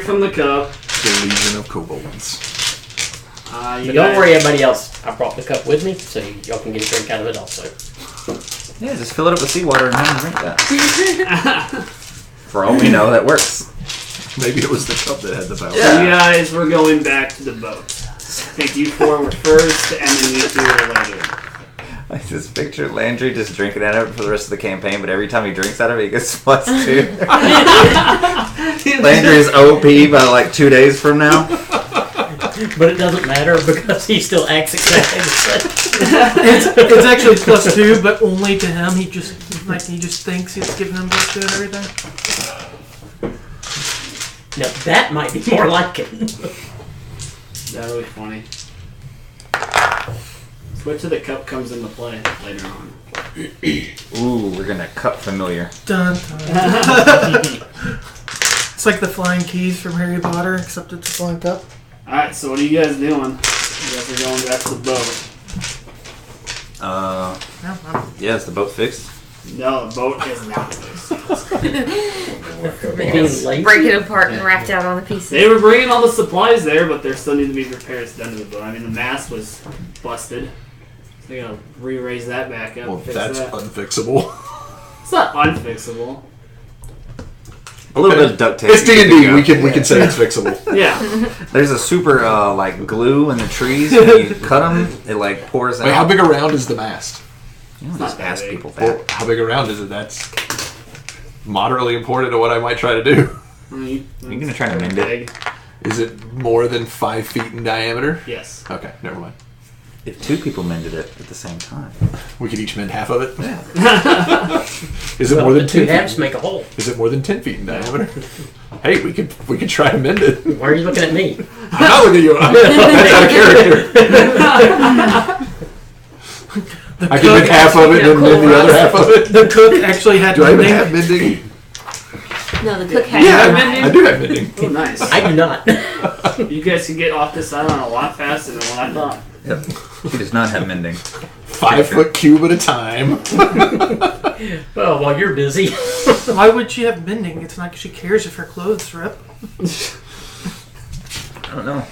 drink from the cup. The Legion of Kobolds. But don't worry, everybody else. I brought the cup with me, so y'all can get a drink out of it also. Yeah, just fill it up with seawater and have them drink that. For all we know, that works. Maybe it was the cup that had the power. Yeah. You guys were going back to the boat. I think you four were first, and then you two were later. I just picture Landry just drinking out of it for the rest of the campaign, but every time he drinks out of it, he gets +2. Landry is OP by like 2 days from now. But it doesn't matter because he still acts exactly the same. It's actually +2, but only to him. He just thinks he's giving him +2 and everything. Now that might be more like it. That would be funny. Switch of the cup comes into play later on. Ooh, we're gonna cup familiar. Dun, dun. It's like the flying keys from Harry Potter, except it's a flying cup. Alright, so what are you guys doing? You guys are going back to the boat. Yeah, is the boat fixed? No, the boat is not fixed. Break it apart and wrapped out on the pieces. They were bringing all the supplies there, but there still need to be repairs done to the boat. I mean, the mast was busted. So they gotta re-raise that back up. Well, and fix that's that. unfixable. It's not unfixable. A little bit of duct tape. It's D&D. We can say it's fixable. Yeah. There's a super like glue in the trees. When you cut them, it like pours out. Wait, how big around is the mast? You don't just ask people Well, that. how big around is it? That's moderately important to what I might try to do. You're gonna try to mend it. Is it more than 5 feet in diameter? Yes. Okay, never mind. If 2 people mended it at the same time. We could each mend half of it. Yeah. Is it more than 2 10 halves feet? make a hole. Is it more than 10 feet in diameter? Hey, we could try to mend it. Why are you looking at me? I'm not looking at you. That's out of character. I can mend half of it and then mend the other half of it. The cook actually had Do I even mending. have mending? No, the cook had Yeah, mending? I do have mending. Oh, nice. I do not. You guys can get off this island a lot faster than what I thought. Yep. He does not have mending. 5 foot cube at a time. Well, while you're busy. Why would she have mending? It's not like she cares if her clothes rip. I don't know.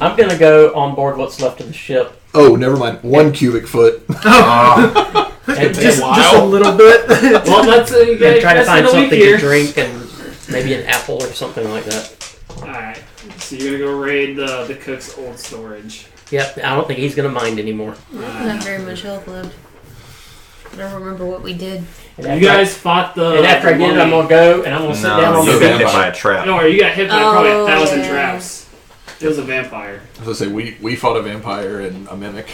I'm going to go on board what's left of the ship. Oh, never mind. 1 cubic foot. And Just a little bit. Well, that's you and guys try to find that's in a week something here. to drink and maybe an apple or something like that. Alright. So you're gonna go raid the cook's old storage. Yep, I don't think he's going to mind anymore. Not very much health left. I don't remember what we did. And You guys fought the. And after I get it, I'm going to go and I'm going to sit down on you the got hit bench. by a trap. No, you got hit by probably Oh, 1,000 yeah. traps. It was a vampire. I was going to say, we fought a vampire and a mimic.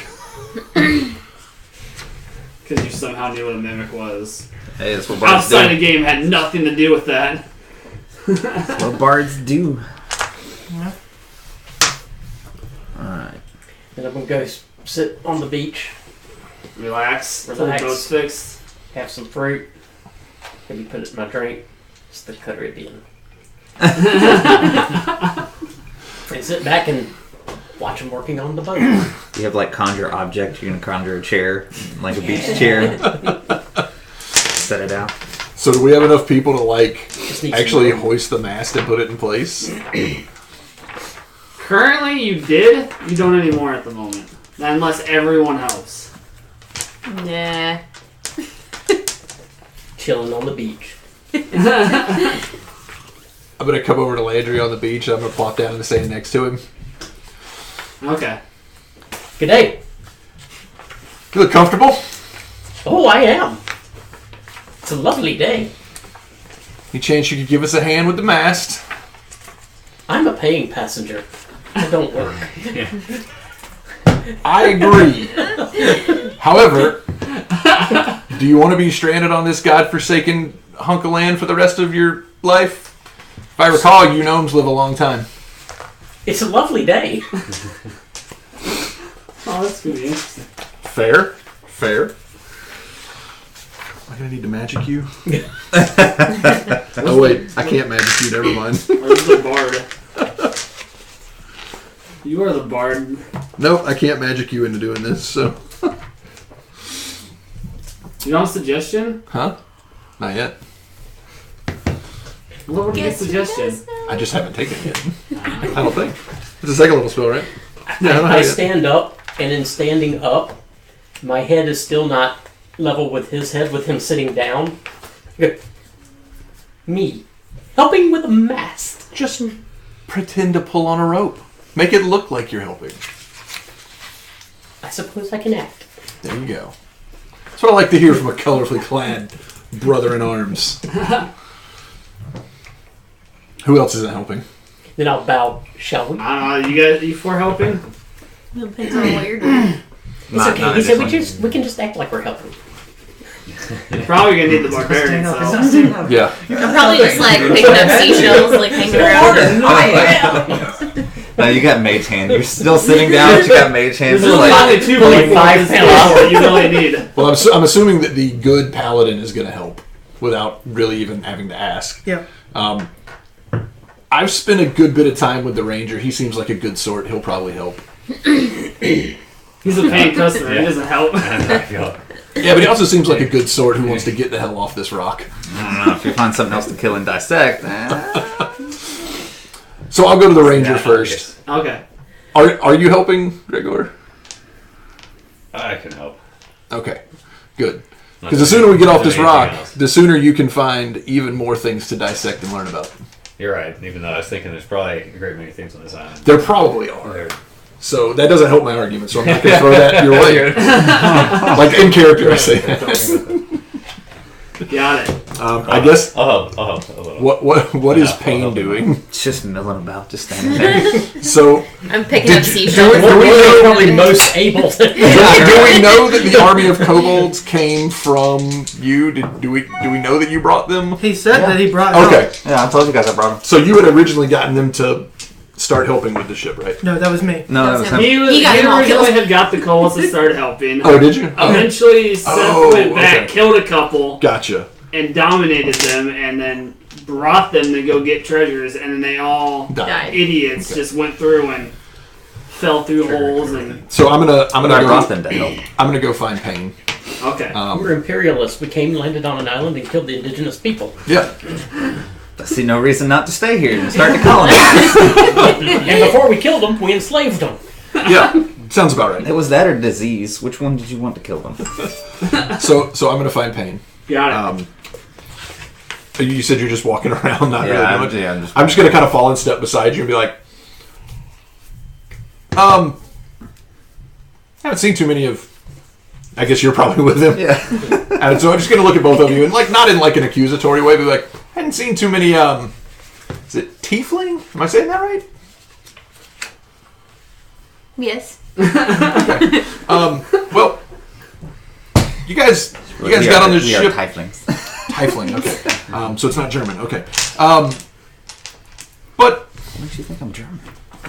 Because you somehow knew what a mimic was. Hey, that's what bards Outside do. the game had nothing to do with that. That's what bards do. Yeah. Alright. And I'm going to go sit on the beach, Relax. Till the Relax. boat's fixed. have some fruit, maybe put it in my drink. It's the Caribbean. And sit back and watch them working on the boat. You have like conjure object. You're gonna conjure a chair, like a beach chair. Set it out. So do we have enough people to Just need actually some room. hoist the mast and put it in place? Currently, you did. You don't anymore at the moment. Not unless everyone helps. Nah. Chilling on the beach. I'm going to come over to Landry on the beach and I'm going to plop down in the sand next to him. Okay. Good day. You look comfortable? Oh, I am. It's a lovely day. Any chance you could give us a hand with the mast? I'm a paying passenger. I don't work. I agree. However, do you want to be stranded on this godforsaken hunk of land for the rest of your life? If I recall, you gnomes live a long time. It's a lovely day. Oh, that's gonna be interesting. Fair. Am I going to need to magic you? Oh, wait. I can't magic you. Never mind. Where's the bard? You are the bard. Nope, I can't magic you into doing this, so... You want a suggestion? Huh? Not yet. What would be a suggestion? I just haven't taken it yet. I don't think. It's a second level spell, right? Yeah, I don't have I it yet. stand up, and in standing up, my head is still not level with his head, with him sitting down. Me. Helping with a mast. Just pretend to pull on a rope. Make it look like you're helping. I suppose I can act. There you go. That's what I like to hear from a colorfully clad brother in arms. Who else isn't helping? Then I'll bow, shall we? You four helping? Depends on what you're doing. It's okay. He said we can just act like we're helping. You're probably gonna need the barbarian help. Yeah. I'm probably just like picking up seashells, like hanging around. No, you got mage hand. You're still sitting down, but you got mage hand. This Just is like, only 2 pulling people 5 this pounds. hour you really need. Well, I'm assuming that the good paladin is going to help without really even having to ask. Yeah. I've spent a good bit of time with the ranger. He seems like a good sort. He'll probably help. He's a paying customer. He doesn't help. Yeah, but he also seems like a good sort who wants to get the hell off this rock. I don't know if you find something else to kill and dissect. So I'll go to the ranger first. Okay. Are you helping, Gregor? I can help. Okay, good. Because the sooner we get off this rock, the sooner you can find even more things to dissect and learn about. You're right. Even though I was thinking there's probably a great many things on this island. There probably are. There- So that doesn't help my argument, so I'm not going to throw that your way. Like in character, I say that. Got it. I guess, I'll help a little. what is Yeah, Pain I'll- doing? It's just milling about, just standing there. So, I'm picking up do seashells. we know- Probably most able to. do we know that the army of kobolds came from you? Do we know that you brought them? He said that he brought Okay, help. Yeah, I told you guys I brought him. so you had originally gotten them to start helping with the ship, right? No, that was me. No, that was him. He He got them all originally killed. had got the kobolds to start helping. Oh, did you? Oh, Eventually, Seth Oh, went back, okay. killed a couple, gotcha. and dominated them, and then brought them to go get treasures, and then they all, Died. idiots, just went through and fell through holes and... So I'm gonna I go. brought them to help. I'm gonna go find Pain. Okay. We're imperialists. We came, landed on an island, and killed the indigenous people. Yeah. I see no reason not to stay here and start to colonize. And before we killed them, we enslaved them. Yeah. Sounds about right. It was that or disease. Which one did you want to kill them? So I'm gonna find Pain. Got it. You said you're just walking around, not really doing much. I'm I'm just gonna kind of fall in step beside you and be like, haven't seen too many of. I guess you're probably with him. Yeah. And so I'm just gonna look at both of you and like not in like an accusatory way, but like hadn't seen too many. Is it tiefling? Am I saying that right? Yes. Well, you guys got on this we ship. are tieflings. Tiefling. Okay. So it's not German. Okay. But What makes you think I'm German?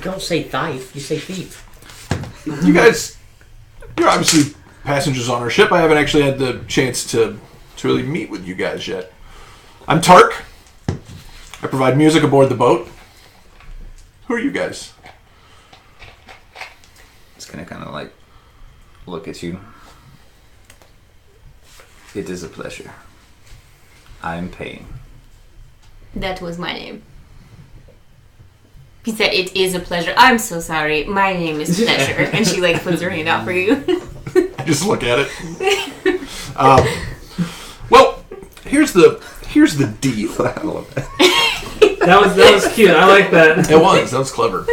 Don't say thief, you say thief. you guys, you're obviously passengers on our ship. I haven't actually had the chance to really meet with you guys yet. I'm Tark. I provide music aboard the boat. Who are you guys? Just gonna kind of like look at you. It is a pleasure. I'm Pain. That was my name. He said, "It is a pleasure." I'm so sorry. My name is Pleasure. And she like puts her hand out for you. Just look at it. Well, here's the deal. I love that. That was cute. I like that. That was clever.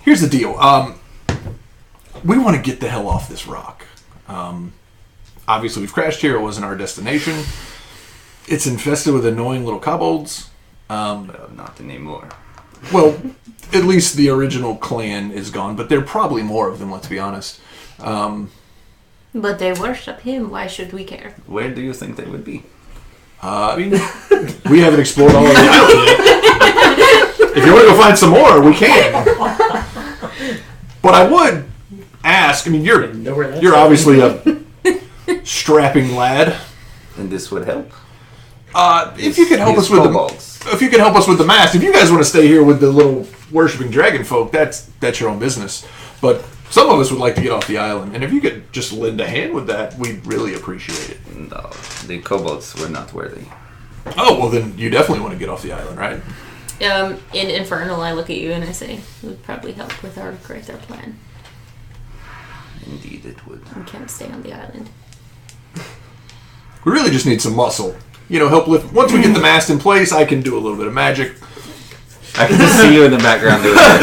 Here's the deal. We want to get the hell off this rock. Obviously, we've crashed here. It wasn't our destination. It's infested with annoying little kobolds. Not anymore. Well, at least the original clan is gone, but there are probably more of them, let's be honest. But they worship him. Why should we care? Where do you think they would be? I mean, we haven't explored all of the island yet. If you want to go find some more, we can. But I would ask, I mean, Know where that's you're at. obviously a strapping lad. And this would help. If you could help us with kobolds. if you could help us with the mast, if you guys want to stay here with the little worshipping dragon folk, that's your own business. But some of us would like to get off the island, and if you could just lend a hand with that, we'd really appreciate it. No, the kobolds were not worthy. Oh, well then you definitely want to get off the island, right? In Infernal, I look at you and I say, it would probably help with our plan. Indeed, it would. We can't stay on the island. We really just need some muscle. Help lift. Once we get the mast in place, I can do a little bit of magic. I can just see you in the background doing that.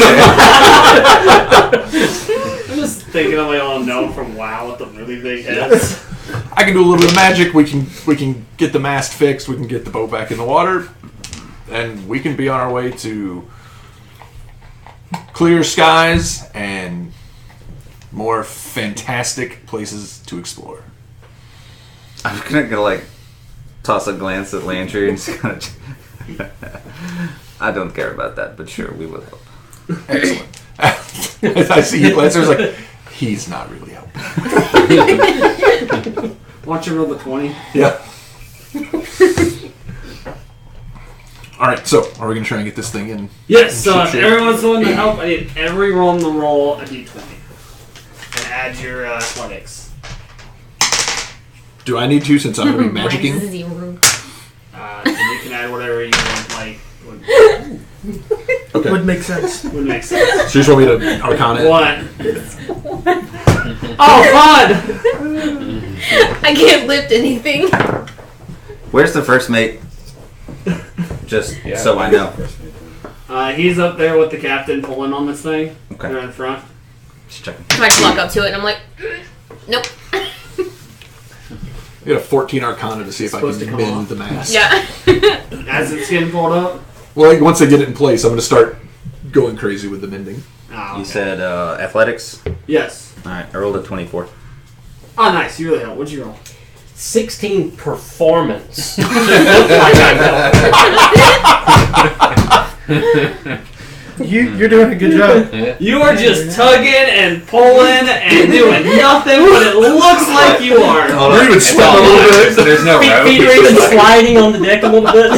I'm just thinking of my own note from WoW with the really big heads. I can do a little bit of magic. We can get the mast fixed. We can get the boat back in the water, and we can be on our way to clear skies and more fantastic places to explore. I'm gonna toss a glance at Landri and just kind of. I don't care about that, but sure, we will help. Excellent. I see you glance. There's he's not really helping. Watch you roll the 20. Yeah. All right. So, are we gonna try and get this thing in? Yes. So if shape? everyone's willing to help, I need every roll to roll a d20 and add your athletics. Do I need to since I'm gonna be Mine's magicking? 0. And you can add whatever you want. Okay. Would make sense. Would make sense. So you just want me to arcana it? What? Oh, fun! I can't lift anything. Where's the first mate? Just so I know. He's up there with the captain pulling on this thing. Okay. They're in front. Just checking. So I just walk up to it and I'm like, nope. I got a 14 arcana to see if I Supposed to can come bend off. the mast. Yeah. As it's getting pulled up. Well, once I get it in place, I'm going to start going crazy with the mending. Oh, okay. You said athletics? Yes. Alright, I rolled a 24. Oh, nice. You really helped. What'd you roll? 16 performance. You're doing a good job. You are just tugging and pulling and doing nothing, but it looks like you are. You're even sweating a little bit. There's no rope. Feet are even sliding on the deck a little bit.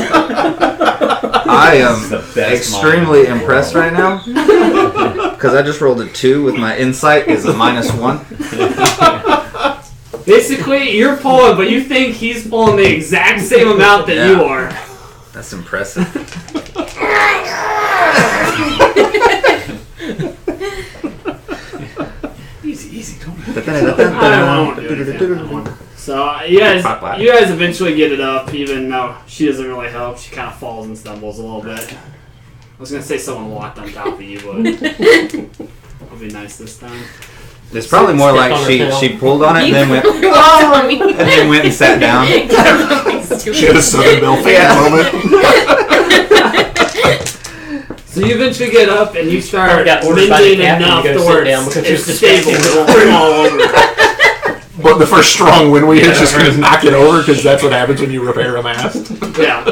I am the best extremely impressed right now. Because I just rolled a 2 with my insight is a -1. Basically, you're pulling, but you think he's pulling the exact same amount that you are. That's impressive. Easy, Tony. I don't want to do anything on that one. So you guys eventually get it up, even though she doesn't really help. She kind of falls and stumbles a little bit. I was gonna say someone walked on top of you, but it'll be nice this time. It's probably more Step like on her tail. she pulled on it and then went on me. and then went and sat down. She had a Southern Belle fan moment. So you eventually get up and you start got ordered by the bending captain enough to go to sit where down because it's she's stable. disgusting. It'll all over. But the first strong wind we hit is just going to knock it over because that's what happens when you repair a mast. Yeah.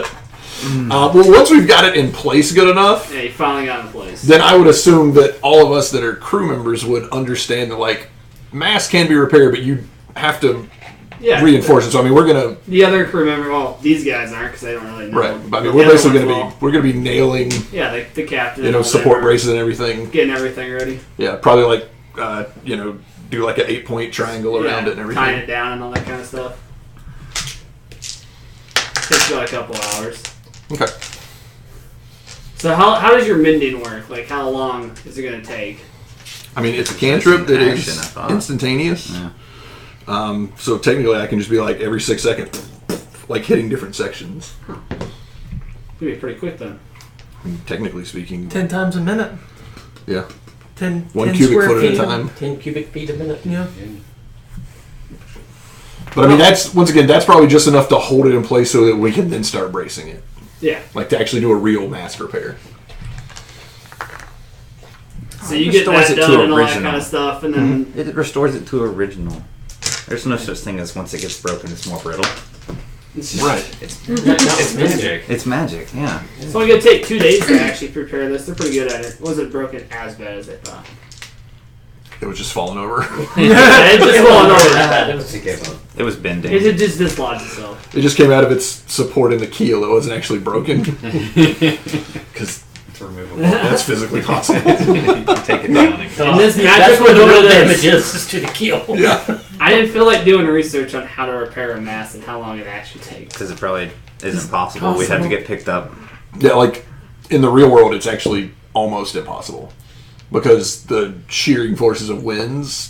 Well, once we've got it in place good enough, Yeah, you finally got in place. then I would assume that all of us that are crew members would understand that, masts can be repaired, but you have to Yeah. reinforce it. So, I mean, we're going to... The other crew member, well, these guys aren't because they don't really know. Right. But, I mean, The we're other basically ones going to will. be... We're going to be nailing, Yeah, the captain. and all support that. braces and everything. Getting everything ready. Yeah, probably, do an 8-point triangle around Yeah, it and everything. tying it down and all that kind of stuff. Takes about a couple hours. Okay. So how does your mending work? How long is it going to take? I mean, it's a cantrip that Action, is I thought. instantaneous. Yeah. So technically, I can just be every 6 seconds, hitting different sections. It'll be pretty quick then. I mean, technically speaking, 10 times a minute. yeah, 10, 1 10 cubic square foot feet. at a time. 10 cubic feet a minute. Yeah. But I mean, that's probably just enough to hold it in place so that we can then start bracing it, Yeah. to actually do a real mast repair. So you get Restores that it to done and all that original. kind of stuff, and then It restores it to original. There's no such thing as once it gets broken, it's more brittle. it's just, Right. It's magic. It's magic, yeah. It's only going to take 2 days to actually prepare this. They're pretty good at it. It wasn't broken as bad as they thought. It was just falling over. Yeah, it just falling over. It was bending. It just dislodged itself. It just came out of its support in the keel. It wasn't actually broken. Because It's removable. that's physically possible. You take it down and And this That's magic where would the go real to damage this. is to the keel. Yeah. I didn't feel like doing research on how to repair a mast and how long it actually takes. Because it probably isn't possible. We'd have to get picked up. Yeah, like in the real world, it's actually almost impossible because the shearing forces of winds.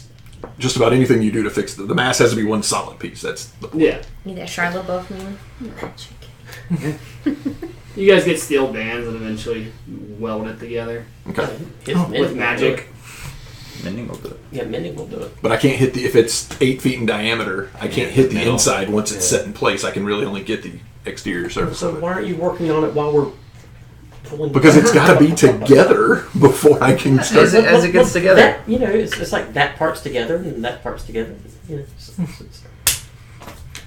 Just about anything you do to fix the mass has to be one solid piece. That's the point. Yeah. Need that Charlotte buff me. Magic. You guys get steel bands and eventually weld it together Okay. with magic. Mending will do it. Yeah, mending will do it. But I can't hit if it's 8 feet in diameter, I can't hit the Middle. inside once it's set in place. I can really only get the exterior surface So of it. why aren't you working on it while we're pulling? Because it's got to be together before I can start. As it gets together. That, it's like that part's together and that part's together. You know, it's-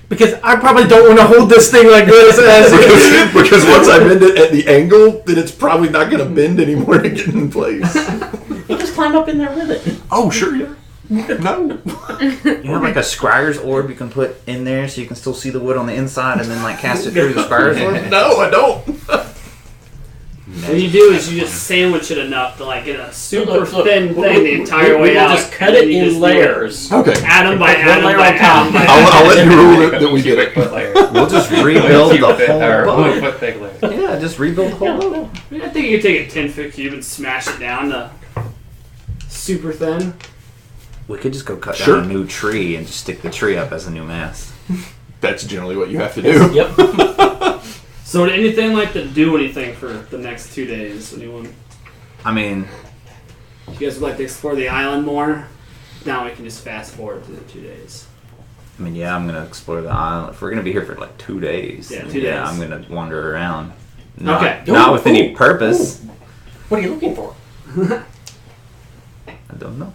Because I probably don't want to hold this thing like this as because once I bend it at the angle, then it's probably not going to bend anymore to get in place. you just climb up in there with it. Oh, sure, yeah. No. You have like a scryer's orb you can put in there so you can still see the wood on the inside and then like cast it through the scryer's orb? No, I don't. What you do is you just sandwich it enough to like get a super Look, thin thing the entire way we'll out. just cut and it then you in just do layers. Okay. Atom by Put one atom layer by on top. atom by I'll let you rule that we did it. Foot layer. We'll just rebuild the whole boat. 1 foot thick layer. Yeah, just rebuild the whole boat. I think you could take a 10-foot cube and smash it down to super thin. We could just go cut Sure. down a new tree and just stick the tree up as a new mast. That's generally what you have to do. Yep. So would anything like to do anything for the next 2 days? Anyone? I mean, You guys would like to explore the island more? Now we can just fast forward to the 2 days. yeah, I'm gonna explore the island. If we're gonna be here for like 2 days, Yeah, then 2 days. I'm gonna wander around. Not, Okay. Not with any purpose. What are you looking for? I don't know.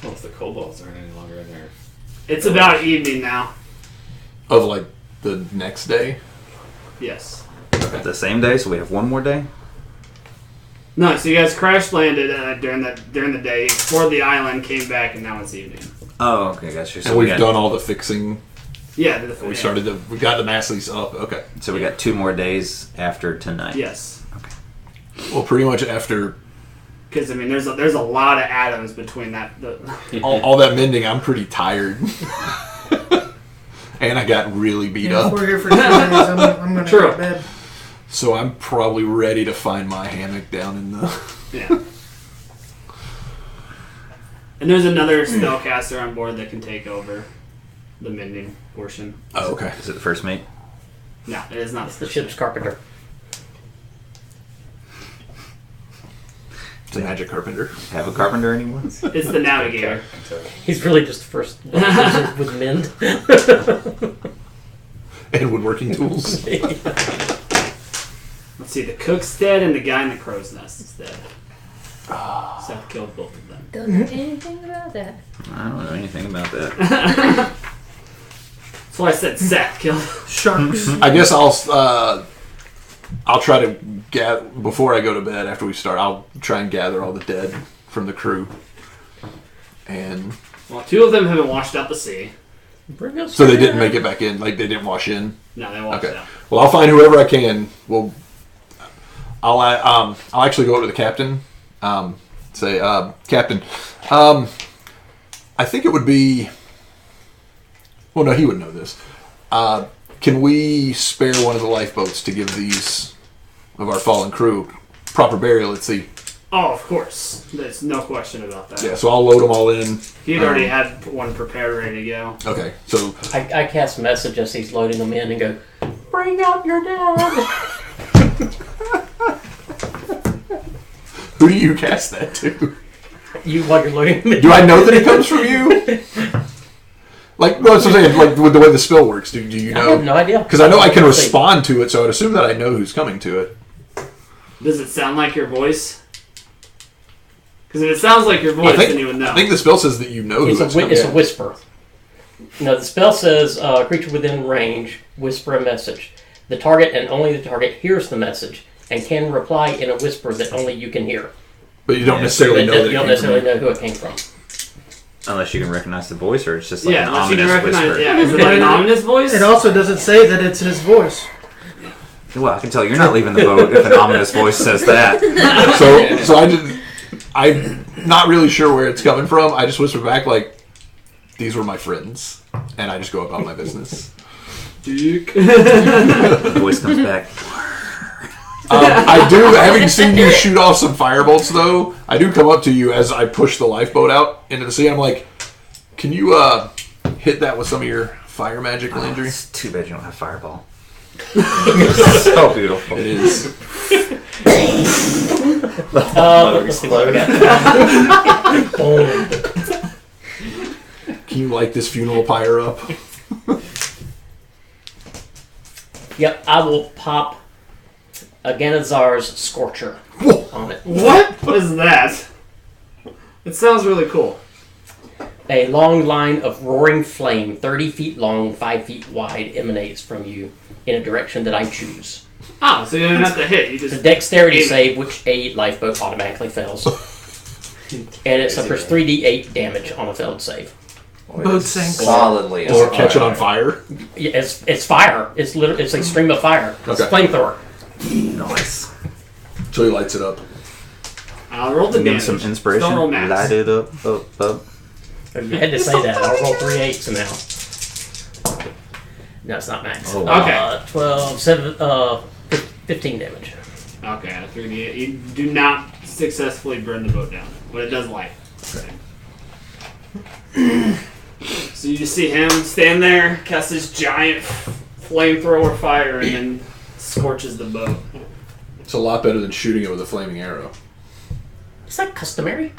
Well, if the kobolds aren't any longer in there. It's about evening now. Of like the next day. Yes. The same day, so we have one more day. No, so you guys crash landed during the day, explored the island, came back, and now it's evening. Oh, okay, gotcha. And we've done all the fixing. Yeah, We got the mass lease up. Okay. So we got 2 more days after tonight. Yes, Well, pretty much after because there's a lot of atoms between that. all that mending, I'm pretty tired. And I got really beat If up. we're here for 2 days, I'm going to True. go to bed. So I'm probably ready to find my hammock down in the... Yeah. And there's another spellcaster on board that can take over the mending portion. Oh, okay. Is it the first mate? No, it is not It's the ship's carpenter. It's a magic carpenter. Have a carpenter anymore? It's the navigator. He's really just the first wizard with mend. And woodworking tools. Let's see, the cook's dead and the guy in the crow's nest is dead. Seth killed both of them. Don't know anything about that. I don't know anything about that. That's why I said Seth killed. Sharks. I guess I'll try to gather before I go to bed. After we start, I'll try and gather all the dead from the crew. And Well, 2 of them haven't washed out the sea. so they didn't make it back in. Like they didn't wash in. No, they washed Okay. out. Well, I'll find whoever I can. Well, I'll actually go over to the captain. Say, Captain, I think it would be. Well, no, he would know this. Can we spare one of the lifeboats to give these of our fallen crew proper burial at sea? Oh, of course. There's no question about that. Yeah, so I'll load them all in. He'd already had one prepared, ready to go. Okay, so I cast message as he's loading them in and go, bring out your dad. who do you cast that to? You while you're loading them in. Do I know that it comes from you? Like, well, that's what I'm saying. Like with the way the spell works, do you I know? have no idea. Because I know I can respond to it, so I'd assume that I know who's coming to it. Does it sound like your voice? Because if it sounds like your voice, then you would know. I think the spell says that you know It's who it's coming a to. whisper. No, the spell says creature within range, whisper a message. The target and only the target hears the message and can reply in a whisper that only you can hear. But you don't necessarily know that You it don't came necessarily from me. know who it came from. Unless you can recognize the voice, or it's just like Yeah, an unless you can ominous recognize. whisper. Yeah, is it like an ominous voice? It also doesn't say that it's his voice. Well, I can tell you're not leaving the boat if an ominous voice says that. So I'm not really sure where it's coming from. I just whisper back like, "These were my friends," and I just go about my business. Duke. The voice comes back. I do, having seen you shoot off some firebolts, though, I do come up to you as I push the lifeboat out into the sea. I'm like, can you hit that with some of your fire magic, Landri? It's too bad you don't have fireball. So beautiful. It is. Let's see what we got. Can you light this funeral pyre up? Yep, I will pop Aganazar's Scorcher on it. What is that? It sounds really cool. A long line of roaring flame, 30 feet long, 5 feet wide, emanates from you in a direction that I choose. Oh, so you don't have to hit. You It's a just dexterity save, which a lifeboat automatically fails. And it suffers 3d8 damage on a failed save. Boat sinks. Solidly. Or catch it on fire? Yeah, it's fire. It's literally a stream of fire. It's a Okay. flamethrower. Nice. So he lights it up. I'll roll the Give him damage. some inspiration. Don't roll max. Light it up. You had to say that. I'll roll 3 8s now. No, it's not max. Oh, wow. Okay. 12, 15 damage. Okay, 3d8. You do not successfully burn the boat down, but it does light. So you just see him stand there, cast this giant flamethrower fire, and then scorches the boat. It's a lot better than shooting it with a flaming arrow. Is that customary?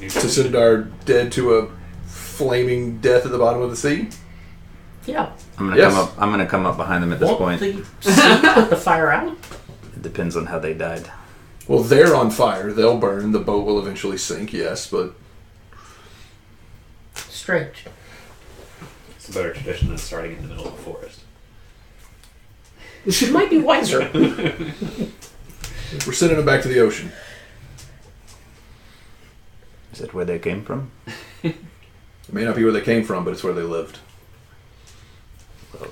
To send our dead to a flaming death at the bottom of the sea? Yeah. I'm Yes. gonna come up behind them at this Won't point. the sea put the fire out? It depends on how they died. Well, they're on fire. They'll burn. The boat will eventually sink, yes, but Strange. It's a better tradition than starting in the middle of a forest. She might be wiser. we're sending them back to the ocean. Is that where they came from? It may not be where they came from, but it's where they lived. Well,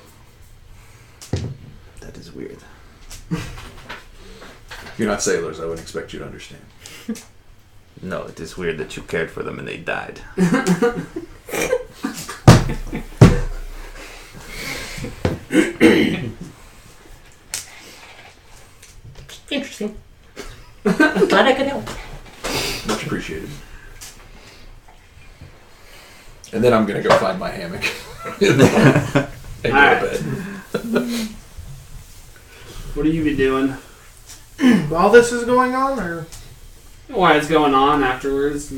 that is weird. You're not sailors. I wouldn't expect you to understand. No, it is weird that you cared for them and they died. Interesting. I'm glad I could help. Much appreciated. And then I'm going to go find my hammock. and go Alright. to bed. What have you been doing? While this is going on, or Why it's going on afterwards?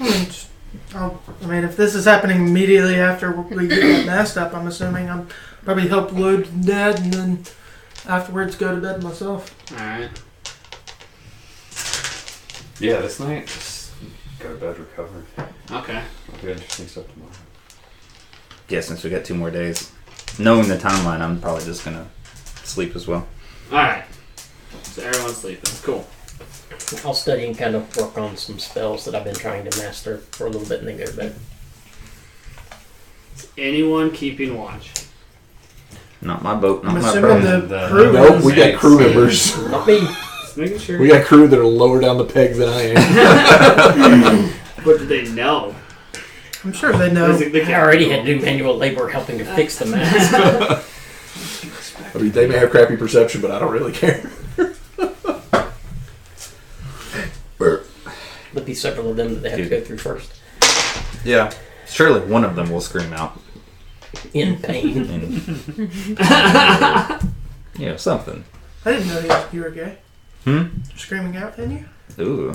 I mean, if this is happening immediately after we get that nest up, I'm assuming I'm probably help load the dead and then afterwards go to bed myself. Alright. Yeah, this night, just go to bed, recover. Okay. I'll do interesting stuff tomorrow. Yeah, since we got 2 more days. Knowing the timeline, I'm probably just gonna sleep as well. Alright. So everyone's sleeping. Cool. I'll study and kind of work on some spells that I've been trying to master for a little bit and then go to bed. Is anyone keeping watch? Not my boat, not I'm my assuming boat. the crew Nope, is. we got crew members. Not me. Just making sure. We got crew that are lower down the peg than I am. What do they know? I'm sure they know. I already had to do manual labor helping to fix the mask. I mean, they may have crappy perception, but I don't really care. There'll be several of them that they have to go through first. Yeah, surely one of them will scream out. In pain. And, something. I didn't know you were gay. You're screaming out, didn't you? Ooh.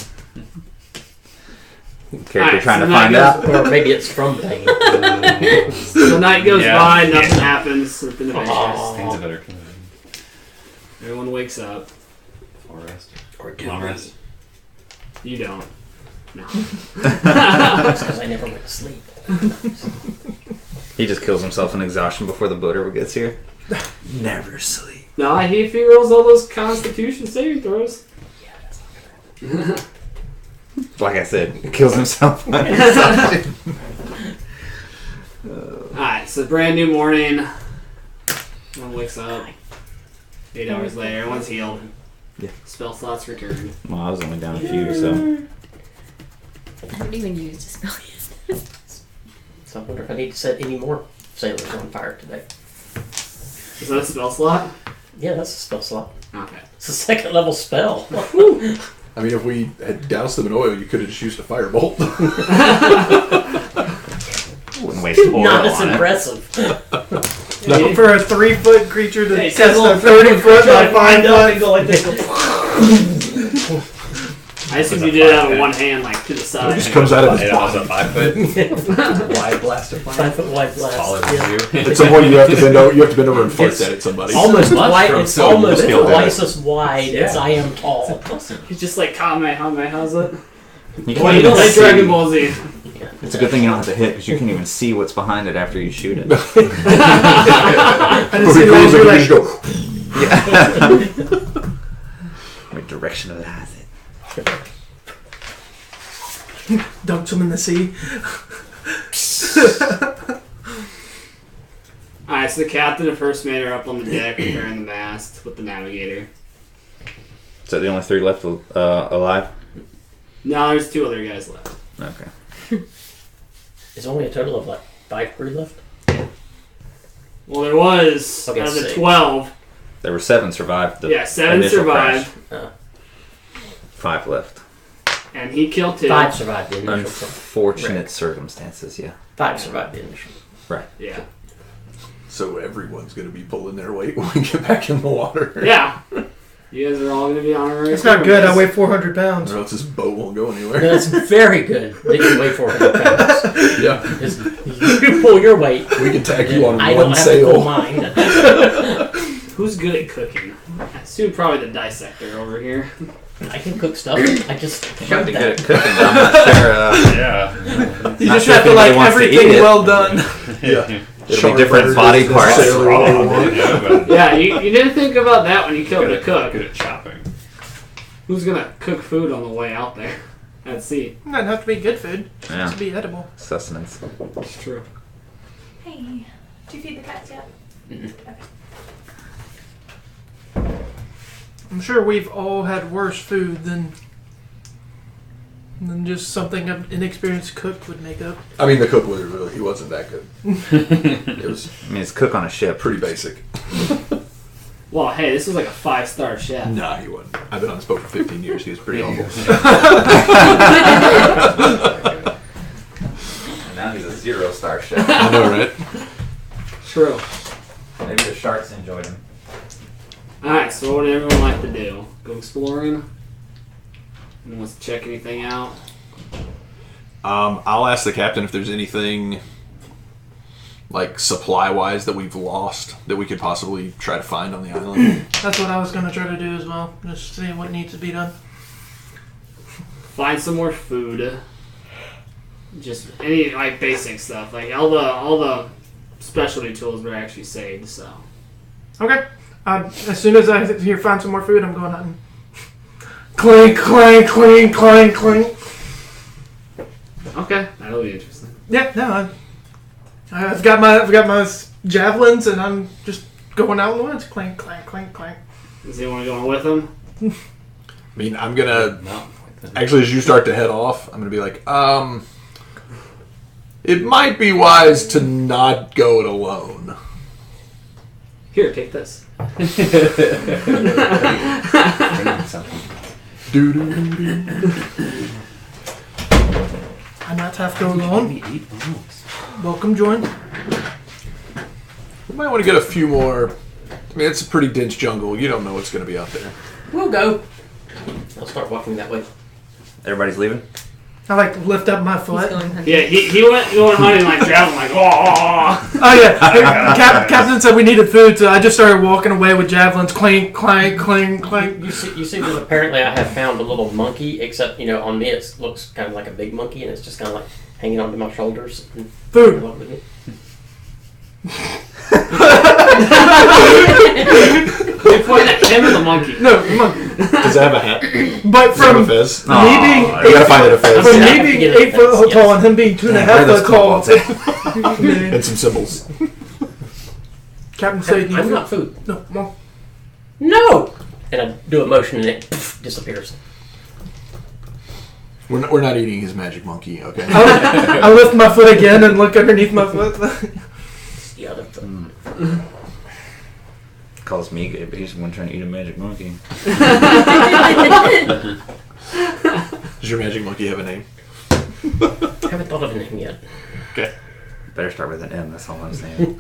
Character Alright, trying so to now find it out. Or maybe it's from pain. The night goes Yeah. by, nothing happens with the adventures. Aw. Things are better coming. Everyone wakes up. Full rest. Or Long rest. You don't. No. That's because I never went to sleep. He just kills himself in exhaustion before the boat ever gets here. Never sleep. No, if he rolls all those Constitution saving throws. Like I said, he kills himself in exhaustion. Alright, so brand new morning. Everyone wakes up. 8 hours later, everyone's healed. Yeah. Spell slots returned. Well, I was only down a few, so. I haven't even used a spell yet. So I wonder if I need to set any more sailors on fire today. Is that a spell slot? Yeah, that's a spell slot. Okay. It's a second level spell. I mean, if we had doused them in oil, you could have just used a firebolt. Wouldn't waste oil Not as on it. impressive. For a 3-foot creature to Hey, test a little 30-foot by 5-foot. go like this. I assume you did it out of one hand, like to the It side. just comes out of his It was a body. 5-foot wide blast of fire. 5-foot wide blast. Taller than Yeah. you. At some point, you have to bend over and fart It's that at somebody. Almost So much wide. from It's so almost muscular. twice as wide as I am tall. He's just like how's it? You Well, can't you even don't like see. Dragon Ball Z. It's a good thing you don't have to hit because you can't even see what's behind it after you shoot it. I just see Landri like, What direction it has it? dunks him in the sea. Alright, so the captain and first mate are up on the deck repairing the mast with the navigator. Is that the only 3 left alive? No, there's 2 other guys left. Okay. There's only a total of like 5 crew left. Well, there was, Okay, out of the 6. 12, There were 7 survived. The yeah, 7 initial survived, crash. 5 left. and he killed 2. 5 survived the initial. Unfortunate Right. circumstances, yeah. 5 survived the initial. Yeah. So everyone's going to be pulling their weight when we get back in the water. Yeah. You guys are all going to be honorary. It's not good. I weigh 400 pounds. Or else this boat won't go anywhere. That's very good that you weigh 400 pounds. Yeah. Because you pull your weight. We can tack you on I one don't have to pull sail. mine. Who's good at cooking? I assume probably the dissector over here. I can cook stuff. I just You gotta be that. good at cooking, but I'm not sure. Yeah. You Not just sure have if to like anybody wants to everything eat it. well done. Yeah. It'll be different body parts. Yeah, you didn't think about that when you killed the cook. Good at chopping. Who's going to cook food on the way out there at sea? It doesn't have to be good food. It Yeah. has to be edible. Sustenance. It's true. Hey, did you feed the cats yet? I'm sure we've all had worse food than just something an inexperienced cook would make up. I mean, the cook he wasn't that good. It was I mean, it's cook on a ship. pretty basic. Well, hey, this was like a 5-star chef. Nah, he wasn't. I've been on this boat for 15 years. He was pretty awful. And now he's a 0-star chef. I know, right? True. Maybe the sharks enjoyed him. Alright, so what would everyone like to do? Go exploring? Anyone wants to check anything out? I'll ask the captain if there's anything like supply-wise that we've lost that we could possibly try to find on the island. That's what I was going to try to do as well. Just see what needs to be done. Find some more food. Just any like basic stuff. Like all the specialty tools were actually saved, so. Okay. As soon as I hear find some more food, I'm going hunting. Clink, clank, clink, clank, clink. Okay, that'll be interesting. Yeah, no, I've got my javelins, and I'm just going out in the woods. Clank, clank, clank, clank. Does anyone going with them? I mean, I'm gonna No. actually, as you start to head off, I'm gonna be like, it might be wise to not go it alone. Here, take this. I not have to go alone. Welcome, join. We might want to get a few more. I mean, it's a pretty dense jungle. You don't know what's going to be out there. We'll go. I'll start walking that way. Everybody's leaving? I like lift up my He's foot. going hunting. Yeah, he went going hunting like traveling like oh. Oh yeah, Captain said we needed food, so I just started walking away with javelins. Clink, clank, clink, clink. You see that apparently I have found a little monkey, except, on me it looks kind of like a big monkey, and it's just kind of like hanging onto my shoulders. And Food. They point at him or the monkey. No, monkey. Does it have a hat? But Does it have a from fez? me being You gotta find it a fez. from Yeah, me being get a 8 foot fence, tall yes. and him being 2.5 Where are those foot tall. kobolds at? And some symbols. Captain said you I'm need not food. food. No, Mom. No! And I do a motion and it disappears. We're not eating his magic monkey, okay? I lift my foot again and look underneath my foot. the other foot. Calls me gay, but he's the one trying to eat a magic monkey. Does your magic monkey have a name? I haven't thought of a name yet. Okay. Better start with an M, that's all I'm saying.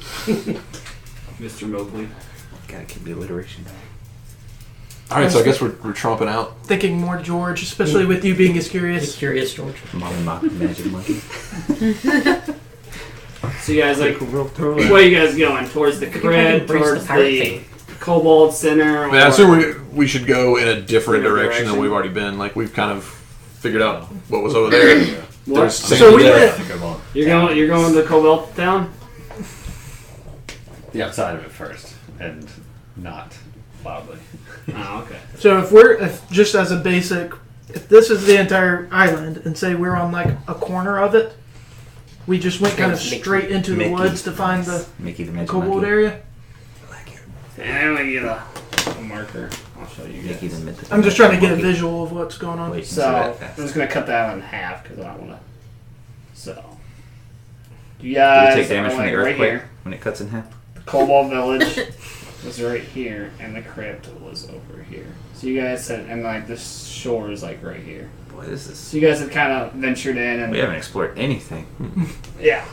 Mr. Mowgli. Gotta keep the alliteration. All right, so I guess we're tromping out. Thinking more George, especially with you being as Just curious. curious, George. Magic monkey. So you guys where are you guys going? Towards the crypt, towards the Kobold Center? I mean, I assume we should go in a different direction than direction. we've already been. Like, we've kind of figured out what was over there. What? There's So we death. went. You're going to Kobold Town? The outside of it first, and not loudly. Oh, okay. So if just as a basic, if this is the entire island, and say we're on like a corner of it, we just went kind of straight into the Mickey. woods to find the Mickey the magic Kobold monkey. area. And I'm going to get a marker. I'll show you Mickey guys. the mythic. I'm just trying to get a monkey. visual of what's going on. Wait, So, I'm just going to cut that in half because I don't want to. So, you Do guys you take damage are from the like right earthquake here. when it cuts in half? The Kobold Village was right here, and the crypt was over here. So you guys had, and like the shore is like right here. Boy, this is. So you guys had kind of ventured in, and We haven't explored anything. yeah.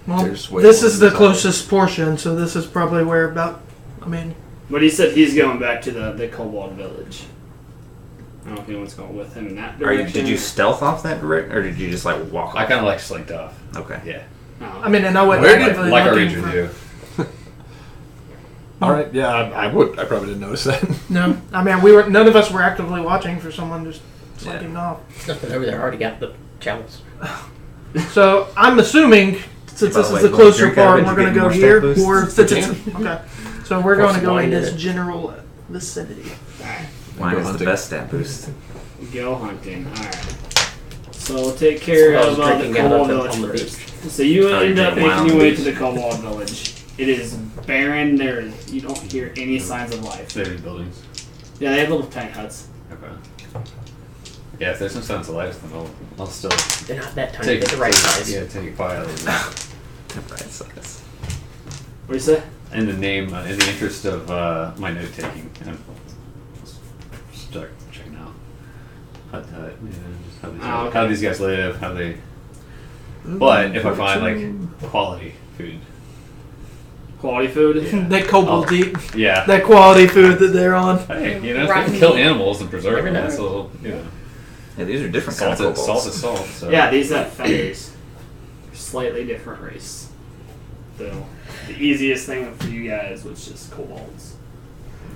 Well, There's way this more is the inside. closest portion, so this is probably where about. I mean, But he said he's going back to the Kobold Village. I don't know if anyone's going with him in that direction. Did you stealth off that direct, or did you just like walk I off? kind of like slinked off. Okay. Yeah. Oh. I mean, and I wasn't Where did- actively Like a looking ranger for. do. All right, yeah, I would. I probably didn't notice that. No, I mean we were. None of us were actively watching for someone just sliding off. There's nothing over there. I already got the chalice. So I'm assuming since By this the is way, the closer drink out of part, it, we're you going to get go more here. stat boosts? Or since it's okay, so we're going to go in wine in this it. general vicinity. Mine Go is the hunting. best stat boost. Go hunting. Alright. So we'll take care I was of the drinking out Kobold of it Village on the first. So you Oh, end you're up drinking making wine your on way the to the beach. Kobold Village. It is barren. You don't hear any signs of life. They have buildings. Yeah, they have little tiny huts. Okay. Yeah, if there's some signs of life, then I'll still They're not that tiny. take They're the right size. Yeah, take it quietly. Right size. What do you say? In the interest of my note taking, and start checking out hut to hut. Yeah, just how these, Oh, okay. how these guys live, how they. But if I find like quality food, Quality food? Yeah. That kobold Oh. eat yeah. that quality food that they're on. Hey, you know, if they Rotten can kill meat. animals and preserve Never them, know. that's a little, you know, Yeah, these are different kind salt of is kobolds. salt. So. Yeah, these have feathers. Slightly different race. So, the easiest thing for you guys was just kobolds.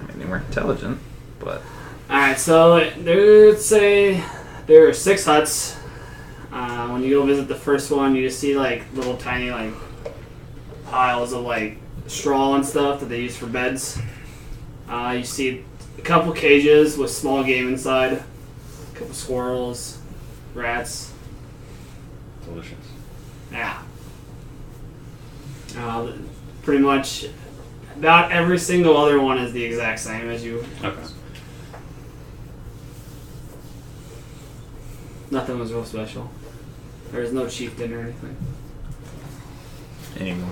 I mean, they weren't intelligent, but Alright, so let's say there are 6 huts. When you go visit the first one, you just see like little tiny like piles of like straw and stuff that they use for beds. You see a couple cages with small game inside, a couple squirrels, rats. Delicious. Yeah. Pretty much about every single other one is the exact same as you. Okay. Nothing was real special. There was no chieftain or anything. anymore.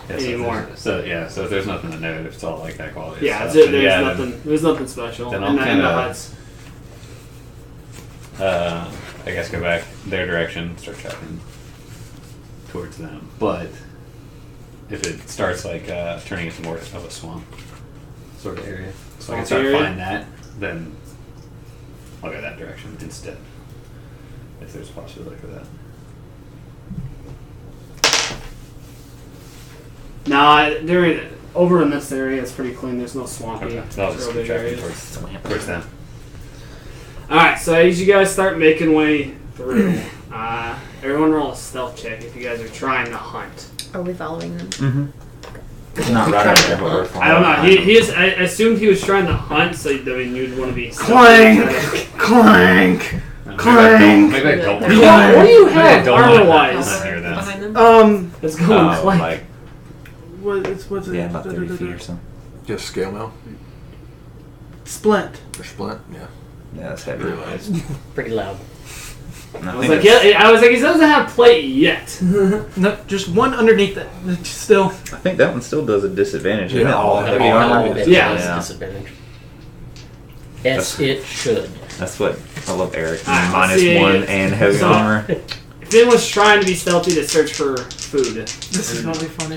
Yeah, Anymore. So if there's nothing to note, if it's all like that quality. Yeah, stuff, there's then yeah, nothing. There's nothing special then in I'll the kinda- huts. I guess go back their direction, start tracking towards them. But if it starts like turning into more of a swamp sort of area, so I can Swamp start area? find that, then I'll go that direction instead. If there's a possibility for that. Nah, over in this area, it's pretty clean. There's no swampy, Okay, so I'll just real keep big tracking areas. towards them. All right, so as you guys start making way through, everyone roll a stealth check if you guys are trying to hunt. Are we following them? Mm-hmm. Not right up there, but we're I don't know. I assumed he was trying to hunt, so I mean, you'd want to be Clank, clank. Clank. Maybe I don't. What do you Maybe I have don't want armor-wise? that here then. Behind them? Let's go and clank. Like What's it? Yeah, about 30 feet or so. You have scale mail Splint. or splint? Yeah. Yeah, that's heavy. Realized. Pretty loud. I was like, he doesn't have plate yet. No, just one underneath it. It's still. I think that one still does a disadvantage. Isn't it? Yeah. All All heavy armor. it Yeah. has disadvantage. Yes, it should. That's what I love, Eric. Alright, Minus let's see. 1 and heavy So- armor. If anyone's trying to be stealthy to search for food, This is gonna be funny.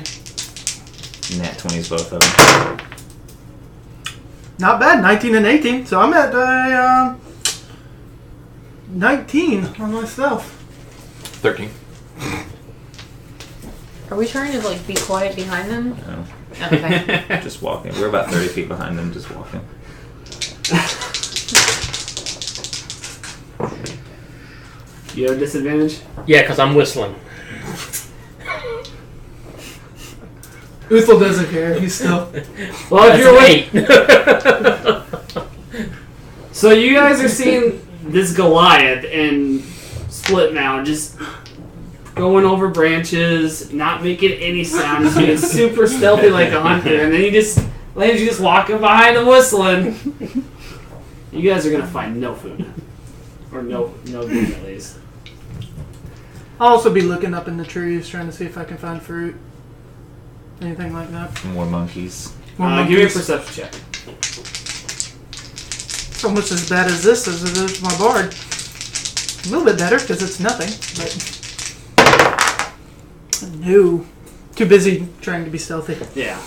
Nat 20s both of them. Not bad, 19 and 18. So I'm at 19 on myself. 13. Are we trying to like be quiet behind them? No. Okay. Just walking. We're about 30 feet behind them, just walking. you have disadvantage. Yeah, because I'm whistling. Uthel doesn't care. He's still. Well, if That's you're an with, so you guys are seeing this Goliath and Split now just going over branches, not making any sound, just being super stealthy like a hunter, and then you just walking behind him whistling. You guys are gonna find no food, or no food at least. I'll also be looking up in the trees trying to see if I can find fruit. Anything like that. More monkeys. More Give me a monkeys. perception check. It's almost as bad as this as it is my bard. A little bit better because it's nothing, but no. Too busy trying to be stealthy. Yeah.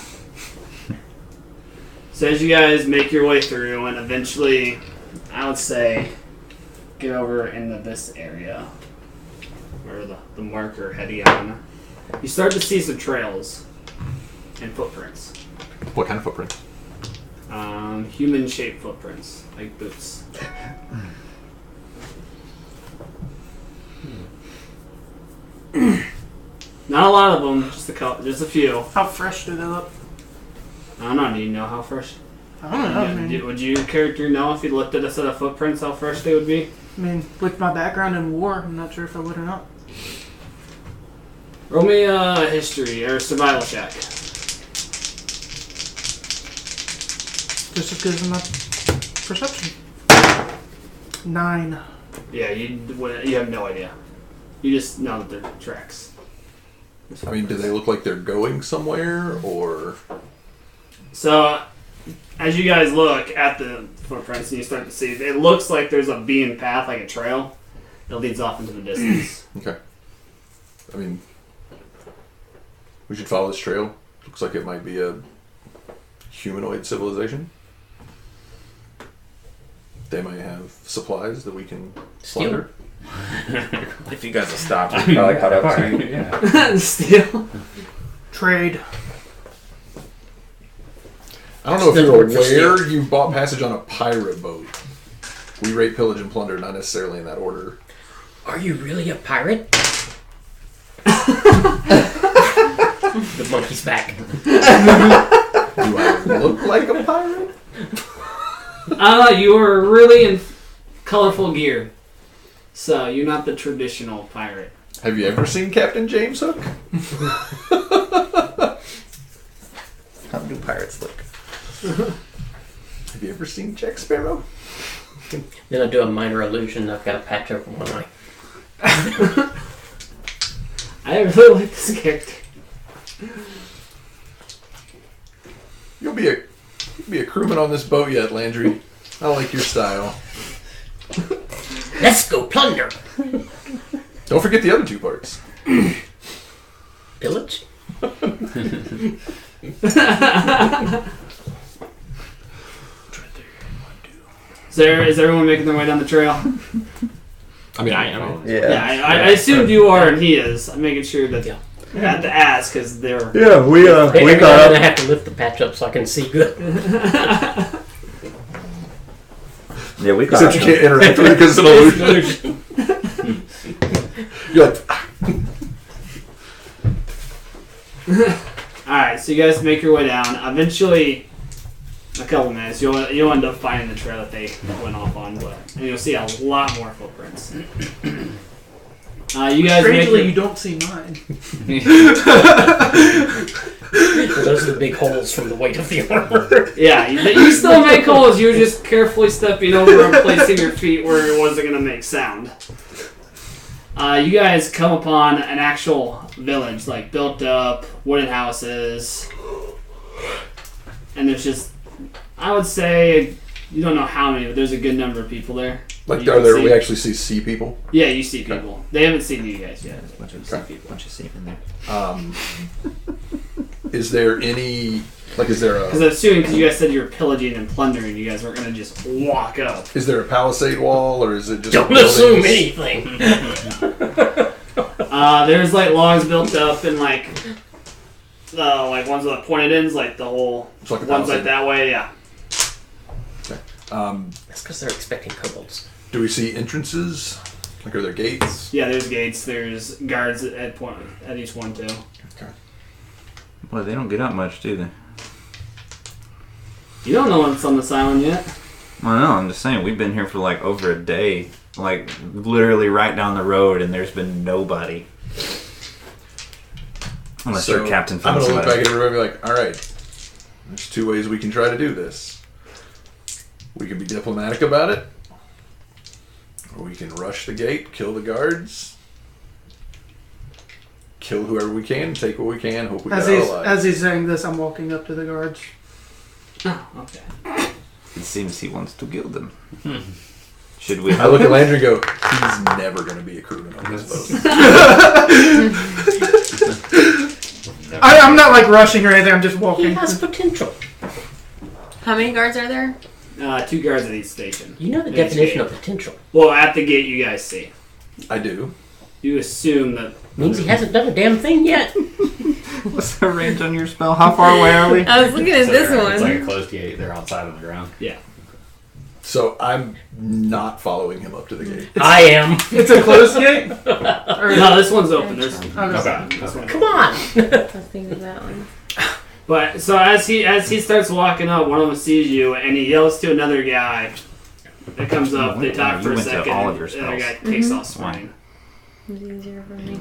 So as you guys make your way through and eventually, I would say, get over into this area where the marker heading on, you start to see some trails and footprints. What kind of footprint? Human-shaped footprints, like boots. Not a lot of them, just a few. How fresh do they look? I don't know. Do you know how fresh? I don't know. I mean, Would your character know if he looked at a set of footprints how fresh they would be? with my background in war, I'm not sure if I would or not. Roll me a history or survival check. Just as good as my perception. 9. Yeah, you have no idea. You just know that they're tracks. I mean, do they look like they're going somewhere, or... So, as you guys look at the footprints and you start to see, it looks like there's a beaten path, like a trail, that leads off into the distance. Okay. I mean, we should follow this trail. Looks like it might be a humanoid civilization. They might have supplies that we can plunder. If you guys will stop, we'll probably cut up to you. Yeah. Steal. Trade. I don't know if That's you're the word for aware you bought passage on a pirate boat. We rate, pillage, and plunder, not necessarily in that order. Are you really a pirate? The monkey's back. Do I look like a pirate? You were really in colorful gear. So, you're not the traditional pirate. Have you ever seen Captain James Hook? How do pirates look? Have you ever seen Jack Sparrow? Then I do a minor illusion. I've got a patch over one eye. I really like this character. You'll be a crewman on this boat yet, Landri. I like your style. Let's go plunder. Don't forget the other two parts. Pillage? Is everyone making their way down the trail? I mean, I am. Yeah, I assumed you are and he is. I'm making sure that I had to ask because they're... Yeah, we Every now and got then I up. have to lift the patch up so I can see good. Yeah, we got Except you can't interact with it because it's an illusion. You're like, Alright, so you guys make your way down. Eventually, in a couple minutes, you'll end up finding the trail that they went off on, and you'll see a lot more footprints. You guys Strangely, you make don't see mine. Those are the big holes from the weight of the armor. you still make holes. You're just carefully stepping over and placing your feet where it wasn't going to make sound. You guys come upon an actual village, like built up, wooden houses. And there's just, I would say, you don't know how many, but there's a good number of people there. Like, we actually see people? Yeah, you see people. They haven't seen you guys yet. Bunch of sheep in there. Is there any, like, is there a... Because I'm assuming, because you guys said you were pillaging and plundering, you guys weren't going to just walk up. Is there a palisade wall, or is it just... Don't assume anything. There's, like, logs built up and, like ones with the pointed ends, like the whole... It's like a ones palisade. like that way, yeah. Okay. That's because they're expecting kobolds. Do we see entrances? Like, are there gates? Yeah, there's gates. There's guards at each one, too. Okay. Well, they don't get out much, do they? You don't know what's on this island yet. Well, no, I'm just saying, we've been here for like over a day. Like, literally right down the road, and there's been nobody. Unless So, you're Captain I'm going to look somebody. back at everybody and be like, alright, there's two ways we can try to do this. We can be diplomatic about it, or we can rush the gate, kill the guards, kill whoever we can, take what we can, hope we got our As lives. he's saying this, I'm walking up to the guards. Oh, okay. It seems he wants to kill them. Should we? I look at Landry and go, he's never going to be a crewman on this boat. I'm not like rushing or anything. I'm just He walking. has potential. How many guards are there? 2 guards at each station. You know the At each definition gate. of potential. Well, at the gate you guys see. I do. You assume that... Means he hasn't done a damn thing yet. What's the range on your spell? How far away are we? I was looking at this one. It's like a closed gate. They're outside on the ground. Yeah. So I'm not following him up to the gate. I am. It's a closed gate. No, this one's open. There's... Okay. This one's Come on. I was thinking of that one. But so as he starts walking up, one of them sees you, and he yells to another guy that comes up. They talk for a You went to second. all And of your the other guy spells. takes off swinging. It's easier for me.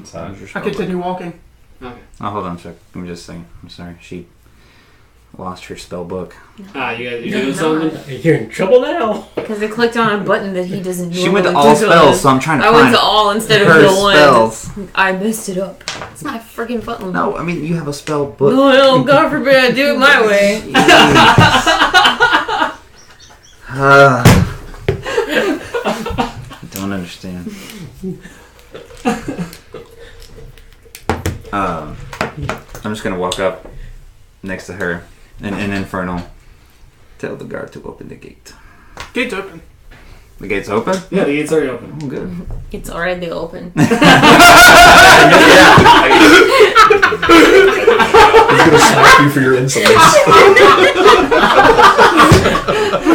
I continue walking. Okay. Oh, hold on, Chuck. Let me just say. I'm sorry. She lost her spell book. You guys, you doing something? You're in trouble now. Because I clicked on a button that he doesn't She went to normally all do spells, so I'm trying to I went find to all instead of her the one. spells. I messed it up. It's my freaking button. No, I mean you have a spell book. Well, God forbid I do it my way. I don't understand. I'm just gonna walk up next to her in Infernal. Tell the guard to open the gate. Gate's open. The gate's open? Yeah, the gate's already open. Oh, good. It's already open. He's gonna smack you for your insolence.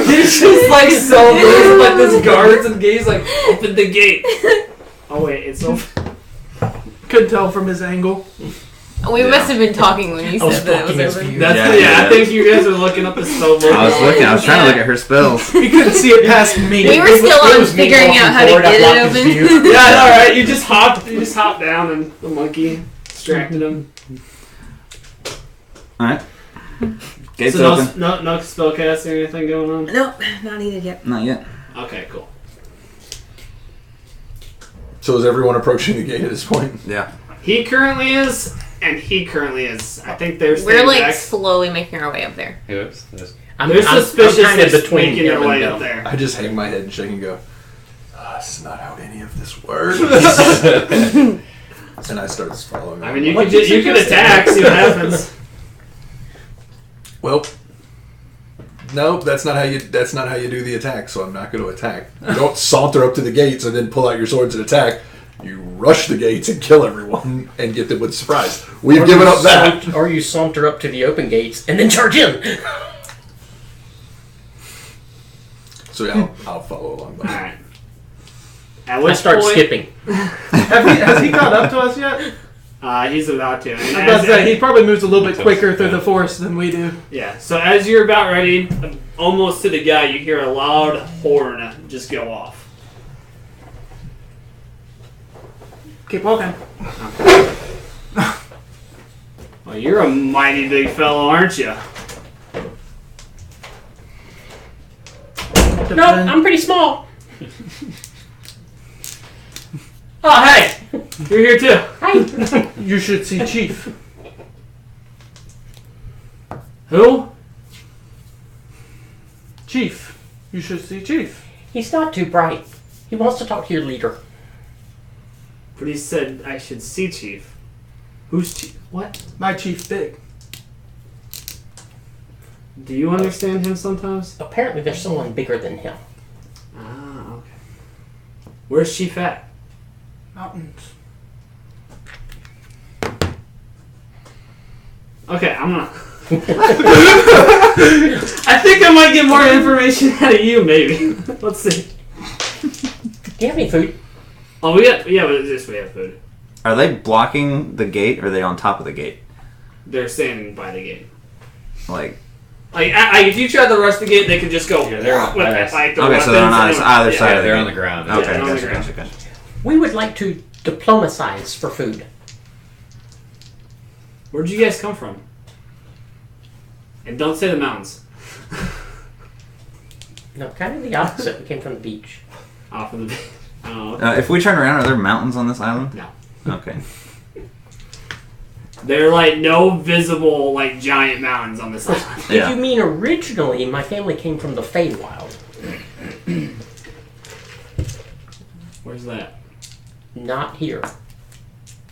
He's just like so busy, like this guards and gates like open the gate. Oh wait, it's open. Couldn't tell from his angle. We must have been talking when you I was said that it blocking was his open. view. That's Yeah. I think you guys are looking up the spell book. I was looking. I was trying to look at her spells. He couldn't see it past me. We were still It on was me figuring walking out how to forward, I get blocked it his open. view. Yeah, all right. You just hopped down, and the monkey distracted him. All right. Gate's So open. no spell casting or anything going on. Nope, not needed yet. Not yet. Okay, cool. So is everyone approaching the gate at this point? Yeah. He currently is, and he currently is. I think they're We're staying like back. slowly making our way up there. Whoops. They're suspicious kind of between making their him way and up them. there. I just hang my head and shake and go, this is not how any of this works. And I start following. I mean, you What could you you could suggest? attack, see what happens. Well, no, that's not how you do the attack. So I'm not going to attack. You don't saunter up to the gates and then pull out your swords and attack. You rush the gates and kill everyone and get them with surprise. We've given up that. Or you saunter up to the open gates and then charge in. So yeah, I'll follow along. All right. At I which start point, skipping. Has he caught up to us yet? He's about to. And I was about to as- say, he probably moves a little bit quicker through the forest than we do. Yeah. So as you're about ready, almost to the guy, you hear a loud horn just go off. Keep walking. Well, you're a mighty big fellow, aren't you? No, I'm pretty small. Oh, hey! You're here too. Hey! You should see Chief. Who? Chief. You should see Chief. He's not too bright. He wants to talk to your leader. But he said I should see Chief. Who's Chief? What? My Chief Big. Do you understand him sometimes? Apparently there's someone bigger than him. Ah, okay. Where's Chief at? Mountains. Okay, I'm gonna. I think I might get more information out of you, maybe. Let's see. Do you have any food? Oh, we have food. Are they blocking the gate, or are they on top of the gate? They're standing by the gate. Like, if you tried to rush the gate, they could just go. Yeah, they're on. their okay, so weapons they're on and- either side Yeah, of the they're gate. on the ground. Okay, they're on the gotcha, ground. gotcha, gotcha. We would like to diplomatize for food. Where'd you guys come from? And don't say the mountains. No, kind of the opposite. We came from the beach. Off of the. Oh, If we turn around, are there mountains on this island? no. Okay. There are like no visible like giant mountains on this island. If Yeah. you mean originally, my family came from the Feywild. Where's that? Not here.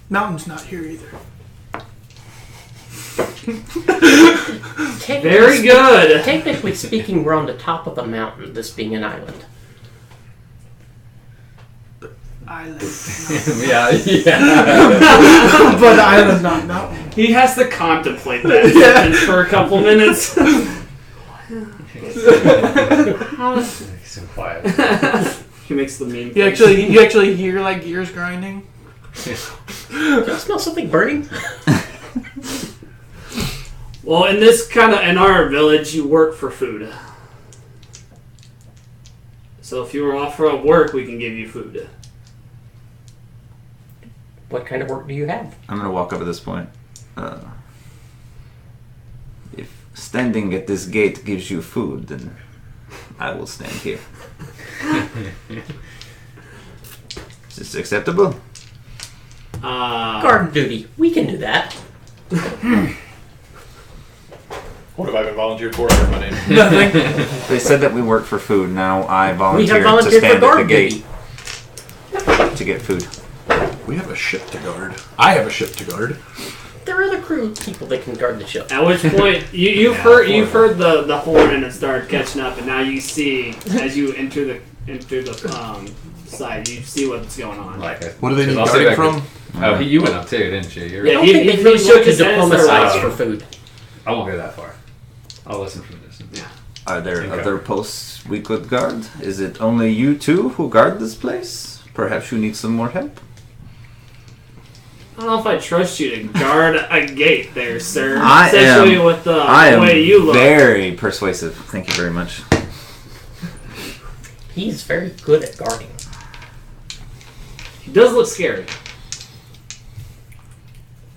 Mountain's not here either. Very good. Technically speaking, we're on the top of a mountain, this being an island. Island. yeah. But island, not mountain. He has to contemplate that sentence for a couple minutes. So quiet. He makes the meme. You actually hear like gears grinding. Do you smell something burning? Well, in our village, you work for food. So if you were off for work, we can give you food. What kind of work do you have? I'm gonna walk up at this point. If standing at this gate gives you food, then I will stand here. Is this acceptable? Garden duty. We can do that. What have I been volunteered for? I my name. Nothing. They said that we work for food. Now I We volunteer have to volunteered for stand at the garden gate duty. to get food. We have a ship to guard. I have a ship to guard. There are other crew people that can guard the ship. At which point you've heard the horn and it started catching up, and now you see as you enter the side, you see what's going on. What do they need I'll see if guarding I from? can- Oh, you went up too, didn't you? You're I don't he- think he they really shook want to his head and diplomatize started- for food. I won't go that far. I'll listen from a distance. Yeah. Are there Okay. other posts we could guard? Is it only you two who guard this place? Perhaps you need some more help? I don't know if I trust you to guard a gate there, sir. I Especially am- with the I am way you look. very persuasive. Thank you very much. He's very good at guarding. He does look scary.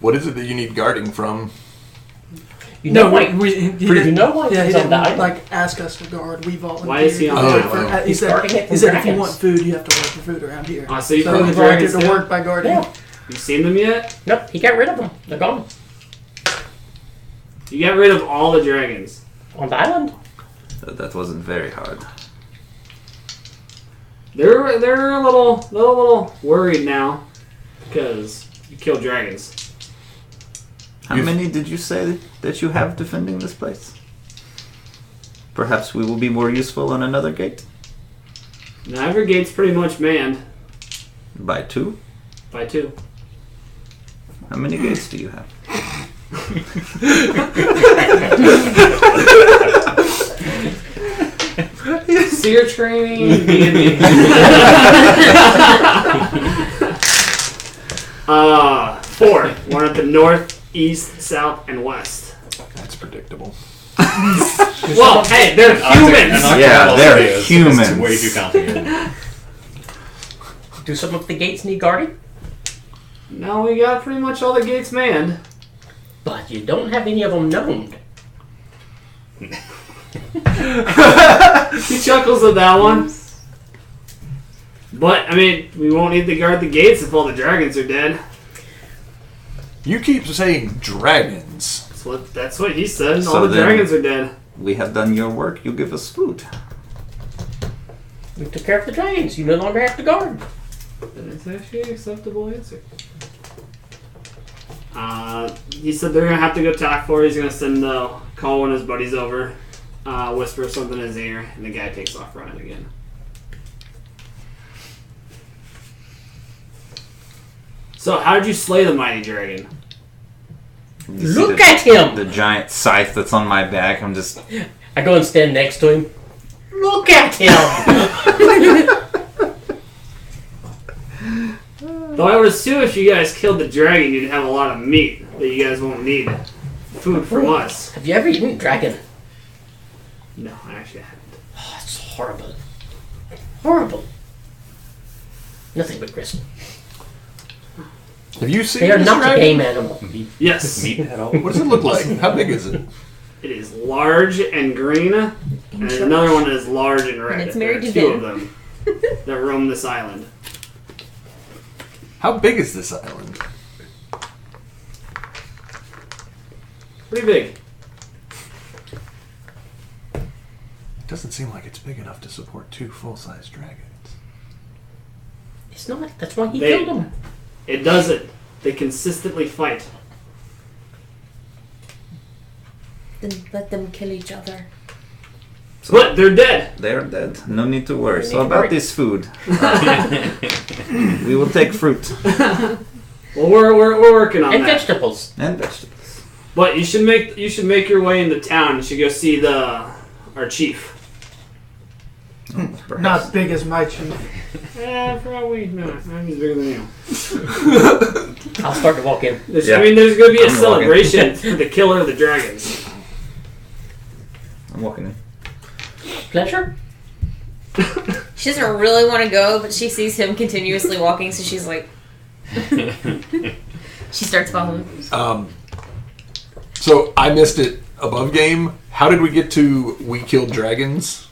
What is it that you need guarding from? You know why? You know why Yeah, he he's on the didn't island? like ask us to guard. We volunteered. Why is he on the island? He He's guarding it said, from if you dragons. want food, you have to work for food around here. So you So put we the volunteered dragons to down? work by guarding. Yeah. You seen them yet? Nope, he got rid of them. They're gone. You got rid of all the dragons. On the island? That wasn't very hard. They're a little worried now because you killed dragons. How many did you say that you have defending this place? Perhaps we will be more useful on another gate? Now every gate's pretty much manned By two? by two. How many gates do you have? Seer training, D&D. Four. One at the north, east, south, and west. That's predictable. Well, hey, they're humans. Yeah, they're It's humans. way too complicated. Do some of the gates need guarding? No, we got pretty much all the gates manned. But you don't have any of them known. He chuckles at that one. But, I mean, we won't need to guard the gates if all the dragons are dead. You keep saying dragons. That's what he said. So all the then- dragons are dead. We have done your work. You give us food. We took care of the dragons. You no longer have to guard. That's actually an acceptable answer. He said they're going to have to go talk for. He's going to send call one of his buddies over, whisper something in his ear, and the guy takes off running again. So, how did you slay the mighty dragon? You see Look at him! The giant scythe that's on my back. I'm just. I go and stand next to him. Look at him! Though I would assume if you guys killed the dragon, you'd have a lot of meat that you guys won't need food from us. Have you ever eaten dragon? No, I actually haven't. Oh, it's horrible. Horrible. Nothing but gristle. Have you seen They are this not a dragon? game animal. Yes. Meat at all? What does it look like? How big is it? It is large and green, and there's another one that is large and red. And it's There are married to two of Vin. them that roam this island. How big is this island? Pretty big. It doesn't seem like it's big enough to support 2 full-size dragons. It's not. That's why he They- killed him. It doesn't. They consistently fight. Then let them kill each other. But they're dead. They're dead. No need to worry. We So need to about worry. this food, we will take fruit Well, we're working on And that. vegetables. and vegetables. But you should make your way into town. You should go see our chief. Perhaps. Not big as my chief. Probably not. He's bigger than you. I'll start to walk in. Yeah. I mean, there's going to be a I'm walking. celebration for the killer of the dragons. I'm walking in. Pleasure? She doesn't really want to go, but she sees him continuously walking, so she's like... She starts following. So I missed it above game. How did we get to we killed dragons?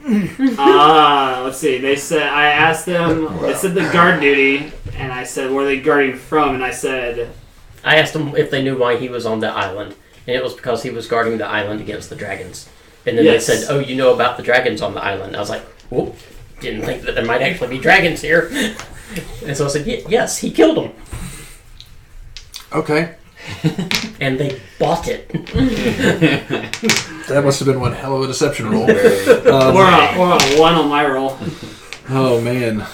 Let's see. I asked them, they said the guard duty, and I said, where are they guarding from? And I said, I asked him if they knew why he was on the island, and it was because he was guarding the island against the dragons. And then Yes. they said, "Oh, you know about the dragons on the island?" I was like, "Whoop! Didn't think that there might actually be dragons here." And so I said, "Yes, he killed them, Okay. and they bought it." That must have been one hell of a deception roll. we're on 1 on my roll. Oh, man.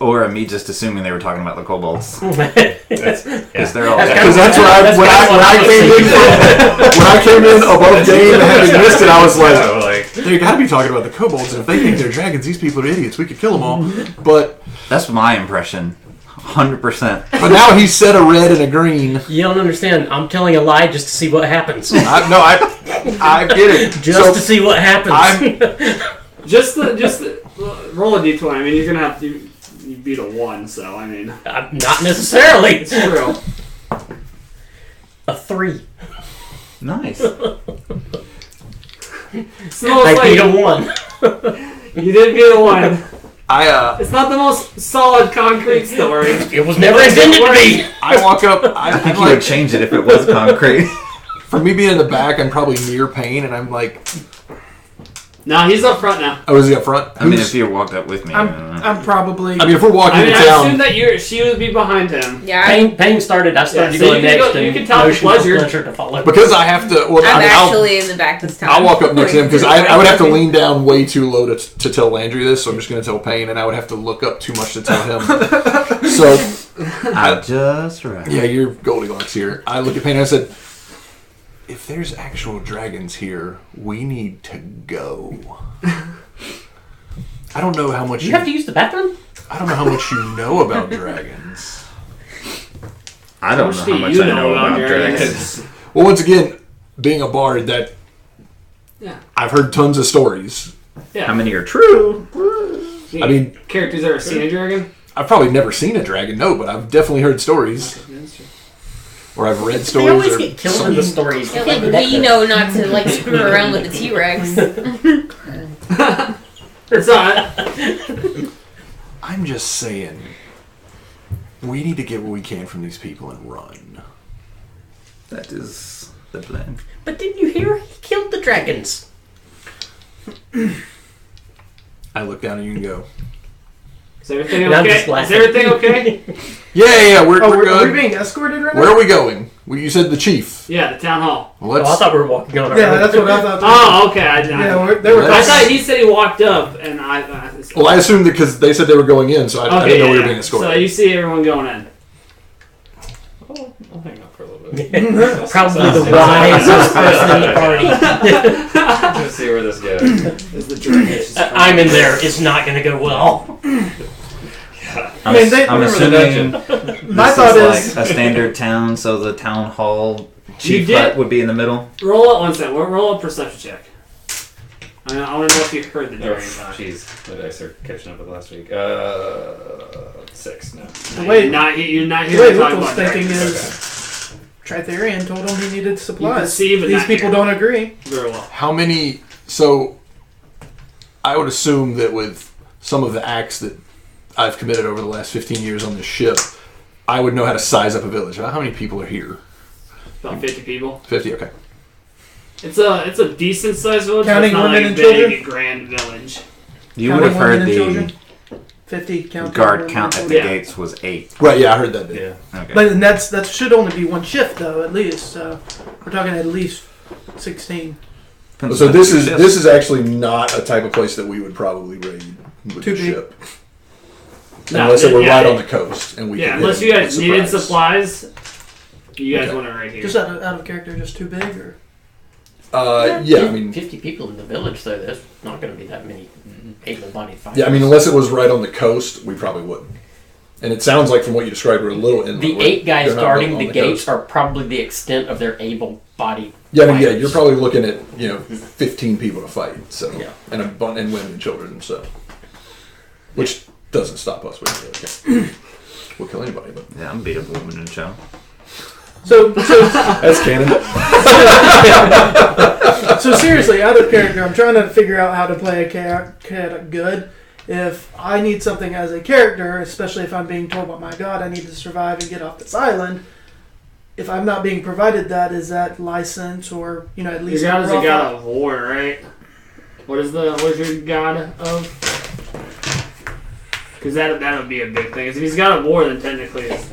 Or me just assuming they were talking about the kobolds. Because they're all That's Because that's what when I came in above game and having missed it, I was like, they got to be talking about the kobolds, and if they think they're dragons, these people are idiots. We could kill them all. But That's my impression. 100%. now he said a red and a green. You don't understand. I'm telling a lie just to see what happens. I get it. Just to see what happens. Just roll a d20. I mean, you're gonna have to. You beat a 1, so I mean, Not necessarily. it's true. A 3. Nice. It's almost I like beat a 1. you did beat a 1. I It's not the most solid concrete story. It was never intended to be. walk up. I think you would change it if it was concrete. For me being in the back, I'm probably near Payne, and I'm like, No, he's up front now. oh, is he up front? I mean, if you walked up with me, I don't know. I'm probably... I mean, if we're walking I mean, to I town, assume that she would be behind him. Yeah, Payne started. I started Yeah, to so go you can next. go- you and can tell motion Pleasure. for Pleasure to follow. because I have to. Well, I'm I mean, actually in the back this time. I'll walk up next to him because I would have to lean down way too low to tell Landry this, so I'm just going to tell Payne, and I would have to look up too much to tell him. So, Just right. yeah, you're Goldilocks here. I look at Payne and I said, if there's actual dragons here, we need to go. I don't know how much You have to use the bathroom? I don't know how much you know about dragons. I don't know how much I know about dragons. Well, once again, being a bard, that Yeah. I've heard tons of stories. Yeah. How many are true? I mean, characters ever seen a dragon? I've probably never seen a dragon, no, but I've definitely heard stories. Or I've read They stories. always Or get killed in the stories. Yeah, like, we know not to like screw around with the T-Rex. It's not. I'm just saying, we need to get what we can from these people and run. That is the plan. But didn't you hear? He killed the dragons. I look down at you and go, Is everything And I'm okay? just Is laughing. everything okay? yeah, we're Are we good. being escorted right now? Where are we going? Well, you said the chief. Yeah, the town hall. Well, Oh, I thought we were walking on our Yeah, own. that's what I thought. Oh, okay. I They were. Let's- thought he said he walked up, and I assumed that because they said they were going in, so I didn't know we were being escorted. So you see everyone going in. I'll hang out for a little bit. Probably the wisest person in the party. Let's see where this goes. Is the dragon? I'm in there. It's not going to go well. I mean, they- I'm assuming My this thought is is, like a standard town, so the town hall You chief did- hut would be in the middle. Roll it one second. Roll a perception check. I want to know if you heard the Oh, dragon talk. jeez. The dice are catching up with last week. 6, no. the way You're not the hearing way talk Whipple's about thinking dragons. is, Tritherian told him he needed supplies. see, but These not people hear. don't agree. Very well. How many? So, I would assume that with some of the acts that I've committed over the last 15 years on this ship, I would know how to size up a village. How many people are here? About 50 people. 50. Okay. It's a decent sized village. But Counting it's not women like and a big children? grand village. You Counting would have women heard and children? the 50 counting guard women count and at the children. gates was 8. Right. Yeah, I heard that. Yeah. Okay. But that should only be one shift though, at least. So we're talking at least 16. Depends So on this the is shift. this is actually not a type of place that we would probably raid with Too the big. ship, No, unless it were yeah, right on the coast and we. Yeah, could unless hit you them guys with needed surprise. supplies, you guys Okay. want it right here. Just out of character, just too big, or Yeah, I mean, 50 people in the village, though. There's not going to be that many able-bodied fighters. yeah, I mean, unless it was right on the coast, we probably wouldn't. And it sounds like from what you described, we're a little inland. The We're- 8 guys they're not guarding on the gates coast. are probably the extent of their able-bodied Yeah, I mean, yeah, fighters. you're probably looking at 15 people to fight, so Yeah. and and women and children, so which doesn't stop us. We don't really care. We'll kill anybody, but Yeah, I'm beat up a woman in a show. so. that's canon. So seriously, out of character, I'm trying to figure out how to play a character good. If I need something as a character, especially if I'm being told by my god I need to survive and get off this island, if I'm not being provided that, is that license or at Your least god is a rough god of war, right? What is your god of? Because that would be a big thing. 'Cause if he's god of war, then technically it's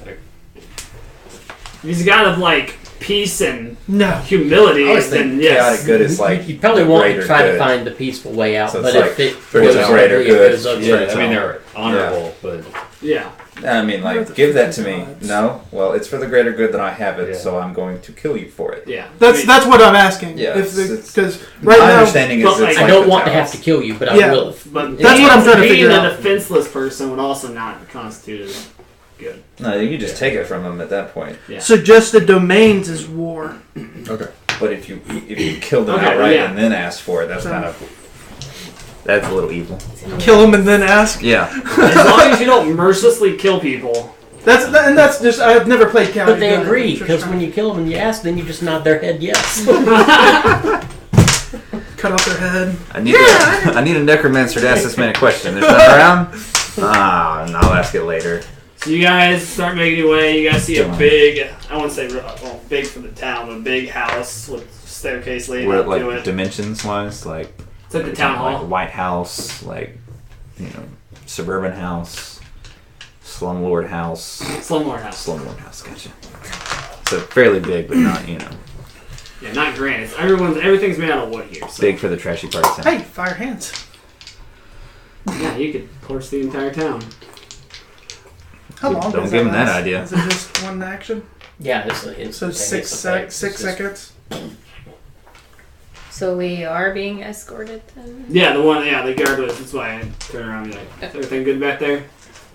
if he's god of like peace and No. humility, I always then think yes. chaotic good is like you probably want to greater try to good. find the peaceful way out, So but it's if like it for goes the ugly, greater it good. goes ugly. Yeah, Yeah. I mean they're honorable, but Yeah. I mean, like, give that to me. No, well, it's for the greater good that I have it, Yeah. so I'm going to kill you for it. Yeah. That's what I'm asking. Yeah, Because right My now, understanding is but, it's like, I like don't the want to towels. have to kill you, but I Yeah. will. But That's what I'm trying to being figure a out. defenseless person would also not constitute as good. No, you just take it from them at that point. Yeah. so just the domains is war. Okay. But if you kill them Okay, outright yeah. and then ask for it, that's So- kind of That's a little evil. Kill them and then ask. Yeah. As long as you don't mercilessly kill people. That's just I've never played county. But they good. agree, Just because trying when you kill them and you ask, then you just nod their head yes. to cut off their head. I need a necromancer to ask this man a question. There's none around? And I'll ask it later. So you guys start making your way. You guys see a Come on. big, I won't say big for the town, but a big house with staircase leading What, up to like it. dimensions wise? Like It's at the town like hall. White House, like suburban house, slumlord house. Slumlord house. Slumlord house, gotcha. So fairly big, but not, Yeah, not grand. It's everything's made out of wood here. So. big for the trashy part of town. Hey, fire hands. Yeah, you could horse the entire town. How long? Don't does give 'em that last? idea. Is it just one action? Yeah, it's So six seconds. So we are being escorted then? Yeah, the guard was. That's why I turned around and be like, is everything good back there?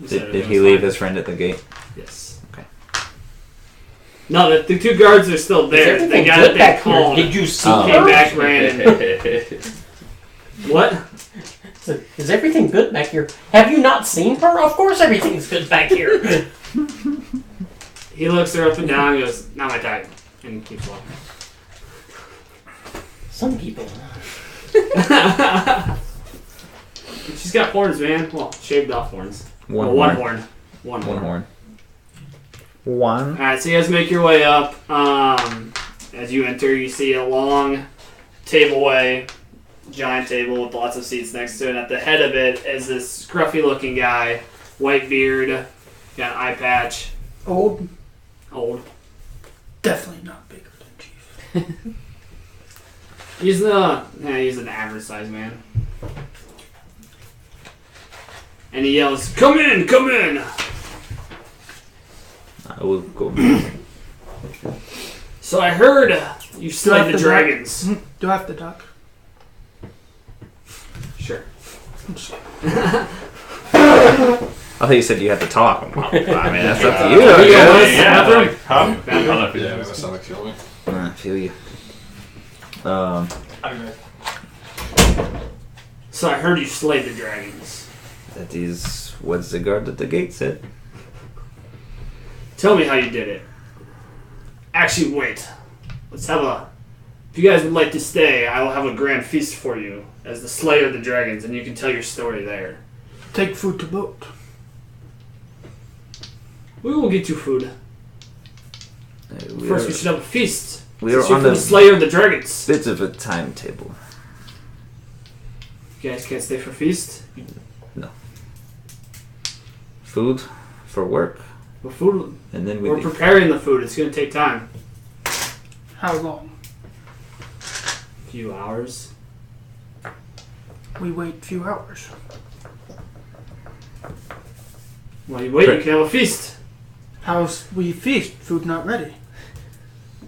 He said Did everything he was leave fine. his friend at the gate? Yes. Okay. No, the two guards are still there. The everything guy good that back they called here? Did you see came her? back, ran, and what? Is everything good back here? Have you not seen her? Of course everything's good back here. He looks her up and down and goes, not my type, and keeps walking. Some people. She's got horns, man. Well, shaved off horns. One horn. One horn. One. Alright, so you guys make your way up. As you enter, you see a long tableway, giant table with lots of seats next to it. And at the head of it is this scruffy looking guy, white beard, got an eye patch. Old? Definitely not bigger than Chief. He's an average sized man. And he yells, "Come in, come in!" I will go. So I heard you slayed the dragons. Do I have to duck? Sure. I thought you said you had to talk. Well, I mean, that's up to you. Yeah, I guess. yeah, like, huh? I don't know if Yeah, it's my stomach killed me. I feel you. So I heard you slayed the dragons. That is what the guard at the gate said. Tell me how you did it. Actually, wait. Let's have a... If you guys would like to stay, I will have a grand feast for you as the slayer of the dragons, and you can tell your story there. Take food to boat. We will get you food. First, we should have a feast. We are Since you're on for the a slayer of the dragons. bit of a timetable. You guys can't stay for feast? Food for work, Well, food... and then we We're leave. preparing the food. It's going to take time. How long? A few hours. We wait a few hours. While you wait, you can have a feast. How's we feast? Food not ready.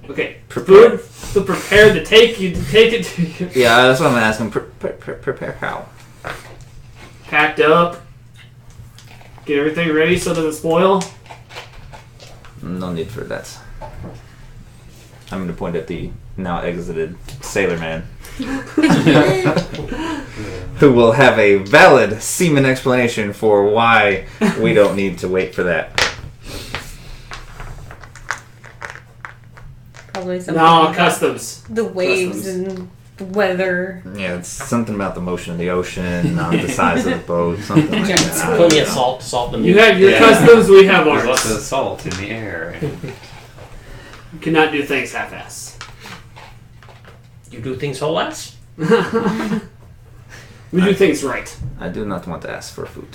Okay, food to prepare to take you to take it to you. Yeah, that's what I'm asking. Prepare how? Packed up. Get everything ready so it doesn't spoil. No need for that. I'm going to point at the now exited sailor man. Who will have a valid seaman explanation for why we don't need to wait for that. Probably something No, about customs. the waves Customs. and the weather. Yeah, it's something about the motion of the ocean, not the size of the boat, something like that. Plenty of salt to salt the meat. You have your Yeah. customs, we have There's lots of ours. salt in the air. You cannot do things half-ass. You do things whole ass? We do things right. I do not want to ask for food.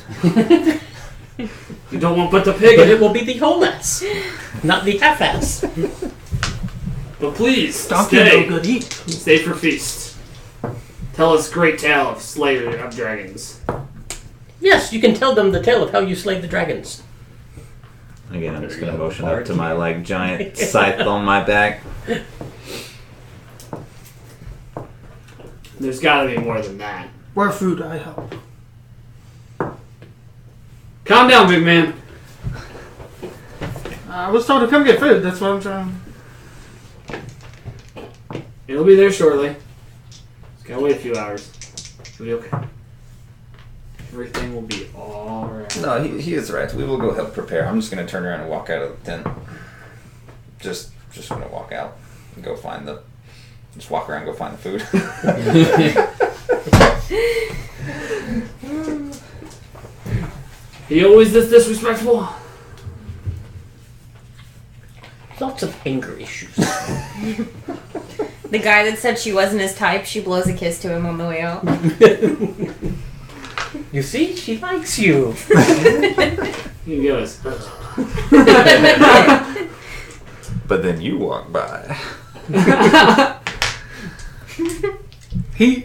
You don't want to put the pig But in it it. will be the whole ass, not the half ass. But please, Donkey no stay. good eat. Stay for feast. Tell us great tale of slayer of dragons. Yes, you can tell them the tale of how you slayed the dragons. Again, I'm just going to motion up to my like giant scythe on my back. There's got to be more than that. Where food I help. Calm down, big man. I was told to come get food. That's what I'm trying. It'll be there shortly. Just gotta wait a few hours. It'll be okay. Everything will be alright. No, he is right. We will go help prepare. I'm just gonna turn around and walk out of the tent. Just gonna walk out and go find the. Just walk around and go find the food. He always this disrespectful. Lots of anger issues. The guy that said she wasn't his type, she blows a kiss to him on the way out. You see, she likes you. He goes. But then you walk by. He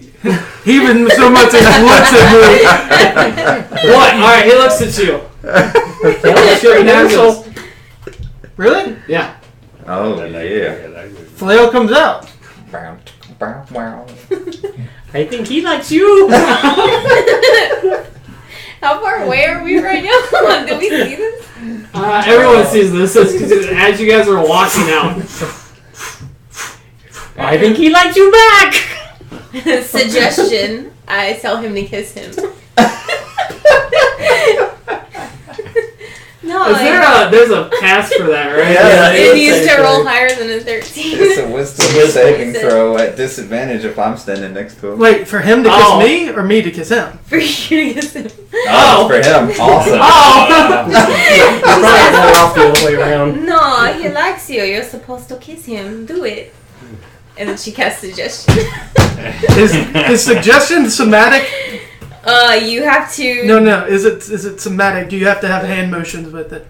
even so much as looks at me. What? Alright, he looks at you. Sure, now he goes. Really? Yeah. Oh yeah. Flail comes out. I think he likes you. How far away are we right now? Did we see this? Everyone sees this because as you guys are walking out. I think he likes you back. Suggestion. I tell him to kiss him. No, There's a pass for that, right? Yeah. it needs to roll higher than a 13. It's a wisdom saving throw at disadvantage if I'm standing next to him. Wait, for him to kiss Oh. me or me to kiss him? For you to kiss him. Oh, for him. Awesome. Probably better off the other way around. No, he likes you. You're supposed to kiss him. Do it. And then she casts suggestion. Is suggestion somatic? You have to. No. Is it somatic? Do you have to have hand motions with it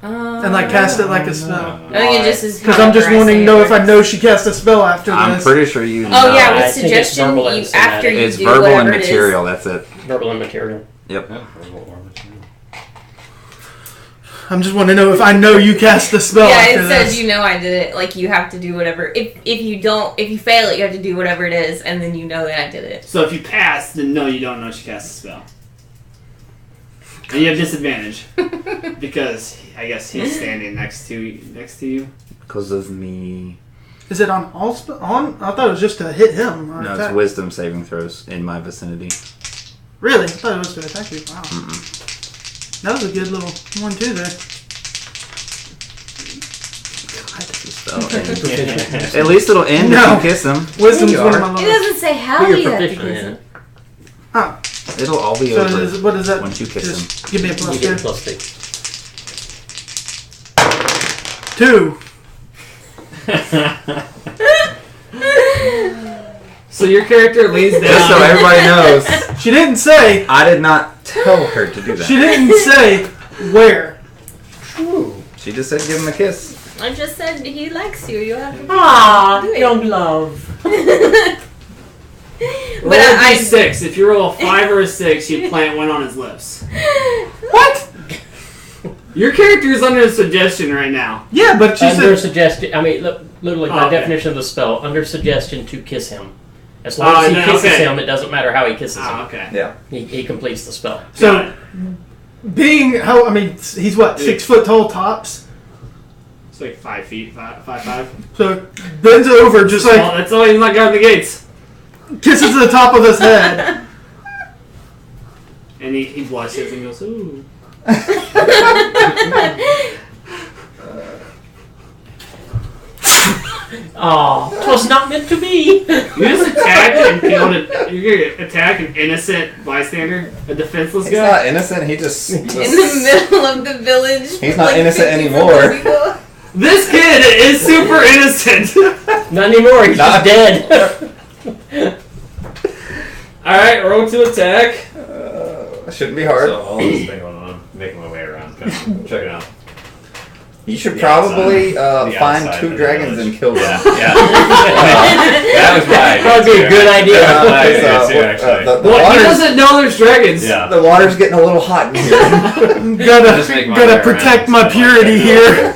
and like cast it like a spell? I think it just is. Because I'm just wanting to know if I know she cast a spell after I'm this. pretty sure you know. Oh yeah, with I think it's suggestion, verbal and you after you It's do verbal and whatever it is. material, that's it. Verbal and material. Yep. I'm just wanting to know if I know you cast the spell Yeah, after it says this. you know I did it. Like you have to do whatever. If you fail it, you have to do whatever it is, and then you know that I did it. So if you pass, then no, you don't know she cast a spell. And you have disadvantage. Because I guess he's standing next to you. Because of me. Is it on all on? I thought it was just to hit him. Or No, attack. it's wisdom saving throws in my vicinity. Really? I thought it was to attack you. Wow. That was a good little one too there. At least it'll end No. if you kiss him. Wisdom's You one of are. my It lowest. doesn't say how But you you're have to proficient kiss in it. it. Oh, It'll all be so over what is that? once you kiss Just him. give me a plus You get a two. plus 6. 2. So your character lays down. Just so everybody knows, She didn't say. I did not tell her to do that. She didn't say where. She just said give him a kiss. I just said he likes you. You have to. Ah, do it. young love. Roll a d6. If you roll a 5 or a 6, you plant one on his lips. What? Your character is under suggestion right now. Yeah, but she Under said. suggestion, I mean, literally by Okay. definition of the spell, under suggestion to kiss him. As long as he no, kisses okay. him, it doesn't matter how he kisses Oh, him. okay. Yeah. He completes the spell. So, being how I mean, he's what 6 foot tall tops. It's like 5 feet, 5'5". So bends over just like Well, that's why he's not guarding the gates. kisses the top of his head. And he blushes and goes, ooh. Oh, it was not meant to be. You just attack and kill you're gonna attack an innocent bystander, a defenseless He's guy. not innocent. He just. In the middle of the village. He's not like, innocent 50 anymore. people. This kid is super innocent. Not anymore, he's Not- just dead. Alright, roll to attack. Shouldn't be hard. So all this thing going on, making my way around, kind of checking out. You should The probably outside. The find outside 2 of the dragons village. and kill them. Yeah. That was my idea. That would be a good idea. The Well, he water's, doesn't know there's dragons. Yeah. the water's getting a little hot in here. Just make my way gotta around protect my something purity like here.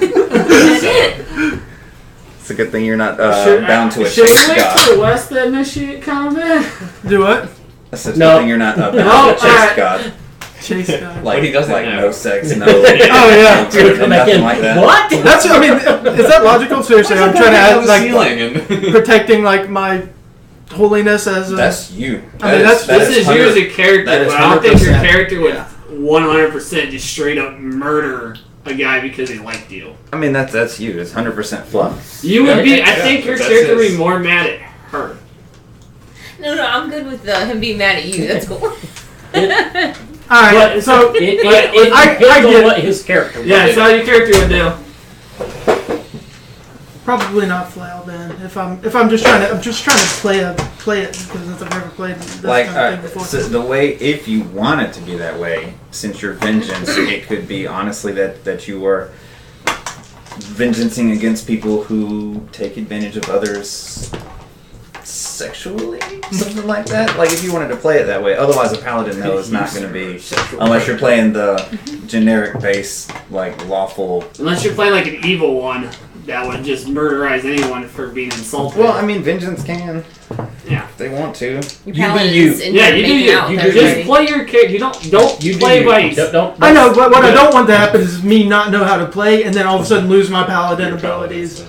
It's a good thing you're not Should bound to a should we chase wait god. to the west to initiate combat? Do what? It's a good No. thing you're not bound No, to a chase alright. god. Chase guy. Like, he doesn't like know. no sex, no. Oh yeah. It's gonna come back nothing in. like that. What? That's I mean, is that logical? Seriously, I'm trying to add like and protecting like my holiness as a. That's you. I mean, That This is you as 100 a character, that is but I don't think your 100%. character would Yeah. 100% just straight up murder a guy because he liked you. I mean, that's you. It's 100% fluff. You would be. I Yeah, think your that's character would his. be more mad at her. No, I'm good with him being mad at you. That's cool. All right. But, So it I depends on get- what his character would Yeah, do. so how your character would do. probably not flail then. If I'm just trying to play it because I've never played this Like, kind of thing before. so the way, if you want it to be that way, since you're vengeance, it could be honestly that you are vengeancing against people who take advantage of others sexually, something like that. Like if you wanted to play it that way. Otherwise, a paladin though is not going to be, unless you're playing the generic base, like lawful. Unless you're playing like an evil one that would just murderize anyone for being insulted. Well, I mean, vengeance can, yeah. if they want to. Your You paladins do you. and Yeah, you're you do making you. out You with just everybody. play your character. Don't You do play you. by. Don't, I know, but what I Yeah. don't want to happen is me not know how to play and then all of a sudden lose my paladin abilities.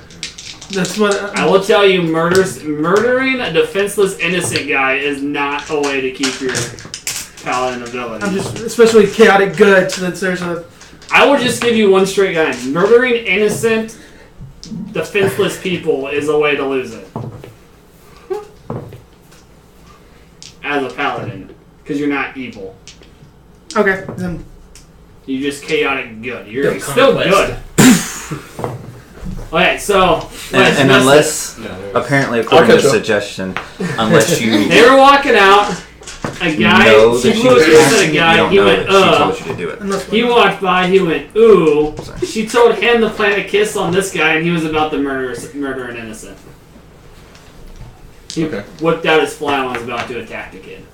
That's what I will tell you, murdering a defenseless innocent guy is not a way to keep your paladin ability. I'm just, especially chaotic good, since there's a. I will just give you one straight guy. Murdering innocent, defenseless people is a way to lose it. As a paladin. Because you're not evil. Okay, then. You just chaotic good. You're Don't still conquest. good. Okay, so And unless, apparently, according to the suggestion, unless you they were walking out, a guy, know she that she blew a was kiss at asking a you, guy, don't he know went, that she told you to do it. Unless He walked by, he went, ooh. She told him to plant a kiss on this guy, and he was about to murder an innocent. He whipped out his flail and was about to attack the kid.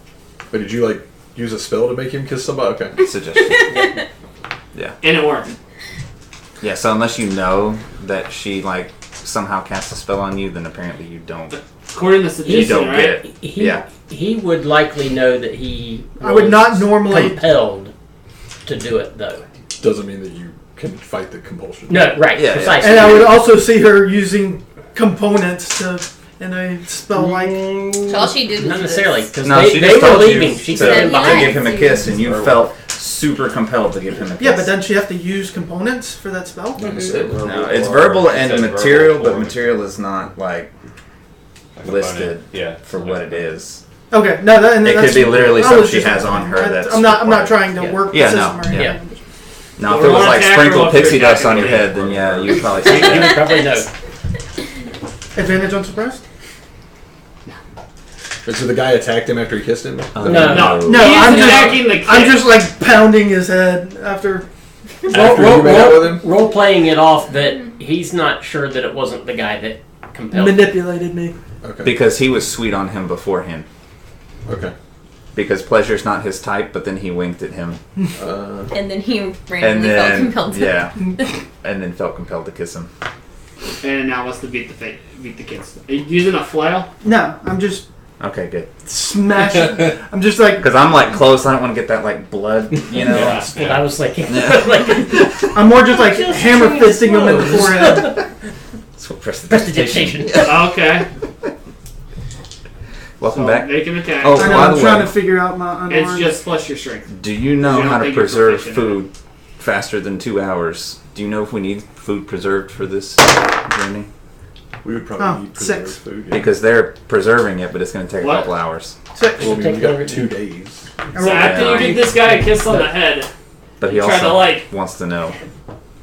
But did you use a spell to make him kiss somebody? Okay. Suggestion. Yeah. And it worked. Yeah, so unless you know that she somehow cast a spell on you, then apparently you don't. According to the You suggestion, don't right? get it. He would likely know that he I would was not normally. compelled to do it, though. Doesn't mean that you can fight the compulsion. No, right, Yeah, precisely. And I would also see her using components in a spell like. So all she did was Not necessarily, because No, she they just were told leaving. you She to said behind. give him a kiss, and you felt super compelled to give him a kiss. Yeah, but then she have to use components for that spell. Not necessarily. No, it's verbal and It said material, verbal but or- material is not listed Yeah. for what it is. Okay, no, that, and It that's, could be literally I something was she just- has on her that's I'm not required. trying to Yeah. work the Yeah, system no, or anything. yeah. Now, if Well, it was we're like on attack sprinkle roll pixie for dust on your attacking. head, then yeah, you'd probably he see would probably know. Advantage on surprise? And so the guy attacked him after he kissed him? No. No, No, he's I'm just- attacking the kid. I'm just pounding his head after. After you made out with him? Role playing it off that he's not sure that it wasn't the guy that compelled him. Manipulated me. Okay. because he was sweet on him beforehand. Okay. Because pleasure's not his type, but then he winked at him, And then he and randomly felt then compelled to. yeah, and then felt compelled to kiss him. And now what's to beat the kids? Are you using a flail? No, I'm just Okay, good. smashing. I'm just like Because I'm close, I don't want to get that blood, you know. Yeah. That's what I was thinking. I'm more just hammer fisting him in the forehead. That's what prestidigitation. Prestidigitation. Okay. Welcome So back. make an attack. Oh, I know. by I'm the trying way, to figure out my unarmed. It's just plus your strength. do you know You don't how to think you're preserve proficient in food faster than 2 hours? Do you know if we need food preserved for this journey? We would probably need preserved 6. food. Yeah. Because they're preserving it, but it's going to take What? a couple hours. 6. Well, I mean, we Take got over- 2 days. So after you give this guy a kiss on the head, But he Try also to, wants to know.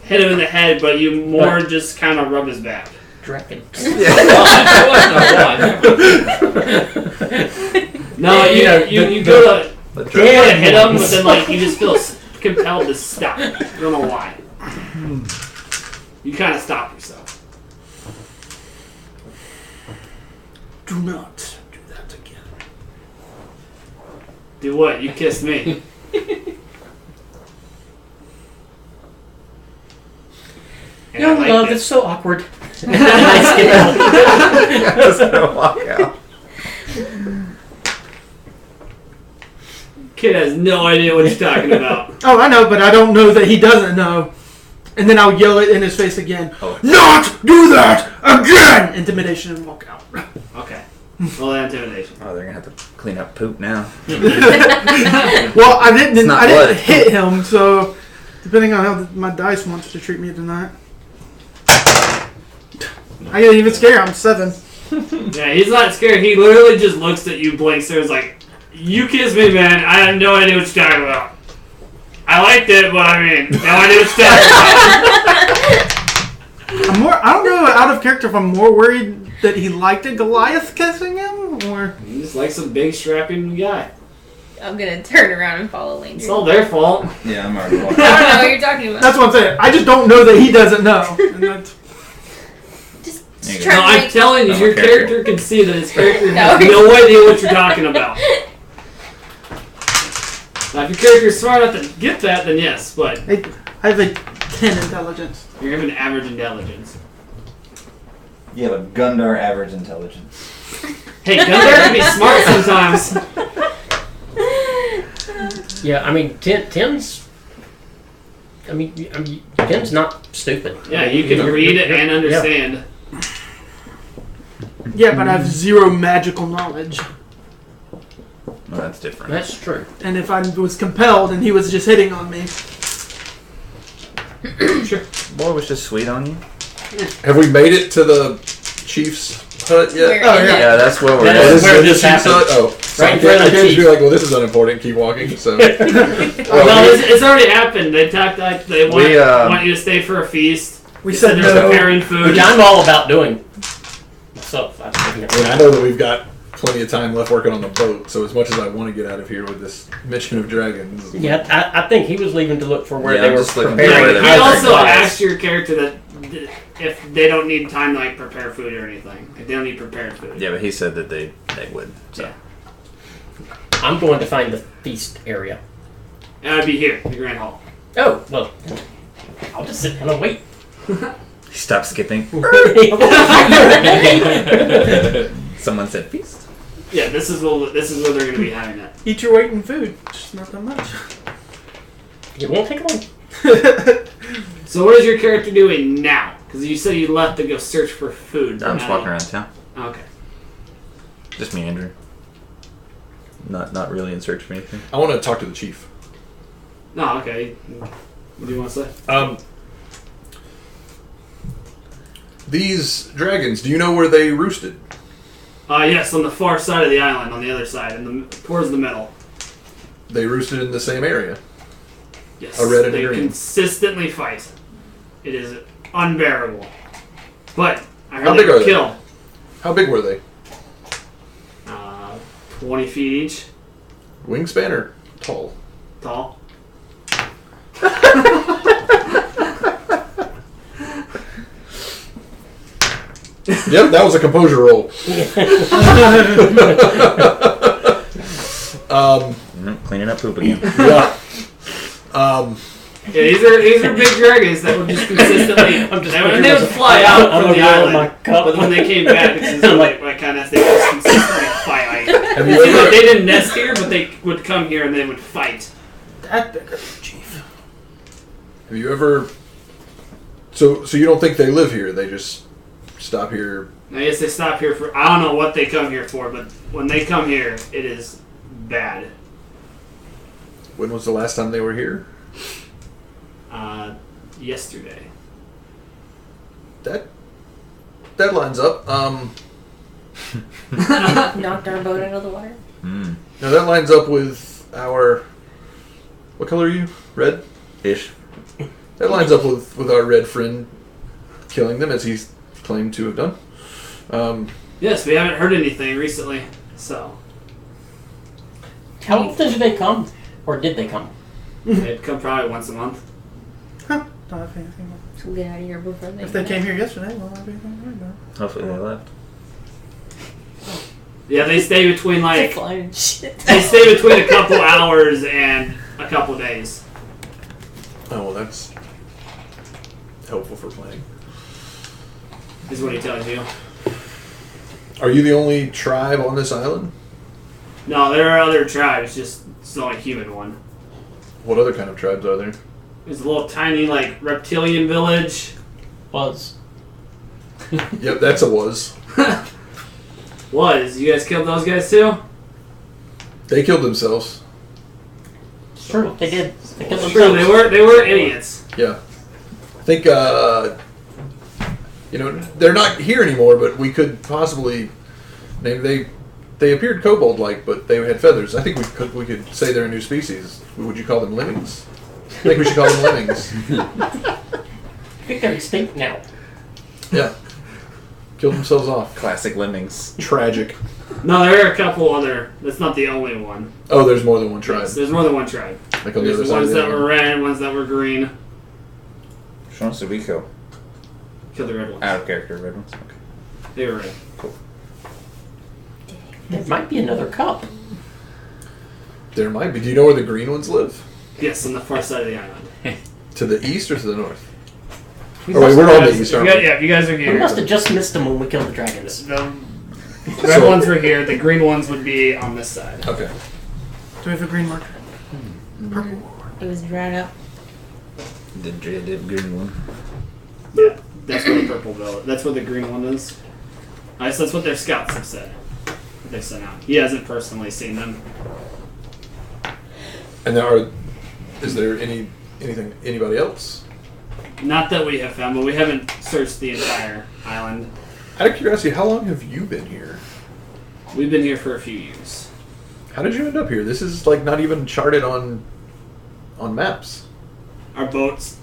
hit him in the head, but you more just kind of rub his back. Dragon. No, you the- go to The hit him, but then you just feel compelled to stop. I don't know why. You kind of stop yourself. Do not do that again. Do what? You kissed me. And Young I like love, it. it's so awkward. Nice get out. Just gonna walk out. Kid has no idea what he's talking about. Oh, I know, but I don't know that he doesn't know. And then I'll yell it in his face again. Oh. Not do that again! Intimidation and walk out. Okay. Roll that intimidation. Oh, they're gonna have to clean up poop now. Well, I didn't. not I didn't blood. hit him, so depending on how my dice wants to treat me tonight, I get even scared. I'm 7. Yeah, he's not scared. He literally just looks at you, blinks there, is like, "You kissed me, man. I have no idea what you're talking about. I liked it, but I mean, no idea what you're talking about." I'm more. I don't know. Out of character, if I'm more worried that he liked a Goliath kissing him, or He just likes a big, strapping guy. I'm gonna turn around and follow Landry. It's all their fault. Yeah, I'm already walking. I don't know what you're talking about. that's what I'm saying. I just don't know that he doesn't know. And that's, Just There you go. try No, to I'm make telling you, I'm your careful. character can see that his character No. has no idea what you're talking about. Now, if your character's smart enough to get that, then yes, but I have a 10 intelligence. you're having average intelligence. You have a Gundar average intelligence. Hey, Gundar can be smart sometimes. Yeah, I mean, Tim's. I mean, Tim's not stupid. Yeah, you can read it and understand. Yeah, but I have 0 magical knowledge. Well, that's different. That's true. And if I was compelled and he was just hitting on me, Sure. Boy was just sweet on you. Have we made it to the chief's hut yet? We're Oh, in yeah. it. Yeah, that's where we're That Oh, is at. this where is the this chief's happened. hut? Oh. So Right I in front can't of the just chief. be like, well, this is unimportant. Keep walking. So Well, it's already happened. They talked like they want, We, want you to stay for a feast. We They said they're no. preparing food. Which I'm all about doing. Myself. I mean, I know that we've got plenty of time left working on the boat. So as much as I want to get out of here with this mission of dragons, Yeah, I think he was leaving to look for where Yeah, they I'm were just looking preparing. for where Yeah, they he were. also asked your character that if they don't need time to like prepare food or anything, if they don't need prepared food. Yeah, but he said that they would. So. Yeah. I'm going to find the feast area. And I'd be here, the Grand Hall. Oh, well, I'll just sit down and wait. Stop skipping. Someone said feast. Yeah, this is where they're going to be having it. Eat your weight in food. Just not that much. It won't take long. So what is your character doing now? Because you said you left to go search for food. I'm just walking around town. Okay. Just meandering. Not really in search of anything. I want to talk to the chief. No, okay. What do you want to say? These dragons, do you know where they roosted? Yes, on the far side of the island, on the other side, towards the middle. They roosted in the same area. Yes. A red and a they green. consistently fight. It is unbearable. But I heard How they big are were they? killed. How big were they? 20 feet each. Wingspan or tall? Tall. Yep, that was a composure roll. Cleaning up poop again. Yeah. Yeah, these are big dragons that would just consistently. they would fly out from the island, but when they came back, this is like my kind of they just consistently fight. Have It you seemed like ever? they didn't nest here, but they would come here and they would fight. That bigger, chief. Have you ever? So you don't think they live here? They just stop here. I guess they stop here for. I don't know what they come here for, but when they come here, it is bad. When was the last time they were here? Yesterday. That lines up. Knocked our boat out of the water. No, that lines up with our. What color are you? Red. Ish. That lines up with our red friend killing them, as he's claimed to have done. Yes, we haven't heard anything recently, so How often do they come? Or did they come? they'd come probably once a month. Huh. Don't have anything more. So get out of here before they. If they came here yesterday, well, I'll be fine. Hopefully they left. Yeah, they stay between like flying shit. they stay between a couple hours and a couple days. Oh, well, that's helpful for planning. Is what he tells you. Are you the only tribe on this island? No, there are other tribes. Just it's the only human one. What other kind of tribes are there? There's a little tiny like reptilian village. Was. Yep, that's a was. You guys killed those guys too? They killed themselves. True, they did. They killed True, themselves. they were idiots. Yeah. I think, they're not here anymore, but we could possibly name they appeared kobold-like, but they had feathers. I think we could say they're a new species. Would you call them lemmings? I think we should call them lemmings. I think they're extinct now. Yeah. Killed themselves off. Classic lemmings. Tragic. No, there are a couple other. That's not the only one. Oh, there's more than one tribe. Yes, there's more than one tribe. Like on the other There's side ones of the that were island. red, ones that were green. Which ones did we kill? Kill the red ones. Out of character, red ones. Okay. They were red. There might be another cup. There might be. Do you know where the green ones live? Yes, on the far side of the island. To the east or to the north? We Oh, wait, must- we're on the If east, you aren't guys- we? yeah, if you guys are We here. must have just missed them when we killed the dragons. The red So- ones were here. The green ones would be on this side. Okay. Do we have a green marker? Purple. It was dried up. The dreaded green one. Yeah, that's where the purple village. That's where the green one is. That's what their scouts have said. They sent out. He hasn't personally seen them. And is there anybody else? Not that we have found, but we haven't searched the entire island. Out of curiosity, how long have you been here? We've been here for a few years. How did you end up here? This is like not even charted on maps. Our boats,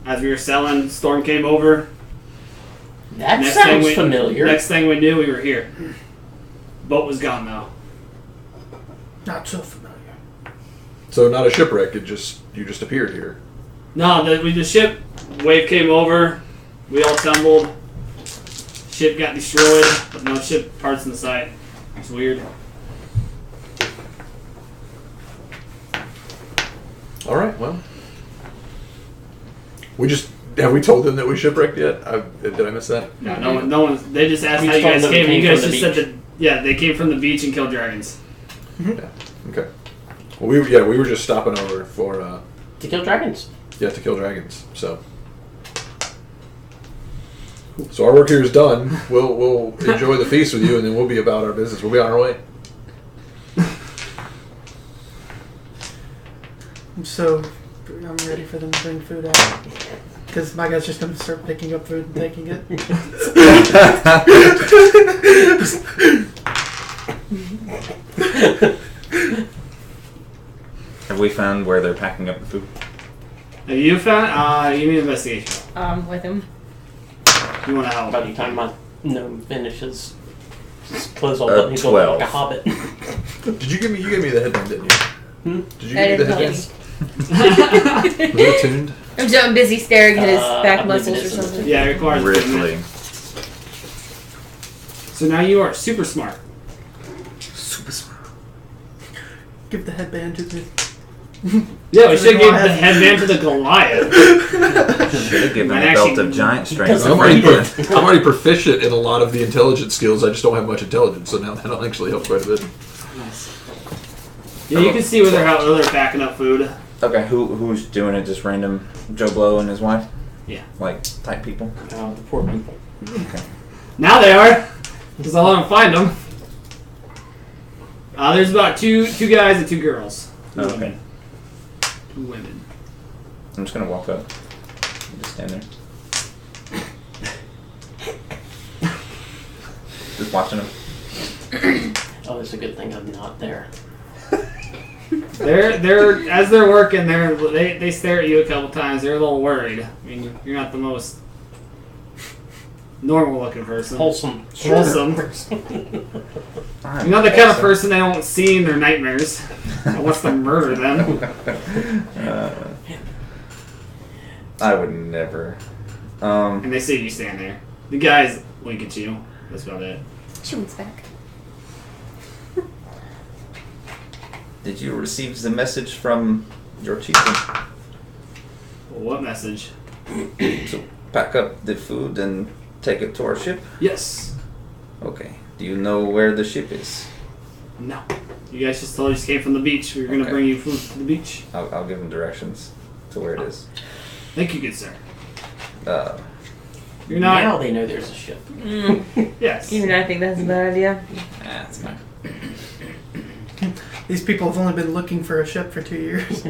as we were selling, storm came over. That sounds familiar. Next thing we knew, we were here. Boat was gone though. Not so familiar. So not a shipwreck. You just appeared here. No, the ship wave came over. We all tumbled. Ship got destroyed, but no ship parts in the sight. It's weird. All right. Well, have we told them that we shipwrecked yet? Did I miss that? No one. They just asked We how you guys told them came. You they guys came just from said the that. Yeah, they came from the beach and killed dragons. Yeah. Okay. Well, we were just stopping over for To kill dragons. to kill dragons. So our work here is done. We'll enjoy the feast with you, and then we'll be about our business. We'll be on our way. So I'm ready for them to bring food out. Because my guy's just going to start picking up food and taking it. Have we found where they're packing up the food? Have you found? You need investigation. With him. You want to help? By the time my gnome finishes, his clothes all done, he's 12. like a hobbit. You gave me the headband, didn't you? Did you I give me the didn't know. headband? Yes. Was it attuned? I'm so busy staring at his I back believe it muscles or is in the something. Yeah, it requires Ripley. attunement. So now you are super smart. Super smart. Give the headband to the... Yeah, we To the should give the Goliath. headband to the Goliath. Should have given Might a belt actually- of giant strength. Doesn't I'm already proficient in a lot of the intelligence skills. I just don't have much intelligence, so now that'll actually help quite a bit. Yeah, you can see where they're packing up food. Okay, who's doing it? Just random Joe Blow and his wife? Yeah. Like, type people? The poor people. Now they are, because I'll let them find them. There's about two guys and 2 girls. Two Okay. women. 2 women. I'm just gonna walk up. Just stand there. Just watching them. Oh, it's a good thing I'm not there. They're as they're working, they stare at you a couple times. They're a little worried. I mean, you're not the most normal looking person. Wholesome. Wholesome. You're not the kind of person they don't see in their nightmares. That wants to murder them. I would never. And they see you stand there. The guys wink at you. That's about it. She wants back. Did you receive the message from your chieftain? Well, what message? To pack up the food and take it to our ship? Yes. Okay. Do you know where the ship is? No. You guys just told us you came from the beach. We were going to Okay. bring you food to the beach. I'll give them directions to where it is. Thank you, good sir. You're not. Now they know there's a ship. Yes. Even I think that's a bad idea. That's fine. These people have only been looking for a ship for 2 years.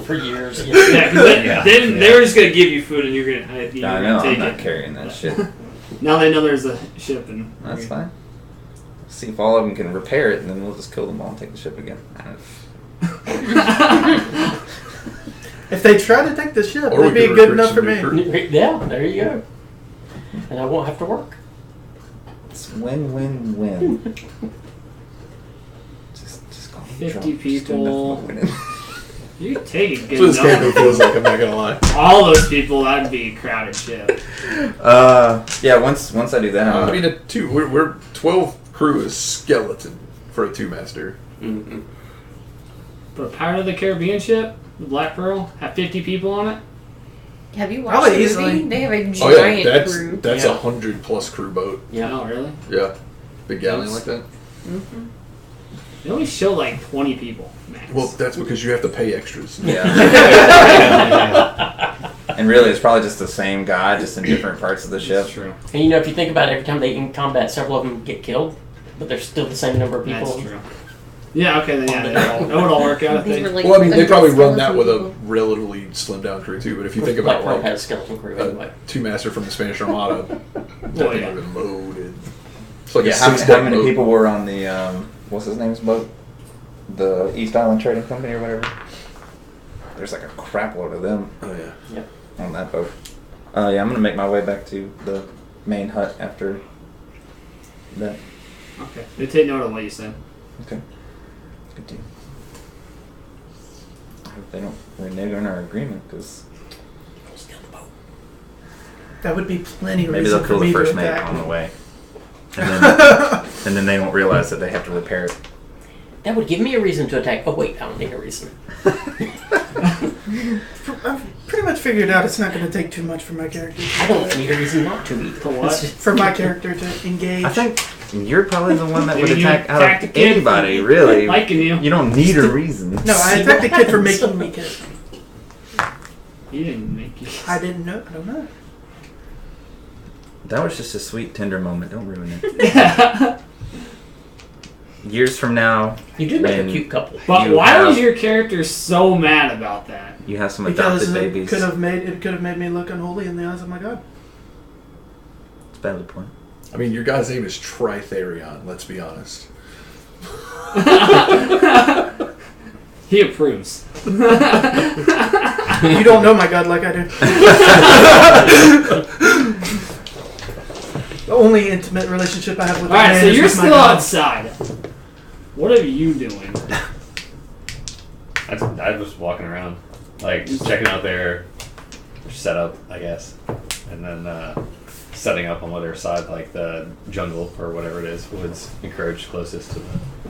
For years. Yeah, because then they were just going to give you food and you're going to I know, I'm take not it. carrying that shit. Now they know there's a ship and That's fine. See if all of them can repair it, and then we'll just kill them all and take the ship again. If they try to take the ship, Or we it'd be could good recruit enough some for new me. crew. Yeah, there you go. And I won't have to work. It's win-win-win. Just call me 50 drunk. Just do people. nothing but winning. you take it That's good what this character enough. feels like, I'm not gonna lie. All those people, that'd be a crowded ship. Yeah. Once I do that, I mean, we're 12 crew is skeleton for a 2-master. Mm-hmm. But a Pirate of the Caribbean ship, the Black Pearl, have 50 people on it. Have you watched Probably the movie? easily. They have a Oh yeah, giant crew. that's Yeah. 100+ crew boat. Yeah. Oh, really? Yeah, big galleon like that. Mm-hmm. They only show like 20 people, max. Well, that's because you have to pay extras. yeah. And really, it's probably just the same guy, just in different parts of the ship. That's true. And you know, if you think about it, every time they in combat, several of them get killed, but there's still the same number of people. That's true. Yeah, okay, then yeah, that would all work out, I These think. were like Well, I mean, they probably run skeleton that with a people. relatively slimmed down crew too. But if you think Black about Pearl like has a skeleton crew a anyway. 2-master from the Spanish Armada, that Oh, thing yeah. would have been loaded. It's like Yeah. a How 6-deck many boat. people were on the what's his name's boat? the East Island Trading Company or whatever. There's like a crap load of them. Oh yeah. Yep. On that boat. Yeah, I'm gonna make my way back to the main hut after that. Okay. They take note of what you said. Okay. Good deal. I hope they don't renege on our agreement, because That would be plenty maybe reason they'll for kill me the to first mate attack. on the way. And then they don't realize that they have to repair it. That would give me a reason to attack. Oh wait, I don't need a reason. I've pretty much figured out it's not going to take too much for my character. I don't need a reason not to either. For what? It's just- For my character to engage. I think you're probably the one that would Maybe you attack out attacked of the kid anybody, for really. liking you. You don't need a reason. No, I See attacked the what kid for happens. making me kill. He didn't make you. I didn't know. I don't know. That was just a sweet, tender moment. Don't ruin it. Years from now, You do make a when cute couple. But You why have- was your character so mad about that? you have some Because adopted it babies. could have made me look unholy in the eyes of my god. It's a valid point. I mean, your guy's name is Tritherion. Let's be honest. He approves. You don't know my god like I do. The only intimate relationship I have with a Alright, man so is you're with my still god. outside. What are you doing? I was walking around, like just checking out their setup, I guess, and then setting up on whatever side, like the jungle or whatever it is, woods encouraged closest to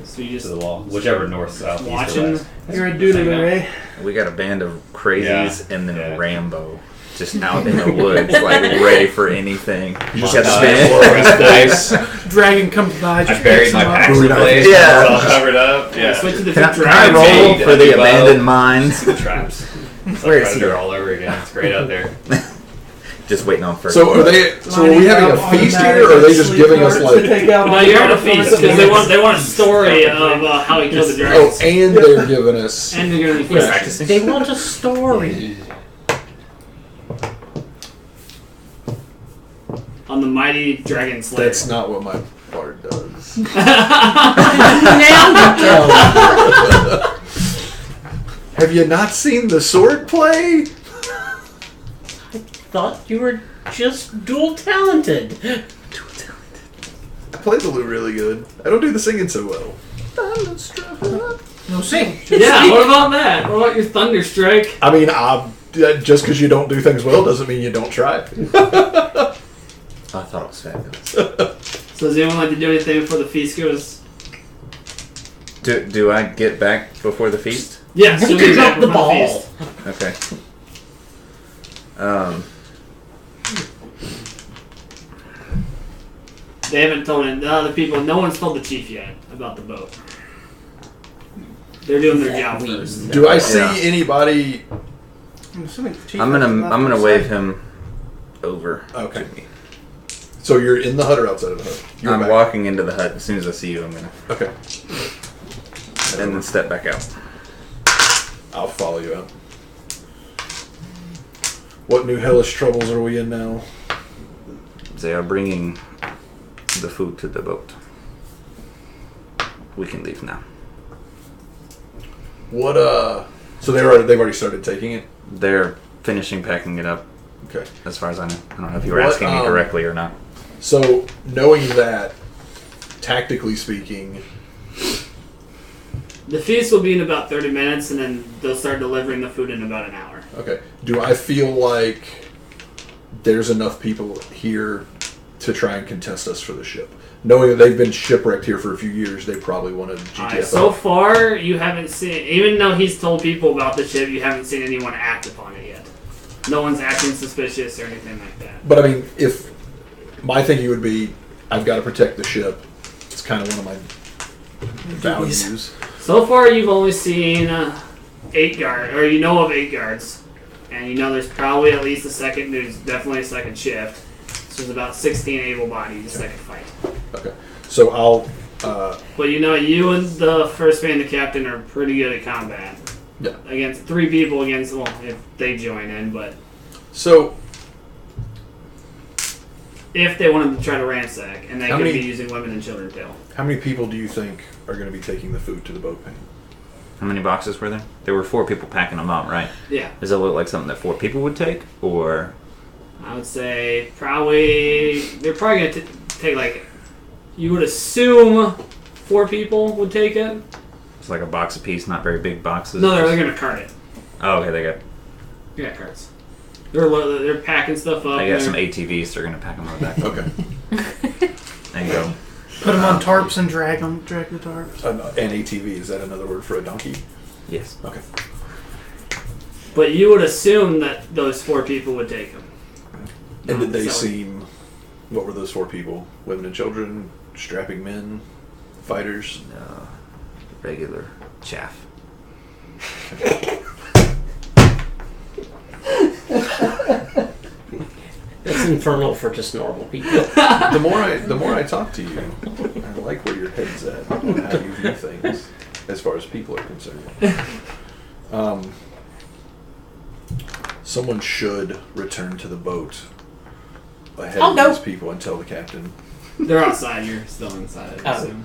So you the just wall, whichever north, south, east, or watching. west. You're a doodler, eh? We got a band of crazies and then Yeah. Rambo just out in the woods, like ready for anything. You just got to spin. Dragon comes by. I Just buried picks my him up. axe in place. Yeah. It's all covered up. Yeah. Switch to the Can I dragon. roll Made for the a bow. abandoned mines? The traps. It's Where like is he? Predator all over again. It's great out there. Just waiting on first. So are they? So are we having a feast here, or are they just giving us like? No, you're at a feast because they want a story of how he killed the Oh, dragons. and they're giving us. And they're gonna be practicing. They want a story. On the mighty dragon slayer. That's not what my bard does. Have you not seen the sword play? Thought you were just dual talented. I play the lute really good. I don't do the singing so well. No, sing. Yeah, what about that? What about your thunder strike? I mean, just because you don't do things well doesn't mean you don't try. I thought it was fabulous. So does anyone like to do anything before the feast goes? Do I get back before the feast? Yeah, so Pick we up the ball. feast. Okay. They haven't told the other people. No one's told the chief yet about the boat. They're doing their job We- first. Do I see Yeah. anybody? I'm assuming the chief I'm has gonna nothing to wave say. him over Okay. to me. So you're in the hut or outside of the hut? You're I'm back. walking into the hut. As soon as I see you, I'm gonna Okay. and then step back out. I'll follow you out. What new hellish troubles are we in now? They are bringing the food to the boat. We can leave now. What So they've already started taking it. They're finishing packing it up, Okay. as far as I know. I don't know if you were What, asking me directly or not. So knowing that, tactically speaking, The feast will be in about 30 minutes, and then they'll start delivering the food in about an hour. okay. Do I feel like there's enough people here to try and contest us for the ship? Knowing that they've been shipwrecked here for a few years, they probably want to GTF. So far, you haven't seen, even though he's told people about the ship, you haven't seen anyone act upon it yet. No one's acting suspicious or anything like that. But I mean, if my thinking would be, I've got to protect the ship. It's kind of one of my values. So far, you've only seen 8 guards, or you know of 8 guards, and you know there's probably at least there's definitely a second shift. So there's about 16 able-bodied that can fight. Okay. So I'll. But you know, you and the first mate and the captain are pretty good at combat. Yeah. Against 3 people against, well, if they join in, but So if they wanted to try to ransack, and they How could many- be using women and children too. how many people do you think are going to be taking the food to the boat paint? How many boxes were there? There were 4 people packing them up, right? Yeah. Does it look like something that 4 people would take, or? I would say they're probably gonna take like, you would assume 4 people would take it. It's like a box apiece, not very big boxes. No, they're gonna cart it. Oh, okay, they got carts. They're packing stuff up. They got some ATVs. They're gonna pack them on the back. Okay. There you go. Put them on tarps and drag the tarps. An ATV, is that another word for a donkey? Yes. Okay. But you would assume that those 4 people would take them. And did they seem... What were those 4 people? Women and children? Strapping men? Fighters? No. Regular chaff. It's infernal for just normal people. The more I talk to you, I like where your head's at on how you view things as far as people are concerned. Someone should return to the boat ahead of these people and tell the captain. They're outside. You're still inside. I Oh. assume.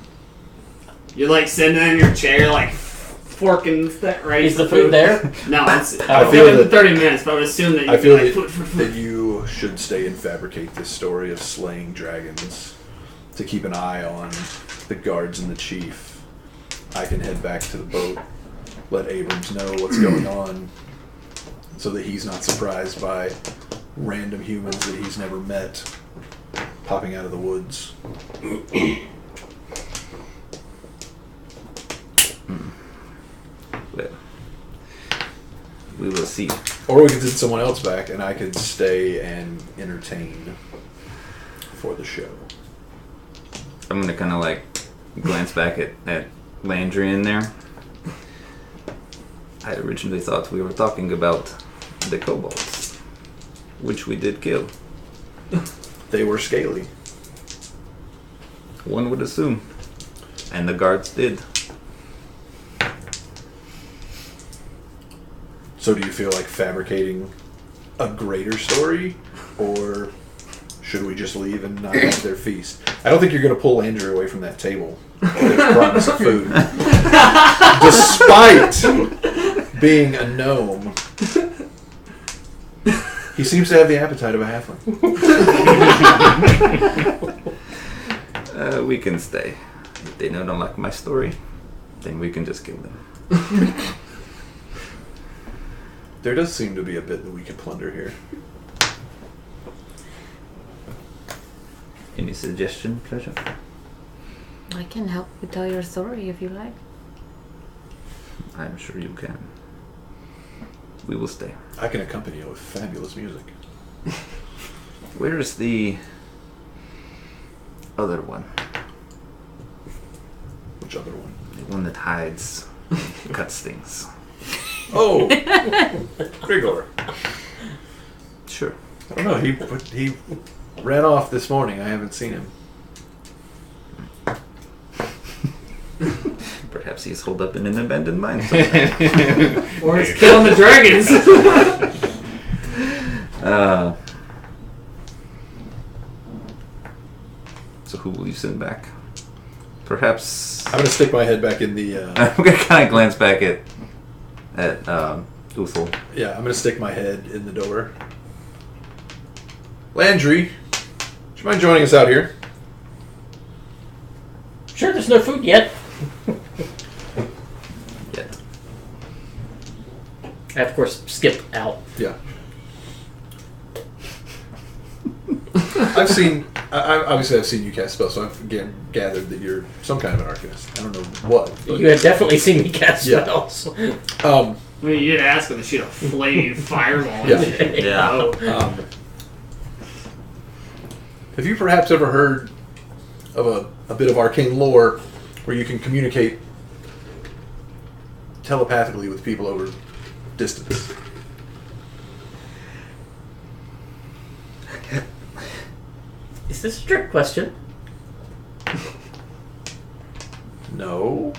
You're like sitting in your chair, like forking right. Is the food there? No, it's. I I feel feel that- 30 minutes, but I would assume that you I feel like, that you should stay and fabricate this story of slaying dragons to keep an eye on the guards and the chief. I can head back to the boat, let Abrams know what's going on, so that he's not surprised by random humans that he's never met popping out of the woods. Well, we will see. Or we could send someone else back, and I could stay and entertain for the show. I'm gonna kind of like glance back at Landri in there. I originally thought we were talking about the kobolds, which we did kill. They were scaly. One would assume. And the guards did. So do you feel like fabricating a greater story, or should we just leave and not have their feast? I don't think you're going to pull Landry away from that table with a promise of food. Despite being a gnome, he seems to have the appetite of a halfling. We can stay. If they don't like my story, then we can just kill them. There does seem to be a bit that we could plunder here. Any suggestion, Pleasure? I can help you tell your story if you like. I'm sure you can. We will stay. I can accompany you with fabulous music. Where is the other one? Which other one? The one that hides, cuts things. Oh, Grigor. Sure. I don't know. He ran off this morning. I haven't seen him. Perhaps he's holed up in an abandoned mine. or he's killing the dragons. So who will you send back? Perhaps I'm gonna stick my head back in the. I'm gonna kind of glance back at Uthel. Yeah, I'm gonna stick my head in the door. Landry, would you mind joining us out here? Sure, there's no food yet. Yet. I, of course, skip out. Yeah. I've seen you cast spells, so I've gathered that you're some kind of an arcanist. I don't know what. But, You have definitely seen me cast Yeah. spells. I mean, you did ask him to shoot a flaming fireball. Yeah. Yeah. Oh. Have you perhaps ever heard of a bit of arcane lore where you can communicate telepathically with people over distance? Is this a trick question? No.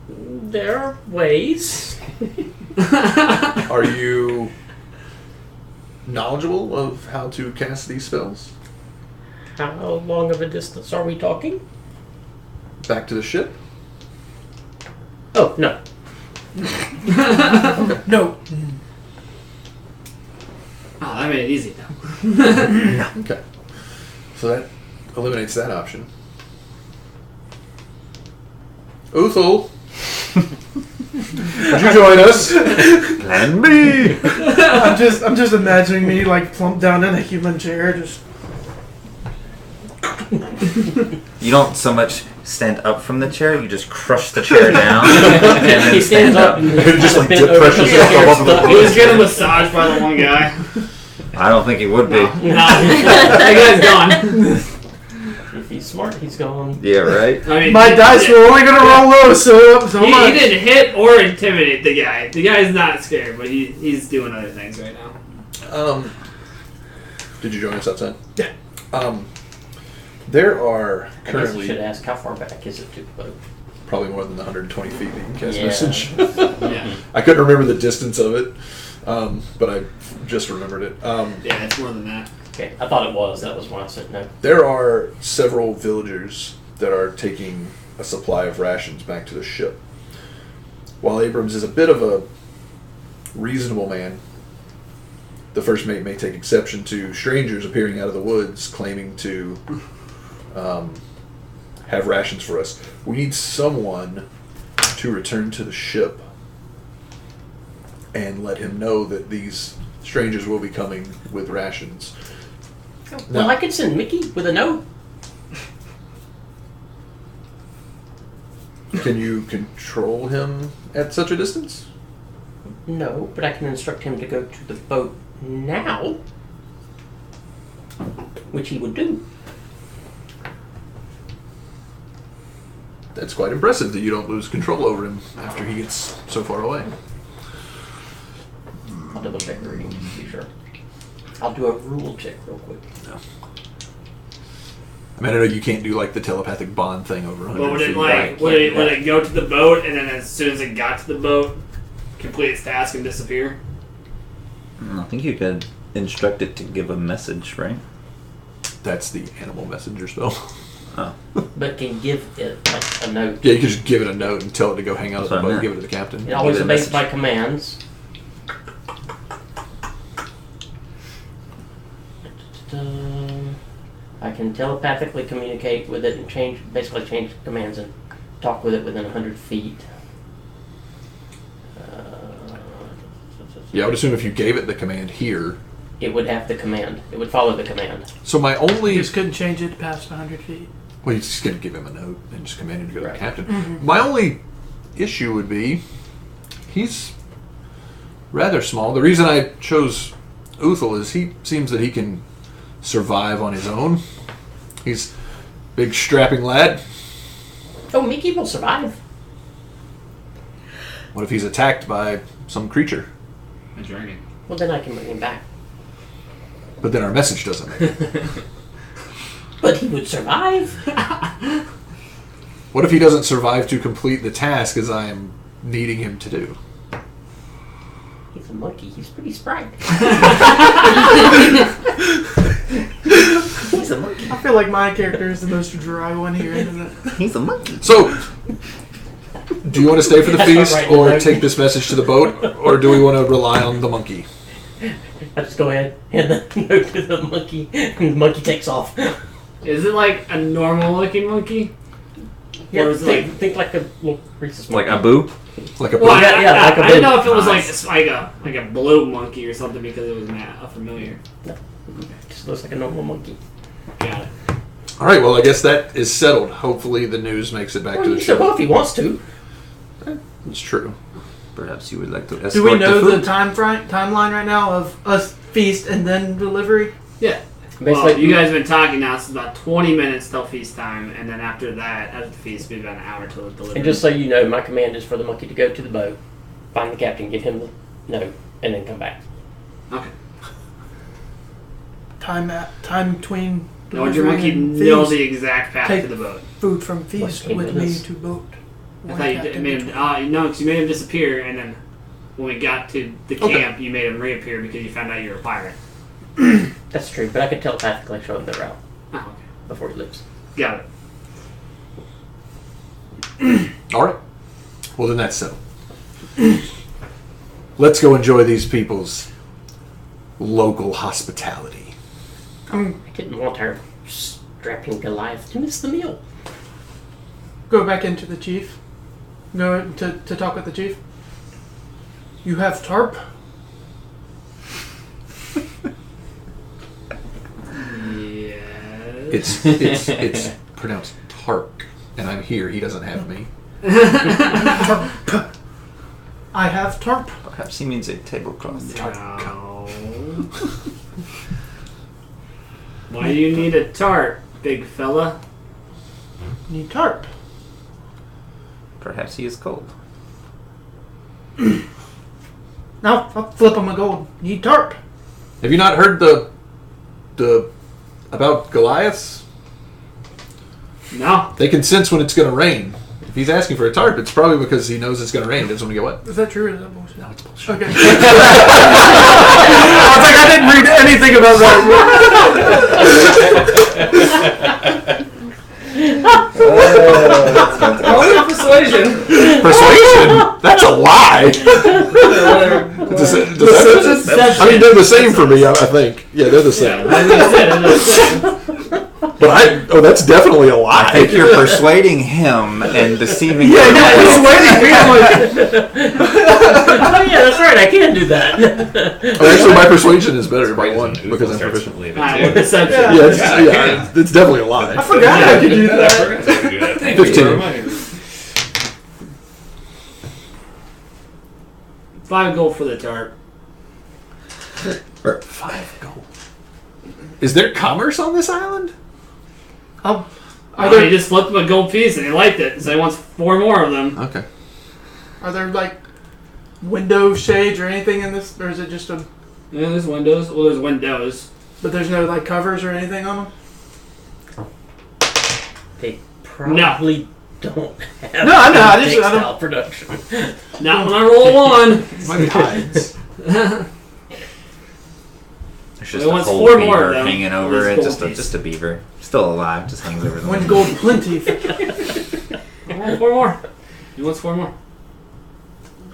There are ways. Are you knowledgeable of how to cast these spells? How long of a distance are we talking? back to the ship? Oh, no. No. Oh, that made it easy now. Okay. So that eliminates that option. Uthul, would you join us? Plan B. I'm just imagining me like plump down in a human chair, just. You don't so much stand up from the chair, you just crush the chair down and then He stands up up. and Just like bent dip over pressure the yourself chair, up on the stuck. He was getting massaged by the one guy. I don't think he would be. No, that guy's gone. If he's smart, he's gone. Yeah, right? I mean, My dice were only gonna roll low, so he much. didn't hit or intimidate the guy. The guy's not scared, but he's doing other things right now. Did you join us outside? Yeah. There are I guess you currently should ask how far back is it to the boat. probably more than the 120 feet that you can cast Yeah. message. Yeah, I couldn't remember the distance of it, but I just remembered it. yeah, it's more than that. Okay, I thought it was. That was why I said no. There are several villagers that are taking a supply of rations back to the ship. While Abrams is a bit of a reasonable man, the first mate may take exception to strangers appearing out of the woods claiming to have rations for us. We need someone to return to the ship and let him know that these strangers will be coming with rations. Well, I could send Mickey with a note. Can you control him at such a distance? No, but I can instruct him to go to the boat now, which he would do. That's quite impressive that you don't lose control over him after he gets so far away. I'll double check the reading to be sure. I'll do a rule check real quick. No. I mean, I know you can't do like the telepathic bond thing over 100 But would it feet. like would it go to the boat and then as soon as it got to the boat, complete its task and disappear? I think you could instruct it to give a message, right? That's the animal messenger spell. Oh. But can give it like a note. Yeah, you can just give it a note and tell it to go hang out at the That's what I boat and meant. give it to the captain. It always Give it a obeys message. by commands. I can telepathically communicate with it and change commands and talk with it within 100 feet. Yeah, I would assume if you gave it the command here. It would have the command. It would follow the command. So my You only... just couldn't change it past 100 feet. Well, you just going to give him a note and just command him to go to Right. the captain. Mm-hmm. My only issue would be he's rather small. The reason I chose Uthal is he seems that he can survive on his own. He's a big strapping lad. Oh, Mickey will survive. What if he's attacked by some creature? A dragon. Well, then I can bring him back. But then our message doesn't make it. But he would survive. What if he doesn't survive to complete the task as I am needing him to do? He's a monkey. He's pretty spry. He's a monkey. I feel like my character is the most dry one here, isn't it? He's a monkey. So, do you want to stay for the That's not feast right, or no. take this message to the boat, or do we want to rely on the monkey? I just go ahead and note to the monkey, and the monkey takes off. Is it like a normal looking monkey? Yeah, Or is it think like a little rhesus monkey. Like Abu? Like a Well, bird? Yeah, like a I didn't know blue. if it was Nice. like a blue monkey or something because it was familiar. Just looks like a normal monkey. Got it. All right, well, I guess that is settled. Hopefully the news makes it back Well, to he the can go ship. if he wants to. It's true. Perhaps you would like to escort Do we know the food? timeline right now of us feast and then delivery? Yeah. Basically, Well, you guys have been talking now. It's about 20 minutes till feast time, and then after that, after the feast, it'll be about an hour till the delivery. And just so you know, my command is for the monkey to go to the boat, find the captain, give him the note, and then come back. Okay. Time between Now, would your delivery monkey and know feast. the exact path Take- to the boat? Food from feast Like with me this. to boat. I One thought you captain made him. between. No, because you made him disappear, and then when we got to the Okay. camp, you made him reappear because you found out you were a pirate. That's true, but I can telepathically show him the route Oh, okay. before he leaves. Got it. All right. Well, then that's settled. Let's go enjoy these people's local hospitality. I didn't want our strapping Goliath to miss the meal. Go back into the chief. Go to talk with the chief. You have tarp? Yes. It's pronounced tark, and I'm here. He doesn't have me. Tarp. I have tarp. Perhaps he means a tablecloth. No. Why do you need a tarp, big fella? Need tarp. Perhaps he is cold. Now I'll flip him a gold. Need tarp. Have you not heard the about Goliaths? No. They can sense when it's going to rain. If he's asking for a tarp, it's probably because he knows it's going to rain. He doesn't want to get wet. Is that true or is that bullshit? No, it's bullshit. Okay. I was like, I didn't read anything about that. Only persuasion. Persuasion? That's a lie. Deception? I mean, they're the same for me, I think. Yeah, they're the same. But that's definitely a lie. I think you're persuading him and deceiving Yeah, everyone you're else. persuading me. I'm like, Oh yeah, that's right. I can do that. Actually, my persuasion is better by Great one as an because I'm starts proficient. leaving, Alright, too. with deception. Yeah, it's definitely a lie. I forgot I could do I that. forgot to do that. Thank 15. you for reminding me. 5 gold for the tarp. 5 gold. Is there commerce on this island? Are He there just flipped him a gold piece and he liked it, so he wants 4 more of them. Okay. like window shades or anything in this, or is it just a? Yeah, there's windows. Well, there's windows. But there's no like covers or anything on them. They probably don't have No, I know, I just- I textile don't- production. Not when I roll a 1. Might be hides. There's just He a wants whole 4 more of beaver them. hanging over it. Gold Just piece. a beaver. Still alive. Just hangs over the One window. gold plenty. I want 4 more. He wants 4 more.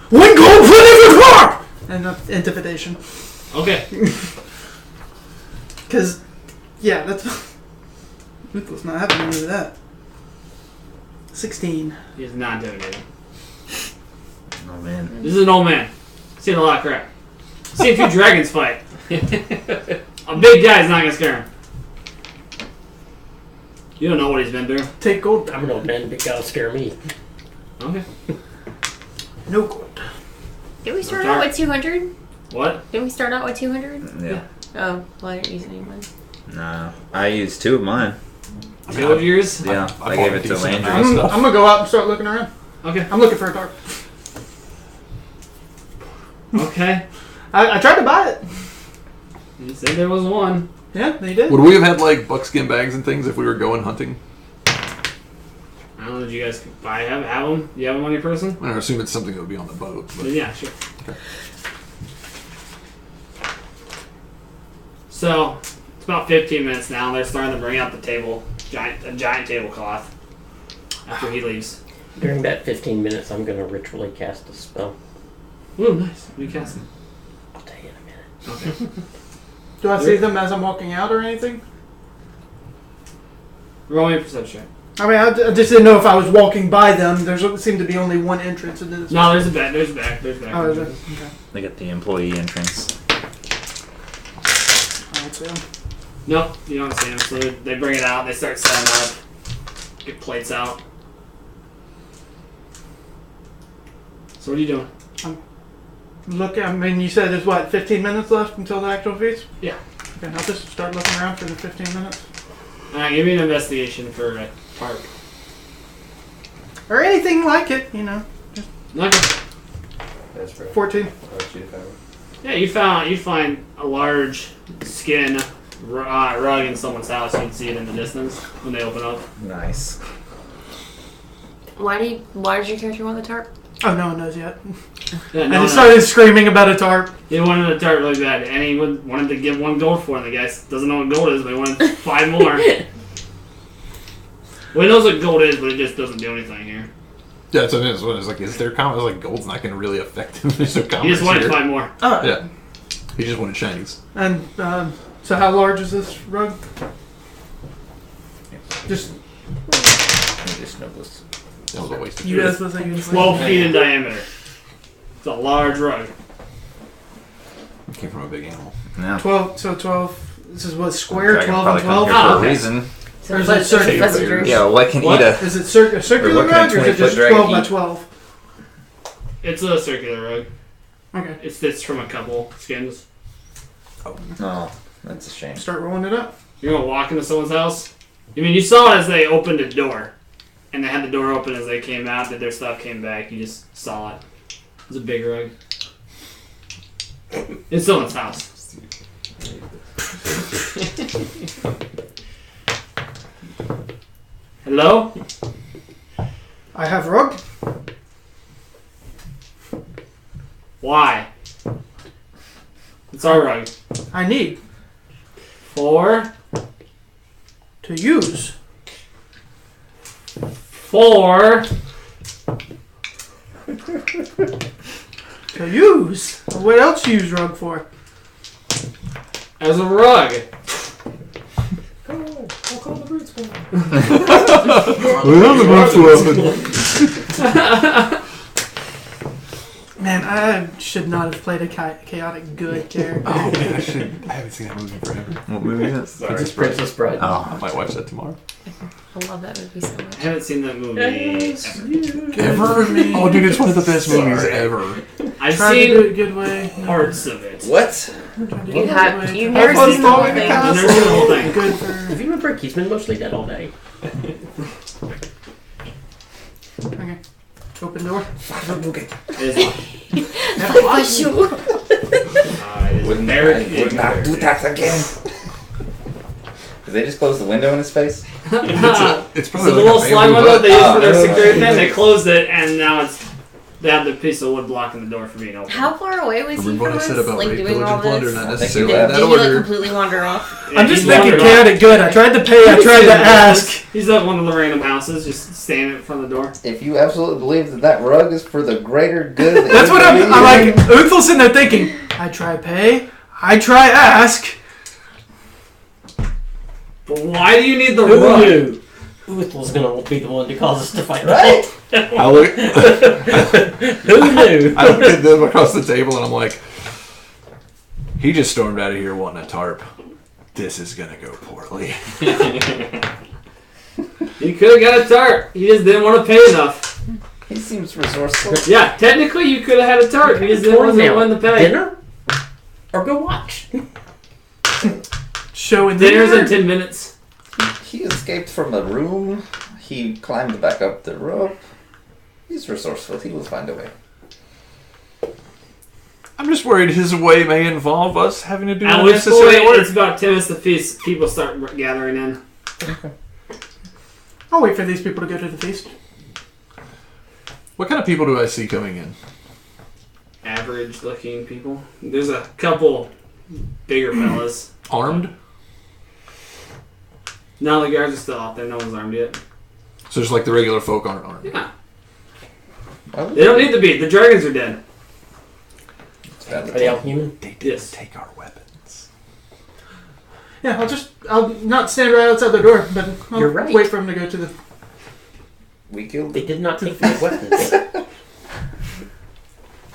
One gold plenty for car. And intimidation. Okay. Because, yeah, that's Ruthless not having any of that. 16. He's not intimidated. Oh man. This is an old man. Seen a lot of crap. Seen a few dragons fight. A big guy's not gonna scare him. You don't know what he's been through. Take gold. I'm an old man, big guy will scare me. Okay. No gold. Did we start out with 200? What? Did we start out with 200? Yeah. Oh, well, I didn't use any money. No. I used 2 of mine. 2 of yours? Yeah. I gave it to Landry. I'm gonna go out and start looking around. Okay. I'm looking for a tarp. Okay. I tried to buy it. You said there was 1. Yeah, they did. Would we have had like buckskin bags and things if we were going hunting? I don't know. Did you guys have them? Do you have them on your person? I assume it's something that would be on the boat. But Yeah, sure. Okay. So it's about 15 minutes now. They're starting to bring out the table, a giant tablecloth. After he leaves. During that 15 minutes, I'm going to ritually cast a spell. Ooh, nice. What are you casting? I'll tell you in a minute. Okay. Do I see them as I'm walking out or anything? Roll me a perception. I mean, I just didn't know if I was walking by them. There seemed to be only one entrance into this. No, there's a back. There's a back. There's a back. Oh, is it? Okay. They got the employee entrance. I don't see them. Nope, you don't see them. So they bring it out. They start setting up. Get plates out. So what are you doing? Look, I mean, you said there's what, 15 minutes left until the actual feast? Yeah. Okay, I'll just start looking around for the 15 minutes. Alright, give me an investigation for a tarp. Or anything like it, you know. Okay. That's right. 14. Yeah, you find a large skin rug in someone's house. You can see it in the distance when they open up. Nice. Why did your character want the tarp? Oh, no one knows yet. Yeah, I just started screaming about a tarp. He wanted a tarp really bad, and he wanted to give 1 gold for it. And the guy doesn't know what gold is, but he wanted 5 more. Well, he knows what gold is, but it just doesn't do anything here. Yeah, so it's like, is there combat? I was like, gold's not going to really affect him. There's no combat. He just wanted to buy more. Oh, Yeah. He just wanted shinies. And so, how large is this rug? Just That was a waste of you guys was like 12 feet in diameter. It's a large rug. It came from a big animal. No. 12. So 12. This is what square? Dragon 12 probably and 12. come here for Oh, a okay. reason. So Or is fuzz- it circular? fuzzy version. Yeah, what can What? eat a... Is it a circular what can a rug, or is it 20-foot just dragon 12 by eat? 12? It's a circular rug. Okay. It stitched from a couple skins. Oh, that's a shame. Start rolling it up. You're gonna walk into someone's house. I mean, you saw it as they opened the door, and they had the door open as they came out. That their stuff came back. You just saw it. It was a big rug. It's someone's house. Hello? I have rug. Why? It's our rug. I need For to use. To use. What else you use rug for? as a rug. Man, I should not have played a chaotic good character. Oh man, I haven't seen that movie forever. What movie is that? It's Princess Bride. I might watch that tomorrow. I love that movie so much. I haven't seen that movie Ever? Oh dude, it's one of the best movies ever. I've Trying to do it a seen good way. parts of it. What? You have you've Have never fun seen the whole following the thing. cast. I've never seen the whole thing. Good for. If you remember, he's been mostly dead all day. Okay. Open door. It is locked. For sure. It is Would very not do that again. Did they just close the window in his face? It's So probably the like little a slime bamboo window hut. they used for their Oh. security thing, they closed it, and now they have the piece of wood blocking the door for me to open. How far away was he Remember from what I us? said about Like rape, doing pillage, all and plunder, this? not I think necessarily you in have- that Did he like order. completely wander off? Yeah, I'm just he's thinking wandered off. chaotic good. I tried to pay. I tried to ask. He's at one of the random houses, just standing in front of the door. If you absolutely believe that that rug is for the greater good, that That's you what I'm believe like. in, Uthel's sitting there thinking. I try pay. I try ask. But why do you need the Who rug? knew? Uthel's gonna be the one to cause us to fight. Right? I look, Who knew? I look at them across the table and I'm like, he just stormed out of here wanting a tarp. This is gonna go poorly. You could have got a tarp. You just didn't want to pay enough. He seems resourceful. Yeah, technically you could have had a tarp. You just didn't want to pay. Dinner? Or go watch? Show in Dinner's in there. 10 minutes. He escaped from a room. He climbed back up the rope. He's resourceful. He will find a way. I'm just worried his way may involve us having to do At which unnecessary point, work. it's about 10 minutes to feast. People start gathering in. I'll wait for these people to go to the feast. What kind of people do I see coming in? Average looking people. There's a couple bigger fellas. Armed? No, the guards are still out there. No one's armed yet. So just like the regular folk aren't armed. Yeah. Why would They don't need to be. The dragons are dead. It's bad Are they all human? They didn't Yes. take our weapons. Yeah, I'll not stand right outside the door, but I'll You're right. wait for him to go to the. We killed. They did not take their weapons.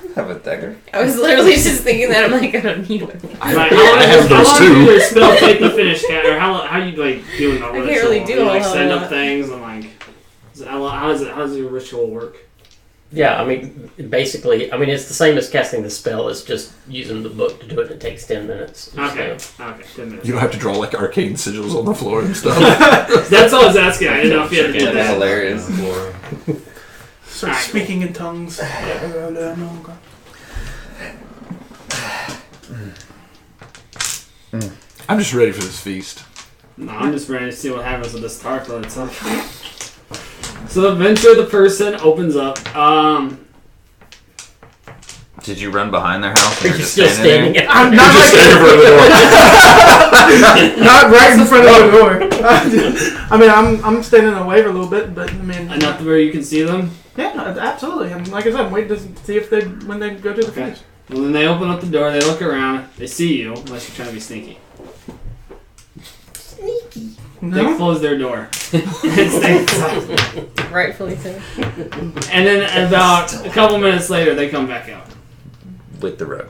You have a dagger. I was literally just thinking that. I'm like, I don't need one. Like, I have those how long too. do your spell take to finish, or how you like doing a ritual? can't really do you, like a whole send up lot. things and like, how does your ritual work? Yeah, I mean, basically, I mean, it's the same as casting the spell. It's just using the book to do it. It takes 10 minutes. Okay, So, okay, 10 minutes. You don't have to draw like arcane sigils on the floor and stuff. That's all I was asking. I didn't know if you had to do That's that. hilarious. Start Alright, speaking in tongues. I'm just ready for this feast. No, I'm just ready to see what happens with this tarp on itself. So eventually the person opens up. Did you run behind their house? Are And you you're still standing? there? I'm not like not right in front of the door. I mean, I'm standing away a little bit, but I mean, Enough to where you can see them. Yeah, absolutely. And like I said, I'm waiting to see if when they go to the feast. Well, then they open up the door, they look around, they see you, unless you're trying to be sneaky. They close their door. And stay inside. Rightfully so. And then about a couple minutes later, they come back out. With the rug.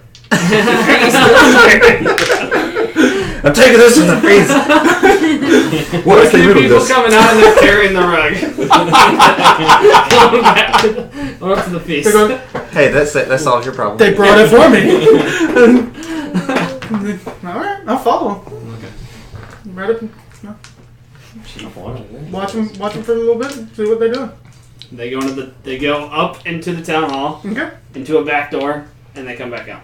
I'm taking this in the freeze. What There's two people coming out and they're carrying the rug. Coming back up to the feast. Hey, that solves your problem. They brought it for me. Alright, I'll follow them. Okay. Right up. Watch them for a little bit. See what they're doing. They go up into the town hall, Okay. into a back door, and they come back out.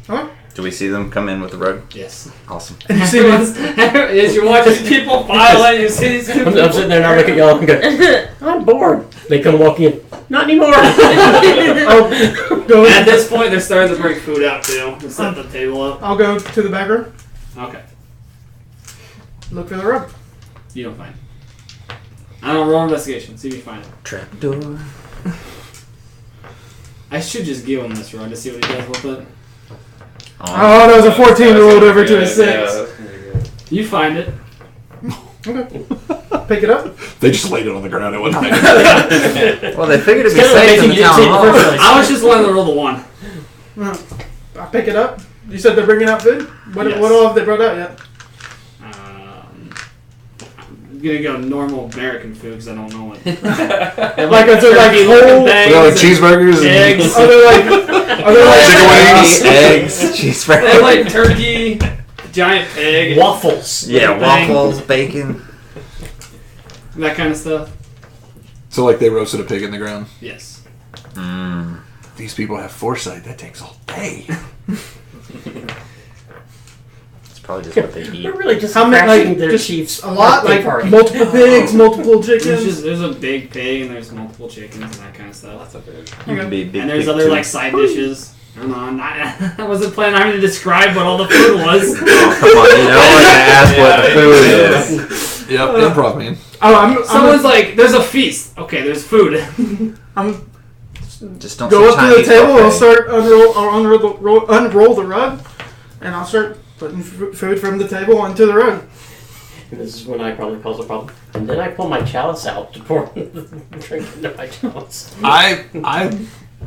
Alright. Do we see them come in with the rug? Yes. Awesome. And you see me. As you watch these people file in, you see these two people. I'm sitting there and I look at y'all and go, I'm bored. They come walking in. Not anymore. I'll go. At this point, they're starting to bring food out too, to set the table up. I'll go to the back room. Okay. Look for the rug. You don't find it. I don't roll investigation. See if you find it. Trapdoor. I should just give him this rod to see what he does with it. Oh, that was a 14 rolled over to a 6. You find it. Okay. Pick it up. They just laid it on the ground. It wasn't. Well, they figured it'd be It's kinda safe in amazing the you didn't town see it in the hall. first place. I was just letting them roll the 1. I pick it up. You said they're bringing out food? What Yes. all have they brought out yet? I'm gonna go normal American food because I don't know what. Like, is it like turkey whole- looking We got like things, cheeseburgers and eggs. Are they like chicken wings. Eggs, They have cheeseburger. like turkey, giant pig, Waffles. Yeah, thing. waffles, bacon. that kind of stuff. So like they roasted a pig in the ground. Yes. Mm. These people have foresight. That takes all day. It's probably just what they eat. They're really just How many, crashing like, their just Chiefs a lot? birthday Like party. multiple pigs, multiple chickens? There's a big pig and there's multiple chickens and that kind of stuff. You can be a big And there's pig, other too. like side dishes. I don't know. I wasn't planning on having to describe what all the food was. Oh, come on, you know when I ask what the food is. Yep, improv man. Oh, Someone's like, "There's a feast." Okay, there's food. I'm Just don't go say up to the Chinese table. I'll buffet. start unroll the rug, and I'll start putting food from the table onto the rug. And this is when I probably cause a problem. And then I pull my chalice out to pour the drink into my chalice. I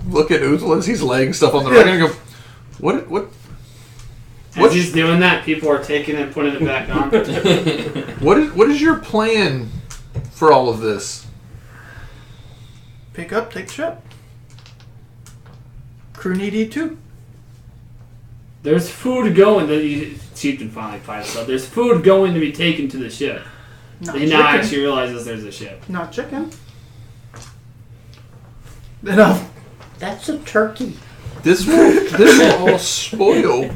look at Uthal as he's laying stuff on the rug and I go, what? As he's doing that, people are taking it and putting it back on. What is your plan for all of this? Pick up, take the ship. Crew need eat too. There's food going. Chief can finally find stuff. There's food going to be taken to the ship. Not They chicken. now actually realizes there's a ship. Not chicken. Enough. That's a turkey. This will all spoil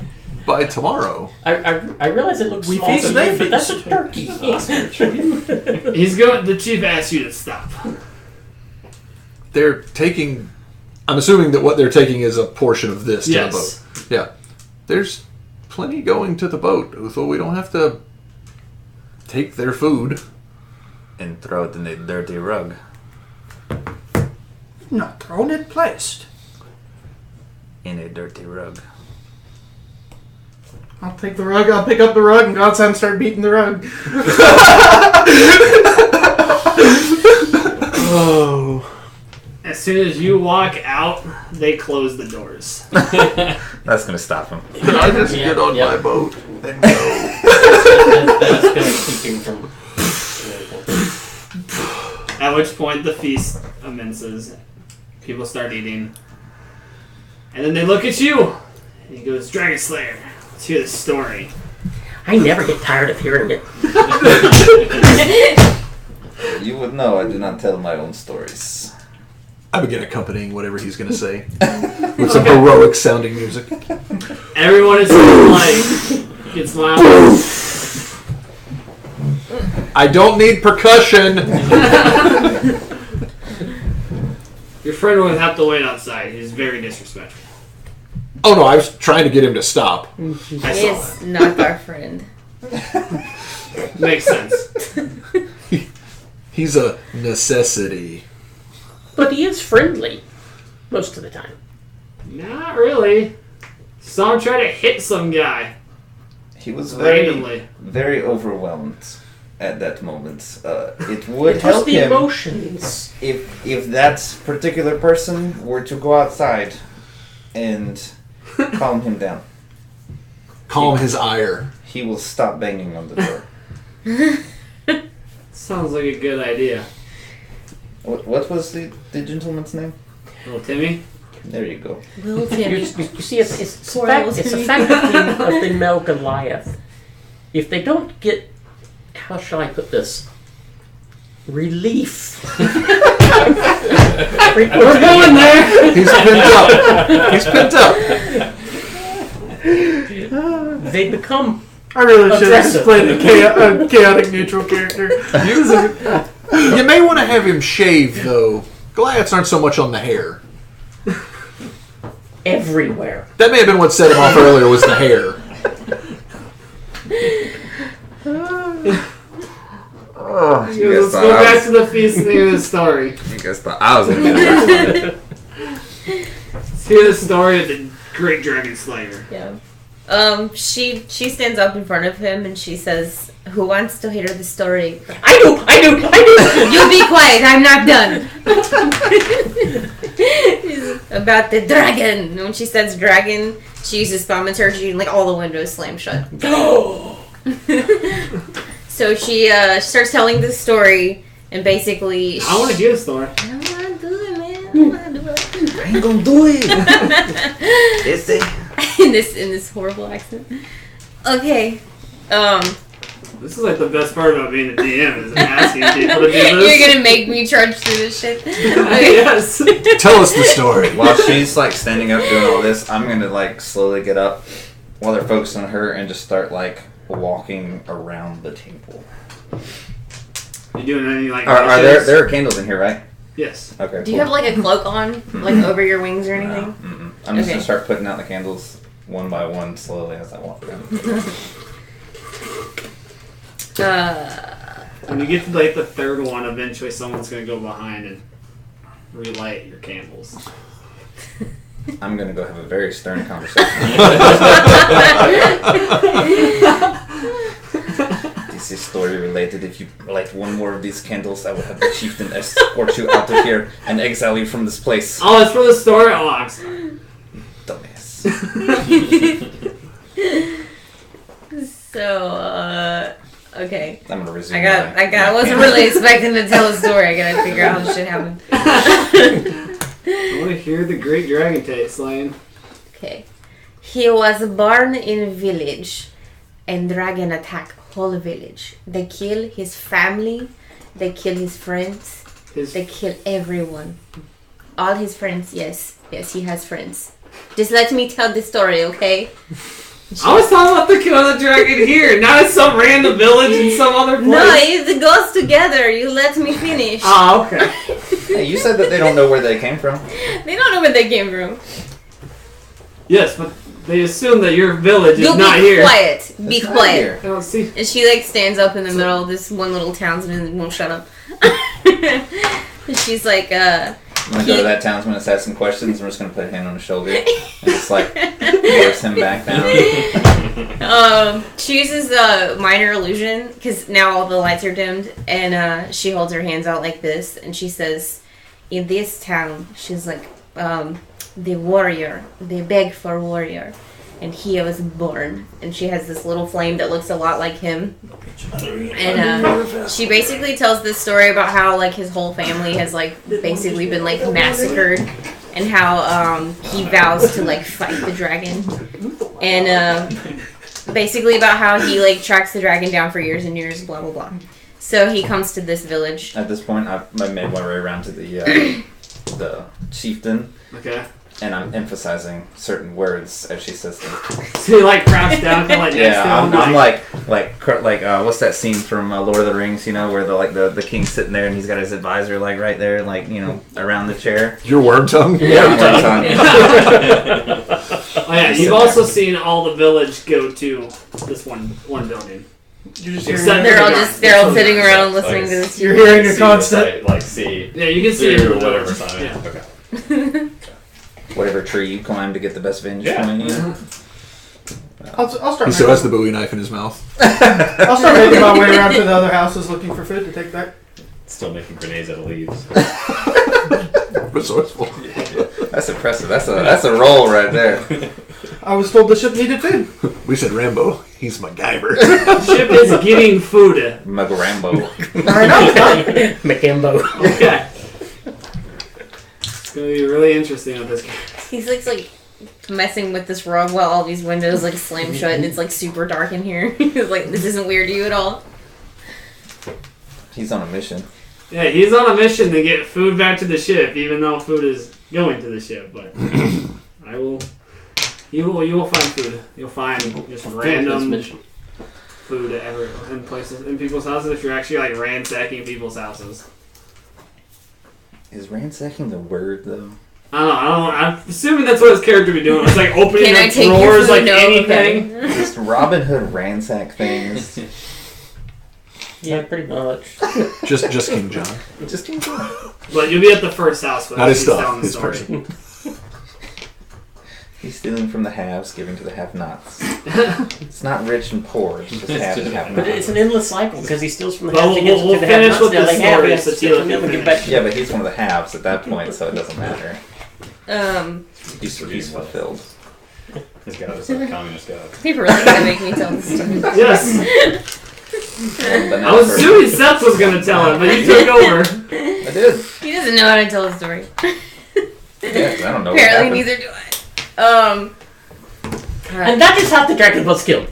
by tomorrow. I realize it looks We small feast, to they you, but that's feast. a turkey. He's going. The chief asks you to stop. They're taking. I'm assuming that what they're taking is a portion of this to Yes. the boat. Yeah. There's plenty going to the boat, Uthal. We don't have to take their food. And throw it in the dirty rug. Not thrown it, placed. In a dirty rug. I'll take the rug. I'll pick up the rug and go outside and start beating the rug. Oh. As soon as you walk out, they close the doors. That's gonna stop him. Can I just Yeah, get on yeah. my boat and go? That's going to keep him from... At which point the feast commences. People start eating. And then they look at you. And he goes, Dragon Slayer, let's hear the story. I never get tired of hearing it. You would know I do not tell my own stories. I begin accompanying whatever he's going to say with some heroic sounding music. Everyone is like, gets smiles. I don't need percussion. Your friend would have to wait outside. He's very disrespectful. Oh no, I was trying to get him to stop. I He saw is not our friend. that. Makes sense. He's a necessity. But he is friendly most of the time. Not really. Saw him try to hit some guy. He was very, Randomly. very overwhelmed at that moment. It would It was help the him emotions. if that particular person were to go outside and calm him down. Calm his ire. He will stop banging on the door. Sounds like a good idea. What was the gentleman's name? Little Timmy? There you go. Little You, Timmy. you see, it's Poor fact, little it's a Timmy. fact of the male Goliath. If they don't get, how shall I put this? Relief. We're going there! He's pinned up. He's pinned up. They become. I really should have just Aggressive. played a chaotic neutral character. You may want to have him shave, though. Goliaths aren't so much on the hair. Everywhere. That may have been what set him off earlier, was the hair. Oh, you Let's guys go thought back to the feasting of the story. you guys thought I was gonna be the first one. Let's hear the story of the Great Dragon Slayer. Yeah. She stands up in front of him and she says, "Who wants to hear the story?" I do. You be quiet. I'm not done. It's about the dragon. And when she says dragon, she uses thaumaturgy and like all the windows slam shut. So she starts telling the story and basically. I want to hear the story. I don't want to do it, man. I don't want to do it. I ain't gonna do it. It's it. in this horrible accent. Okay. This is like the best part about being a DM is asking people to do this. You're gonna make me trudge through this shit. Okay. Yes. Tell us the story. While she's like standing up doing all this, I'm gonna like slowly get up while they're focused on her and just start like walking around the table. You doing anything like Are there are candles in here, right? Yes. Okay. Do you have like a cloak on, like over your wings or anything? Mm-mm. I'm just Okay. gonna start putting out the candles one by one slowly as I walk around. When you get to like the third one, eventually someone's gonna go behind and relight your candles. I'm gonna go have a very stern conversation. This is story related. If you light one more of these candles, I will have the chieftain escort you out of here and exile you from this place. Oh, it's for the story? Oh, I'm sorry. Dumbass. So, okay. I'm gonna resume. I wasn't really expecting to tell a story. I gotta figure out how this shit happened. I want to hear the Great Dragon slaying. Okay. He was born in a village and dragon attack whole village. They kill his family, they kill his friends, they kill everyone. All his friends, yes, he has friends. Just let me tell the story, okay? I was talking about the kill of the dragon here, not in some random village in some other place. No, it goes together. You let me finish. Oh, okay. Hey, you said that they don't know where they came from. They don't know where they came from. Yes, but they assume that your village is You not be here. quiet. Be It's not quiet. here. I don't see. And she like stands up in the middle of this one little townsman and won't shut up. And she's like, I'm gonna go to that townsman and ask some questions. I'm just gonna put a hand on his shoulder and just like force him back down. she uses a minor illusion because now all the lights are dimmed, and she holds her hands out like this, and she says, "In this town," she's like, "the warrior. They beg for warrior." And he was born, and she has this little flame that looks a lot like him. And she basically tells this story about how like his whole family has like basically been like massacred, and how he vows to like fight the dragon, and basically about how he like tracks the dragon down for years and years, blah blah blah. So he comes to this village. At this point, I made my way around to the chieftain. Okay. And I'm emphasizing certain words as she says them. So you like crouch down to like next to Yeah, him, I'm like what's that scene from Lord of the Rings? You know, where the king's sitting there and he's got his advisor like right there, like around the chair. Your worm tongue? Yeah, worm tongue. Oh yeah, you've also seen all the village go to this one building. You're just Except hearing, they're all sitting around listening to this. you're hearing a See constant. the site, see Yeah, you can see it in through the whatever doors. sign. Yeah. Okay. Whatever tree you climb to get the best vantage Yeah. point. I'll start. He still has the Bowie knife in his mouth. I'll start making my way around to the other houses looking for food to take back. Still making grenades out of leaves. Resourceful. That's impressive. That's a roll right there. I was told the ship needed food. We said Rambo. He's MacGyver. Ship is getting food. Magarambo. I know. McKimbo. Okay. It's gonna be really interesting with this guy. He's like messing with this rug while all these windows like slam shut and it's like super dark in here. He's like, this isn't weird to you at all. He's on a mission. Yeah, he's on a mission to get food back to the ship, even though food is going to the ship. But I will. You will find food. You'll find just random food in places in people's houses if you're actually like ransacking people's houses. Is ransacking the word though? I don't know. I'm assuming that's what his character be doing. It's like opening Can I up take your drawers food? like No, anything. okay. Just Robin Hood ransack things. Yeah, pretty much. just King John. Just But you'll be at the first house. Not his he's stuff. telling the His story. person. He's stealing from the haves, giving to the have-nots. It's not rich and poor. It's just have and have But it's an endless cycle because he steals from the But haves and gives it we'll to the finish have-nots. with Now the they have story it, so steal from Tila them can and give finish. back. Yeah, but he's one of the haves at that point, so it doesn't matter. He's fulfilled. This guy was like a communist guy. People really gonna make me tell this story. Yes. But I not was for- assuming Seth was going to tell it, but you took over. I did. He doesn't know how to tell a story. Yeah, 'cause I don't know what Apparently, happened. neither do I. And that is how the dragon was killed.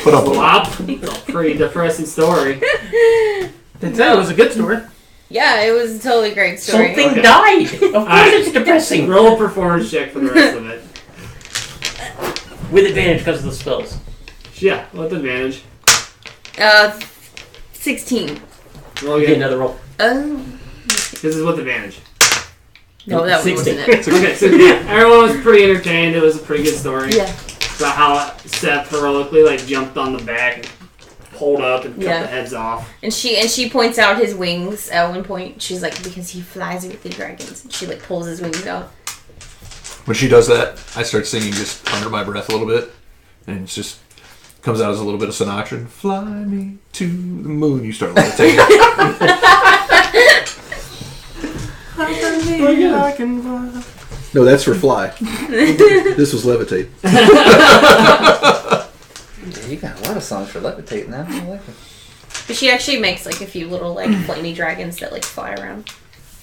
Put up with it. Flop. It's a pretty depressing story. Didn't say it was a good story. Yeah, it was a totally great story. Something Okay. died. Of course Alright. it's depressing. Roll a performance check for the rest of it. With advantage because of the spells. Yeah, with advantage. 16. Roll Get again. another roll. Oh. This is with advantage. No, that one 16. wasn't it. Okay, so yeah, everyone was pretty entertained. It was a pretty good story. Yeah. About how Seth heroically like jumped on the back and pulled up and cut Yeah. the heads off. And she points out his wings at one point. She's like, because he flies with the dragons. And she like pulls his wings out. When she does that, I start singing just under my breath a little bit, and it's just comes out as a little bit of Sinatra. Fly me to the moon. You start levitating. No, that's for fly. This was levitate. Yeah, you got a lot of songs for levitate now. I like it. But she actually makes like a few little like flamey dragons that like fly around.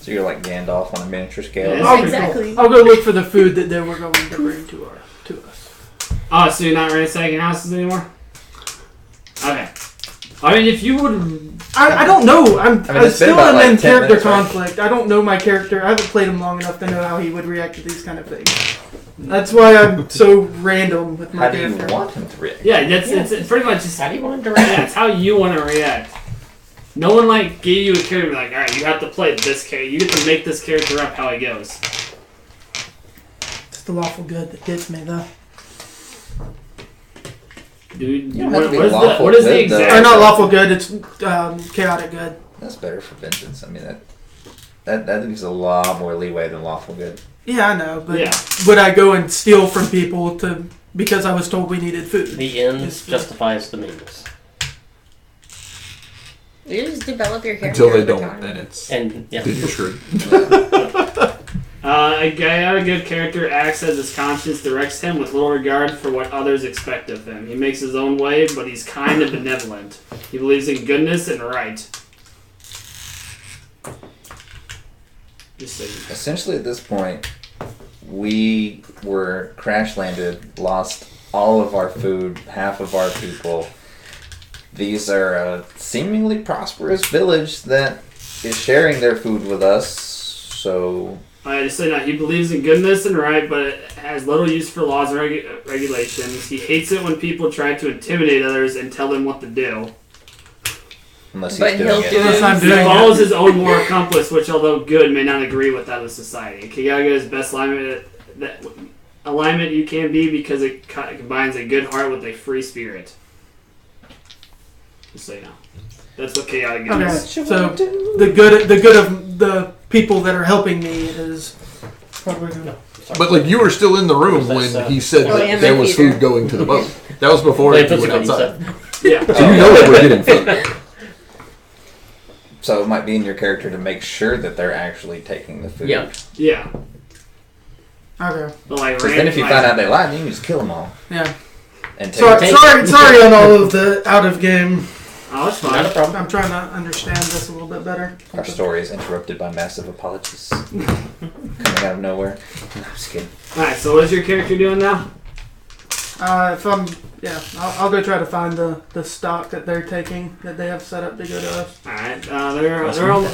So you're like Gandalf on a miniature scale. Yeah. I'll, Exactly. I'll go look for the food that they were going to bring to us. Oh, so you're not ransacking houses anymore? Okay. I mean, if you would... I don't know. I'm it's been still about, in like, 10 character minutes, right? conflict. I don't know my character. I haven't played him long enough to know how he would react to these kind of things. That's why I'm so random with my How do you character. want him to react? Yeah, it's pretty much just... How do you want to Yeah, direct it's how you want to react. No one like gave you a character like, alright, you have to play this character. You get to make this character up how he goes. It's the lawful good that gets me, though. Dude, You don't have to be lawful what is the good, though. exact... Or not lawful good. It's chaotic good. That's better for vengeance. I mean, that gives a lot more leeway than lawful good. Yeah, I know, but Yeah. would I go and steal from people because I was told we needed food? The ends justifies the means. You just develop your character. Until they over don't, time. then it's And yeah. then you're screwed. A guy out of good character acts as his conscience directs him with little regard for what others expect of him. He makes his own way, but he's kind and benevolent. He believes in goodness and right. Just so you know. Essentially, at this point, we were crash landed, lost all of our food, half of our people. These are a seemingly prosperous village that is sharing their food with us, so I just say that he believes in goodness and right, but has little use for laws and regulations. He hates it when people try to intimidate others and tell them what to do. unless he's But doing he'll it. do Unless I'm He doing follows his own moral compass, which, although good, may not agree with that of society. Kigaga is best alignment you can be because it combines a good heart with a free spirit. Just so you know. That's what chaotic Okay, is. so the good of the people that are helping me is. What do we do? But like you were still in the room That's, when he said Oh, that yeah, there my was Peter. food going to the boat. That was before Well, you that's went what you outside. said. Yeah. So you know that we're getting food. So it might be in your character to make sure that they're actually taking the food. Yeah. Yeah. Okay. But like, Because then if you find out they lied, you can just kill them all. Yeah. And take Sorry on all of the out of game. Oh, that's Not a fine. problem. I'm trying to understand this a little bit better. Our story is interrupted by massive apologies. Coming out of nowhere. No, I'm just kidding. Alright, so what is your character doing now? If I'm, yeah, I'll go try to find the stock that they're taking that they have set up to go to us. Alright,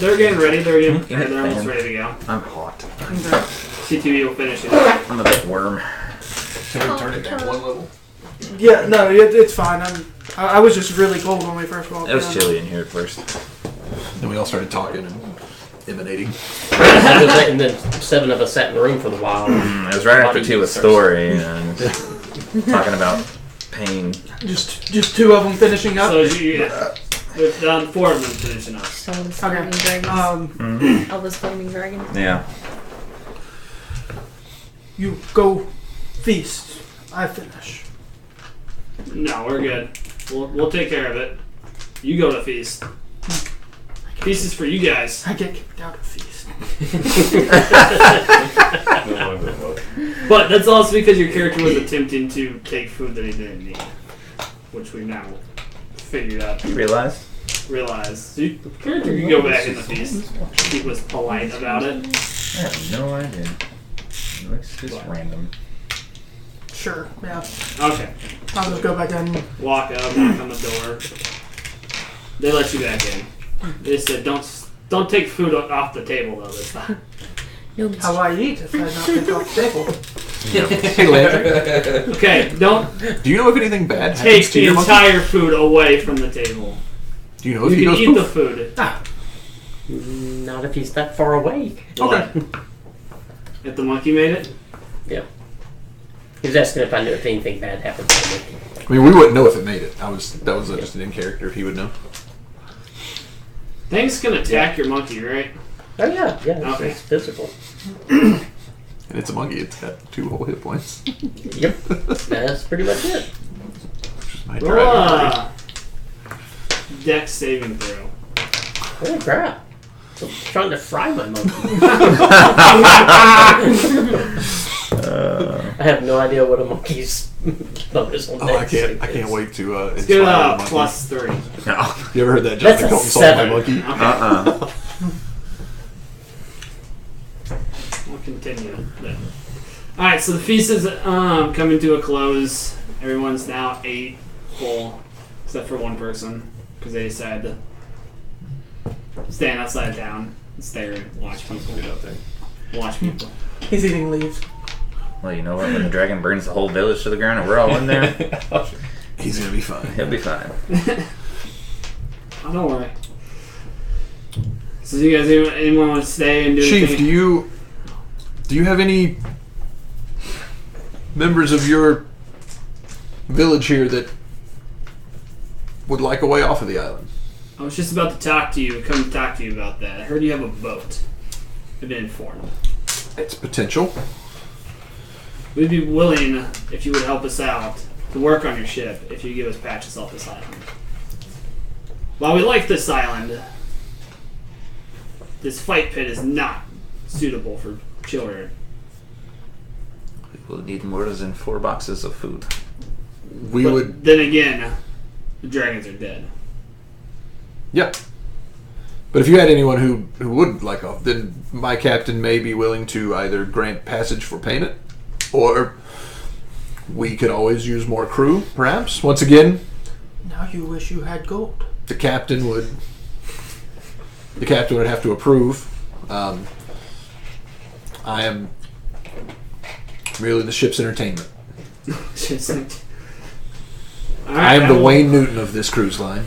they're getting ready. They're almost ready to go. I'm hot. Okay. CTV will finish it. I'm a bit worm. Can we turn it down one level? Yeah, no, it's fine. I was just really cold when we first walked It was in. chilly in here at first. Then we all started talking and emanating. And then 7 of us sat in the room for a while. It was right after Tila's story and talking about pain. Just 2 of them finishing up. So with 4 of them finishing up. So those Okay. flaming dragons. All those flaming dragons. Yeah. You go feast. I finish. No, we're good. We'll take care of it. You go to feast. Feast is for you guys. I get kicked out of feast. But that's also because your character was attempting to take food that he didn't need, which we now figured out. You realize? Realized. So your character can go back in the feast. He was polite about it. I have no idea. It looks just random. Sure, yeah. Okay. I'll just go back in. Walk up, knock on the door. They let you back in. They said, "Don't take food off the table though this time." No, How I eat if I not take off the table. Hey, Landry, Okay, don't do you know if anything bad happens take to the your monkey? entire food away from the table. Do you know if You he can goes eat poof? the food. Not if he's that far away. Okay. If the monkey made it. Yeah. He was asking if I knew if anything bad happened to the monkey. I mean, we wouldn't know if it made it. That was just an in character. If he would know. Things can attack your monkey, right? Oh yeah, yeah. Okay. It's physical. And it's a monkey. It's got 2 whole hit points. Yep. That's pretty much it. Which is my Roll driving a dex saving throw. Holy crap. So I'm trying to fry my monkey. I have no idea what a monkey's bonus on Oh, dex I save can't is. wait to Let's get inspire the monkey. +3. No. You ever heard that? That's Jonathan a Colton solved my 7. monkey. Okay. We'll continue then. Alright, so the feast is coming to a close. Everyone's now 8 full, except for one person, because they decided to stand outside of town and stare and watch people. Watch people. He's eating leaves. Well, you know what? When the dragon burns the whole village to the ground and we're all in there, He's gonna be fine. he'll be fine. Oh, don't worry. So, do you guys anyone want to stay and do Chief, anything? do you have any members of your village here that would like a way off of the island? I was just about to talk to you about that. I heard you have a boat. I've been informed. It's potential. We'd be willing, if you would help us out, to work on your ship if you give us patches off this island. While we like this island, this fight pit is not suitable for children. We'll need more than 4 boxes of food. We But would, then again, the dragons are dead. yeah. But if you had anyone who would like off, then my captain may be willing to either grant passage for payment, or we could always use more crew, perhaps. Once again, Now you wish you had gold. the captain would have to approve. I am merely the ship's entertainment. Just like- I am the will- Wayne Newton of this cruise line.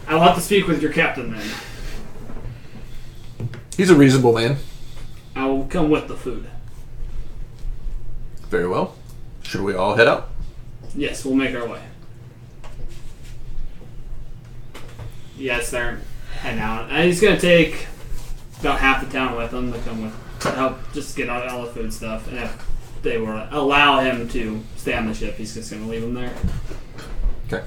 I'll have to speak with your captain then. He's a reasonable man. I will come with the food. Very well. Should we all head out? Yes, we'll make our way. Yes, they're heading out. And he's gonna take about half the town with him to come with to help just get all the food stuff. And if they were to allow him to stay on the ship, he's just gonna leave him there. Okay.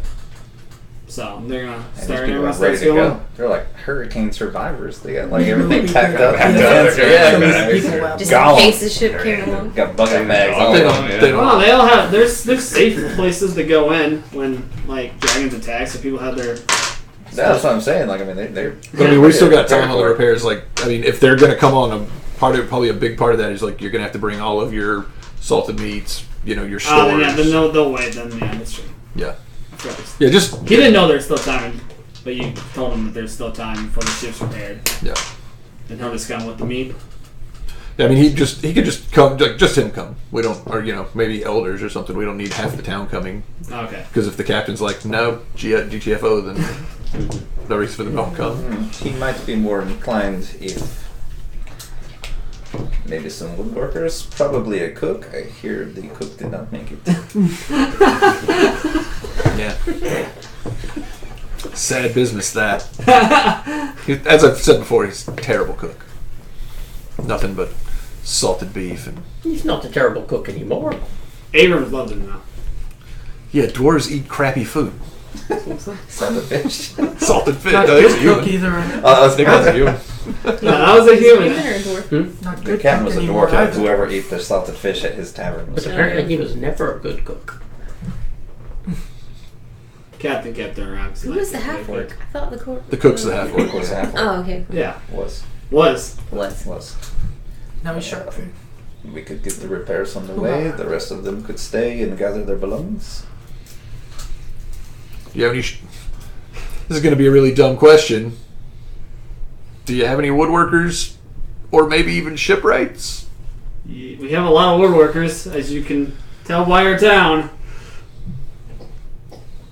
So they're gonna And start these people are everyone ready starts to going. go. They're like hurricane survivors. They got like everything People packed up. packed Tents, up. yeah, People out. Just Gone. in case the ship came along. got bucket bags. Oh, all They over. don't. yeah. They don't. Oh, they all have. There's safe places to go in when like dragons attack. So people have their. That's what I'm saying. Like I mean, they're. But I mean, we still got prepared time on the for it. repairs. Like, I mean, if they're going to come on, probably a big part of that is like you're going to have to bring all of your salted meats, your stores. Oh, yeah. Then they'll wait. Then yeah, that's true. Yeah. Right. Yeah, just He didn't know there's still time, but you told him that there's still time before the ship's repaired. yeah. And he'll just come with the meat. Yeah, I mean, he could just come, like just him come. We don't, or maybe elders or something. We don't need half the town coming Okay. because if the captain's like no GTFO, then the rest of them don't come. He might be more inclined if maybe some woodworkers, probably a cook. I hear the cook did not make it. Yeah. Sad business that. As I've said before, he's a terrible cook. Nothing but salted beef and He's not a terrible cook anymore. Abrams loved him though. yeah, dwarves eat crappy food. Salted fish. Salted fish. Not No, good that's a human. cook either. I was thinking That's a human. No, that was a human. Human or a dwarf? Not the good captain cook was a anymore dwarf. either. Whoever ate the salted fish at his tavern But was. apparently he was never a good cook. Captain kept her around. 'cause he Who was liked the it. half orc? I thought the court. The cook's the half orc. Was half Oh, okay. Yeah, was was. Was. Now he's shark food. we could get the repairs on the way. The rest of them could stay and gather their belongings. You have any? This is going to be a really dumb question. Do you have any woodworkers, or maybe even shipwrights? We have a lot of woodworkers, as you can tell by our town.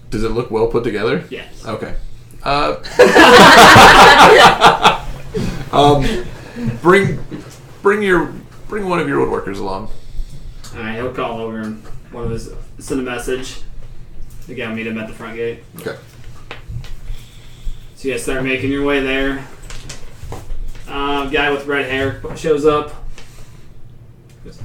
Does it look well put together? Yes. Okay. Bring one of your woodworkers along. Alright, he'll call over and one of his send a message. The guy will meet him at the front gate. Okay. So you guys start making your way there. Guy with red hair shows up. Goes,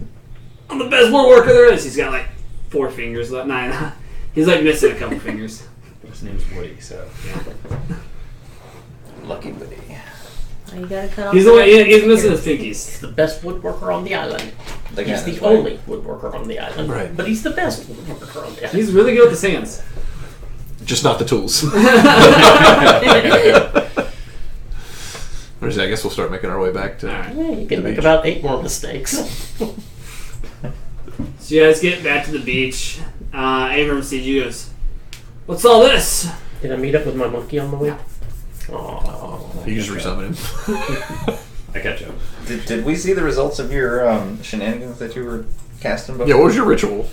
I'm the best woodworker there is. He's got like 4 fingers left. 9. He's like missing a couple fingers. His name's Woody, so. Lucky Woody. Oh, you gotta cut off. He's the one. He's missing his pinkies. He's the best woodworker on the island. The He's guy the that's only woodworker on the island. Right. But he's the best woodworker on the island. He's really good with his hands. Just not the tools. I guess we'll start making our way back to. Alright. Yeah, you can The make beach. about 8 more mistakes. So you guys get back to the beach. Abrams sees you. Goes, what's all this? Did I meet up with my monkey on the way? Oh, You just resummon him. I catch up. Did we see the results of your shenanigans that you were casting before? Yeah, what was your ritual?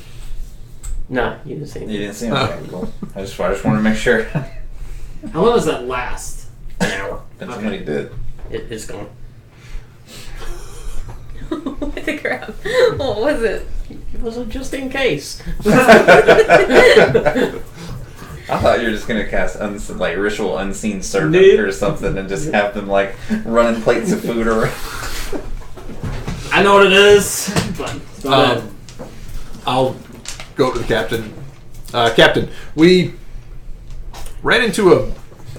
nah, you didn't see You me. didn't see him? Okay, cool. I just wanted to make sure. How long does that last? An hour. That's Okay. what he did. It is gone. What the crap? What was it? It was a just in case. I thought you were just gonna cast like ritual unseen servant Dude. or something, and just have them like running plates of food around. I know what it is, but it's not it. I'll go up to the captain. Captain, we ran into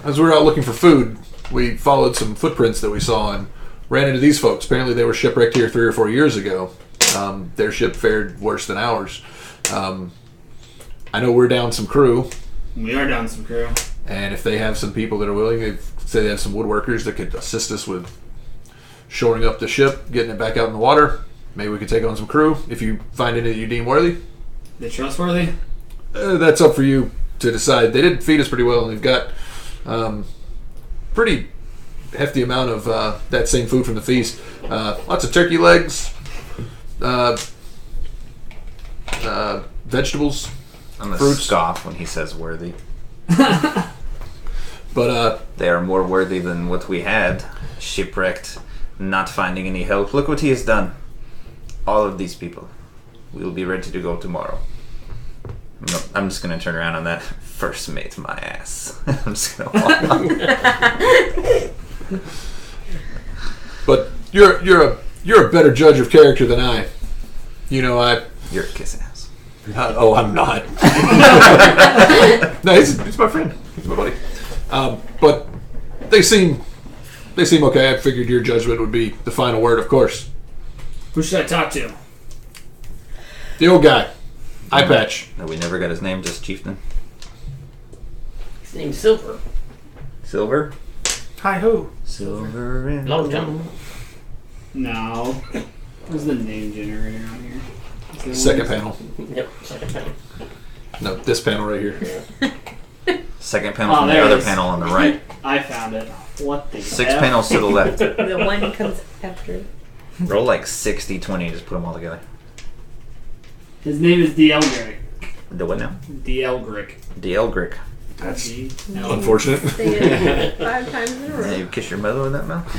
as we were out looking for food, we followed some footprints that we saw and ran into these folks. Apparently they were shipwrecked here 3 or 4 years ago. Their ship fared worse than ours. I know we're down some crew, We are down some crew. and if they have some people that are willing, they say they have some woodworkers that could assist us with shoring up the ship, getting it back out in the water. Maybe we could take on some crew if you find any that you deem worthy. They trustworthy? That's up for you to decide. They did feed us pretty well, and they've got pretty hefty amount of that same food from the feast. Lots of turkey legs, vegetables, I'm gonna Fruits. scoff when he says worthy. but They are more worthy than what we had. Shipwrecked, not finding any help. Look what he has done. All of these people. We'll be ready to go tomorrow. No, I'm just gonna turn around on that first mate my ass. I'm just gonna walk on. But you're a better judge of character than I. You're a kiss ass. Oh, I'm not. No, he's my friend. He's my buddy. But they seem okay. I figured your judgment would be the final word, of course. Who should I talk to? The old guy. Eye patch. No, we never got his name, just Chieftain. His name's Silver. Silver? Hi ho. Silver and Long jump. No. Where's the name generator on here? Second panel. Yep, second panel. No, this panel right here. second panel from the other panel on the right. I found it. What the 6 F? panels to the left. The one comes after. Roll like 60, 20, just put them all together. His name is D.L.Grick. The what now? D.L.Grick. The Elgrick. That's D.L. unfortunate. Say it 5 times in a Yeah, row. you kiss your mother with that mouth?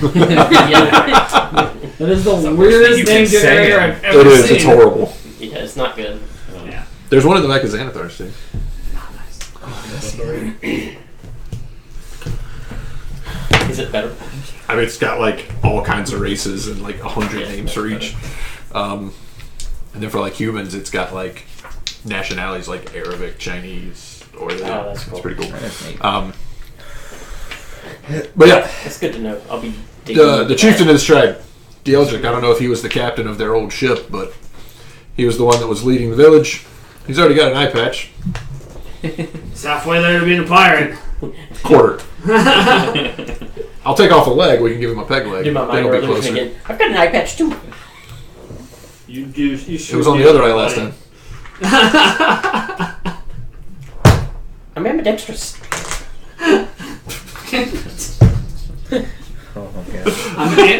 That is the weirdest name generator I've ever It is. seen. It's horrible. Yeah, it's not good. Yeah. There's one in the back of Xanathars, too. Is it better? I mean, it's got like all kinds of races and like 100 names for each. And then for like humans, it's got like nationalities like Arabic, Chinese, or that's cool. It's pretty cool. That's neat. But yeah, That's good to know. I'll be digging the chieftain of this tribe, Dieldrick. I don't know if he was the captain of their old ship, but he was the one that was leading the village. He's already got an eye patch. It's halfway there to being a pirate. Quarter. I'll take off a leg. We can give him a peg leg. Do my Then minor it'll be illusion closer. again. I've got an eye patch too. You do. You should. It was on the other eye last time. I'm ambidextrous. Oh my god.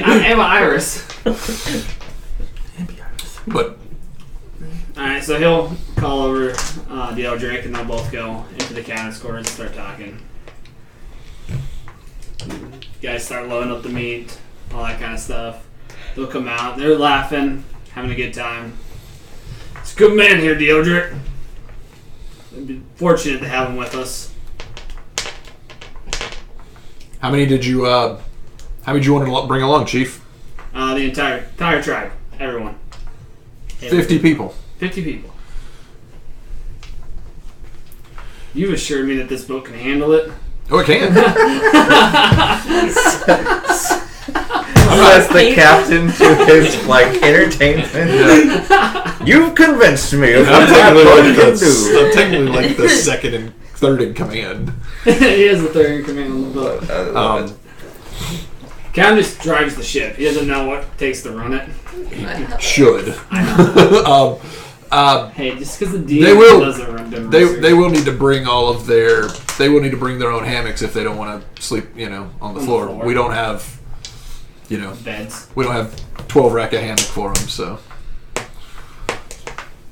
I'm Iris. But Alright, so he'll call over D.L. Drake and they'll both go into the captain's quarters and start talking. Guys start loading up the meat, all that kind of stuff. They'll come out, they're laughing, having a good time. It's a good man here, D.L. Drake. We've been fortunate to have him with us. how many did you want to bring along, Chief? The entire tribe, everyone. 50 people. 50 people. You've assured me that this boat can handle it. Oh, it can. Says the captain to his entertainment. You've convinced me of what that boat can do. I'm technically like the second and third in command. He is the third in command on the boat. Cam just drives the ship. He doesn't know what it takes to run it. Should. Hey, just because the DM They will- doesn't run them They will need to bring all of their. They will need to bring their own hammocks if they don't want to sleep, on the floor. floor. We don't have, beds. we don't have 12 rack of hammock for them. So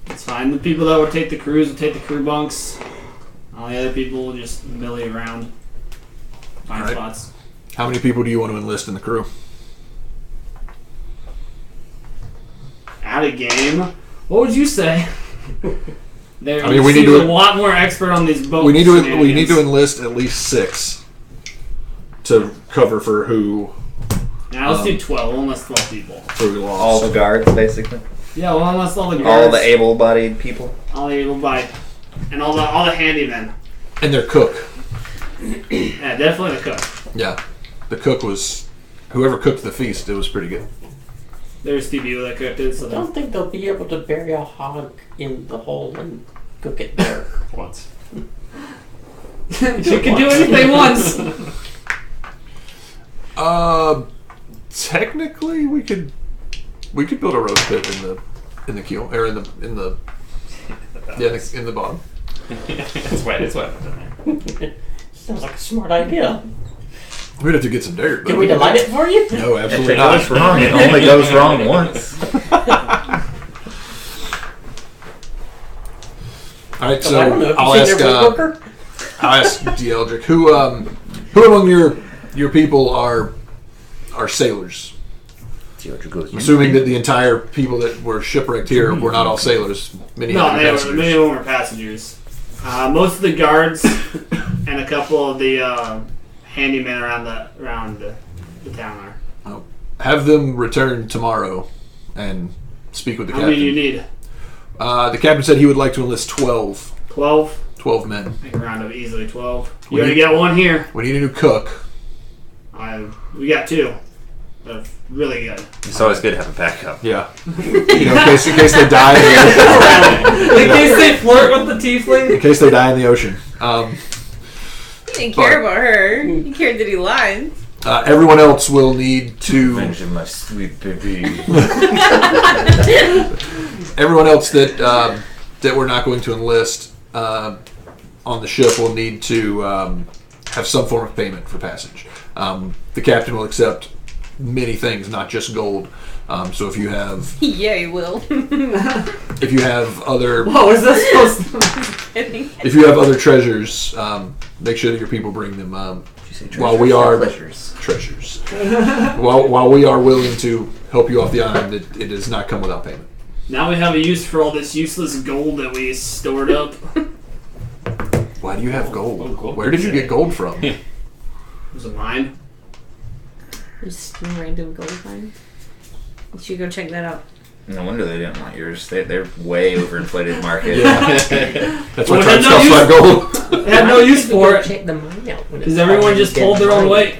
It's fine. The people that would take the crews will take the crew bunks. All the other people will just millie around, find Alright. spots. how many people do you want to enlist in the crew? Out of game. What would you say? There, I mean, we need seem to- a lot more expert on these boats. We need to enlist at least 6 to cover for who Now let's do 12. We'll enlist 12 people. we lost. All the guards, basically. Yeah, we'll enlist all the guards, All the able-bodied people. all the able-bodied, and all the handymen. And their cook. Yeah, definitely the cook. Yeah, the cook was whoever cooked the feast. It was pretty good. There's 2 people that cooked it, so I don't think they'll be able to bury a hog in the hole and cook it there. Once. she can do anything once. Technically, we could build a roast pit in the keel or in the bottom. It's wet. It's wet. Sounds like a smart idea. We'd have to get some dirt. Can we delight it for you? No, If absolutely it not. goes wrong, it only goes wrong once. All right, So I don't know. so Have you seen their woodworker? I'll ask Dieldrick, who among your people are sailors? Assuming that the entire people that were shipwrecked here were not all sailors. Many No, of them passengers. many of them were passengers. Most of the guards and a couple of the handymen around the town are. Have them return tomorrow and speak with the How captain. many do you need? The captain said he would like to enlist 12. 12? 12 men. I can round up easily 12. We You already need- got one here. We need a new cook. We got 2. They're really good. It's always good to have a backup. Yeah. In case they die in the ocean. In case they flirt with the tiefling. In case they die in the ocean. He didn't care about her. He cared that he lied. Everyone else will need to... Mention my sweet baby. Everyone else that we're not going to enlist on the ship will need to have some form of payment for passage. The captain will accept many things, not just gold. So if you have Yeah, he will. if you have other What was that supposed to if you have other treasures, make sure that your people bring them. While we are treasures, while we are willing to help you off the island, it does not come without payment. Now we have a use for all this useless gold that we stored up. Why do you have gold? gold. Where did you get gold from? Was it mine? Just a random gold mine. You should go check that out. No wonder they didn't want yours. They're way overinflated market. That's why Well, tribes no cost use- 5 gold. They had no use for it. Check the mine out. Because everyone just pulled their own weight.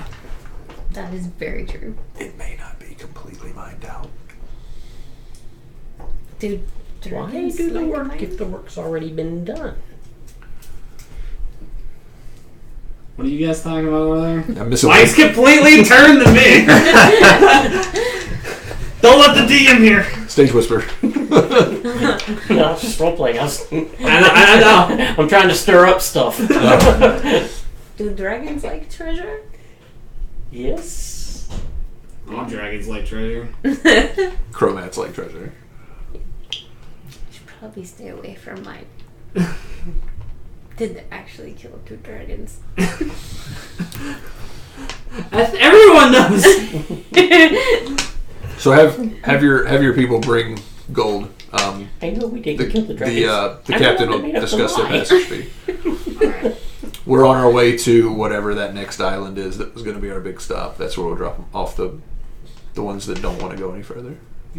That is very true. It may not be completely mined out. Dude, Why dragons do the like work mine? if the work's already been done? What are you guys talking about over there? I'm missing Mike's completely turned to me. Don't let the DM hear. Stage whisper. No, it's just role playing. I know. I'm trying to stir up stuff. Do dragons like treasure? Yes. All dragons like treasure. Chromats like treasure. Should probably stay away from mine. Did actually kill 2 dragons. Everyone knows. So have your people bring gold. I know we didn't The kill the dragons. the I'm captain the one will that made up the discuss their lie. passage fee. We're on our way to whatever that next island is that was going to be our big stop. That's where we'll drop off the ones that don't want to go any further.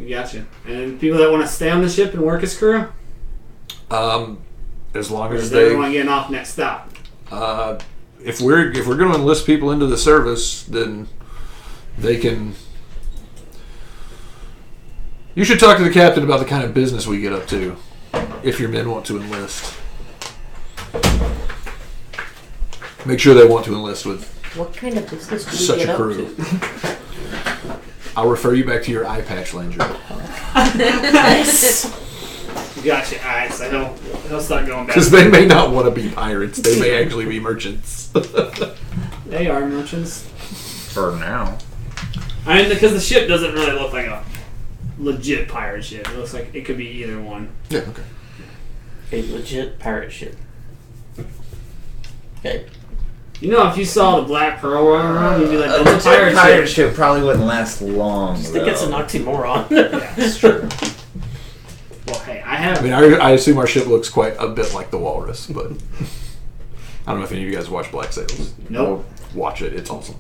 Gotcha. And people that want to stay on the ship and work as crew? As long Or as is they, everyone getting off next stop? if we're going to enlist people into the service, then they can. You should talk to the captain about the kind of business we get up to, if your men want to enlist. Make sure they want to enlist with What kind of business do we such get a up crew. to? I'll refer you back to your eye patch, Landri. Gotcha. Alright, so he'll start going back. Because they may not want to be pirates. They may actually be merchants. They are merchants. For now. I mean, because the ship doesn't really look like a legit pirate ship. It looks like it could be either one. Yeah, okay. A legit pirate ship. Okay. You know, if you saw the Black Pearl running around, you'd be like, A that's a pirate pirate ship. ship probably wouldn't last long. I think it's an though. oxymoron. Yeah, that's true. Well, hey, I have. I mean, I assume our ship looks quite a bit like the Walrus, but I don't know if any of you guys watch Black Sails. Nope. Watch it. It's awesome.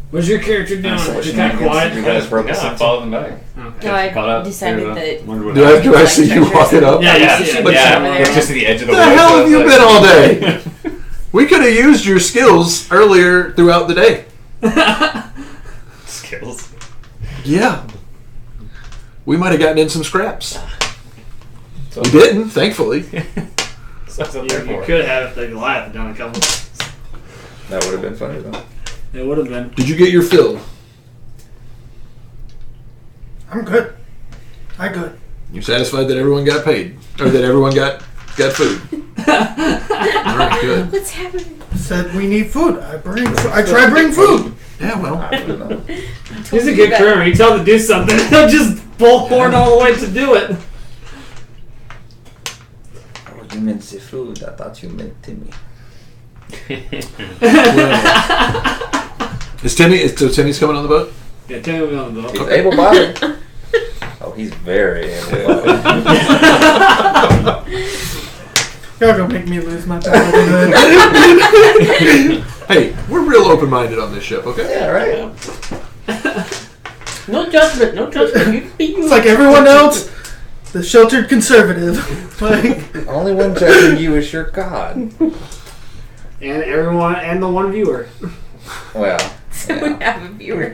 What's your character doing? Was you kind of quiet? You guys broke us Yeah, I up. followed them back. Okay. No, I Caught up. decided Through the- that. wondered what Do happened. I see you walking up? Yeah, Yeah, you see it. but Yeah, over there. it's just to the edge of the Where way. the hell so have you it's been like- all day? We could have used your skills earlier throughout the day. Skills. Yeah. We might have gotten in some scraps. So, We didn't, thankfully. so what's up You, there you for? could have if the Goliath had done a couple. That would have been funny though. It would have been. Did you get your fill? I'm good. I good. You satisfied that everyone got paid? Or that everyone got food? Alright, good. What's happening? Said we need food. I try bring food. Yeah, well. I don't know. He's a good crew. You tell him to do something, he'll just bullhorn all the way to do it. Oh, you meant the food. I thought you meant Timmy. Is Tinny's coming on the boat? Yeah, Timmy will be on the boat. He's able-bodied. Oh, he's very able-bodied. Y'all gonna make me lose my paladin. Hey, we're real open-minded on this ship, okay? Yeah, right. No judgment. You can be you. It's like everyone else, the sheltered conservative. Like, The only one judging you is your god. And everyone, and the one viewer. Well, So we yeah. have a viewer.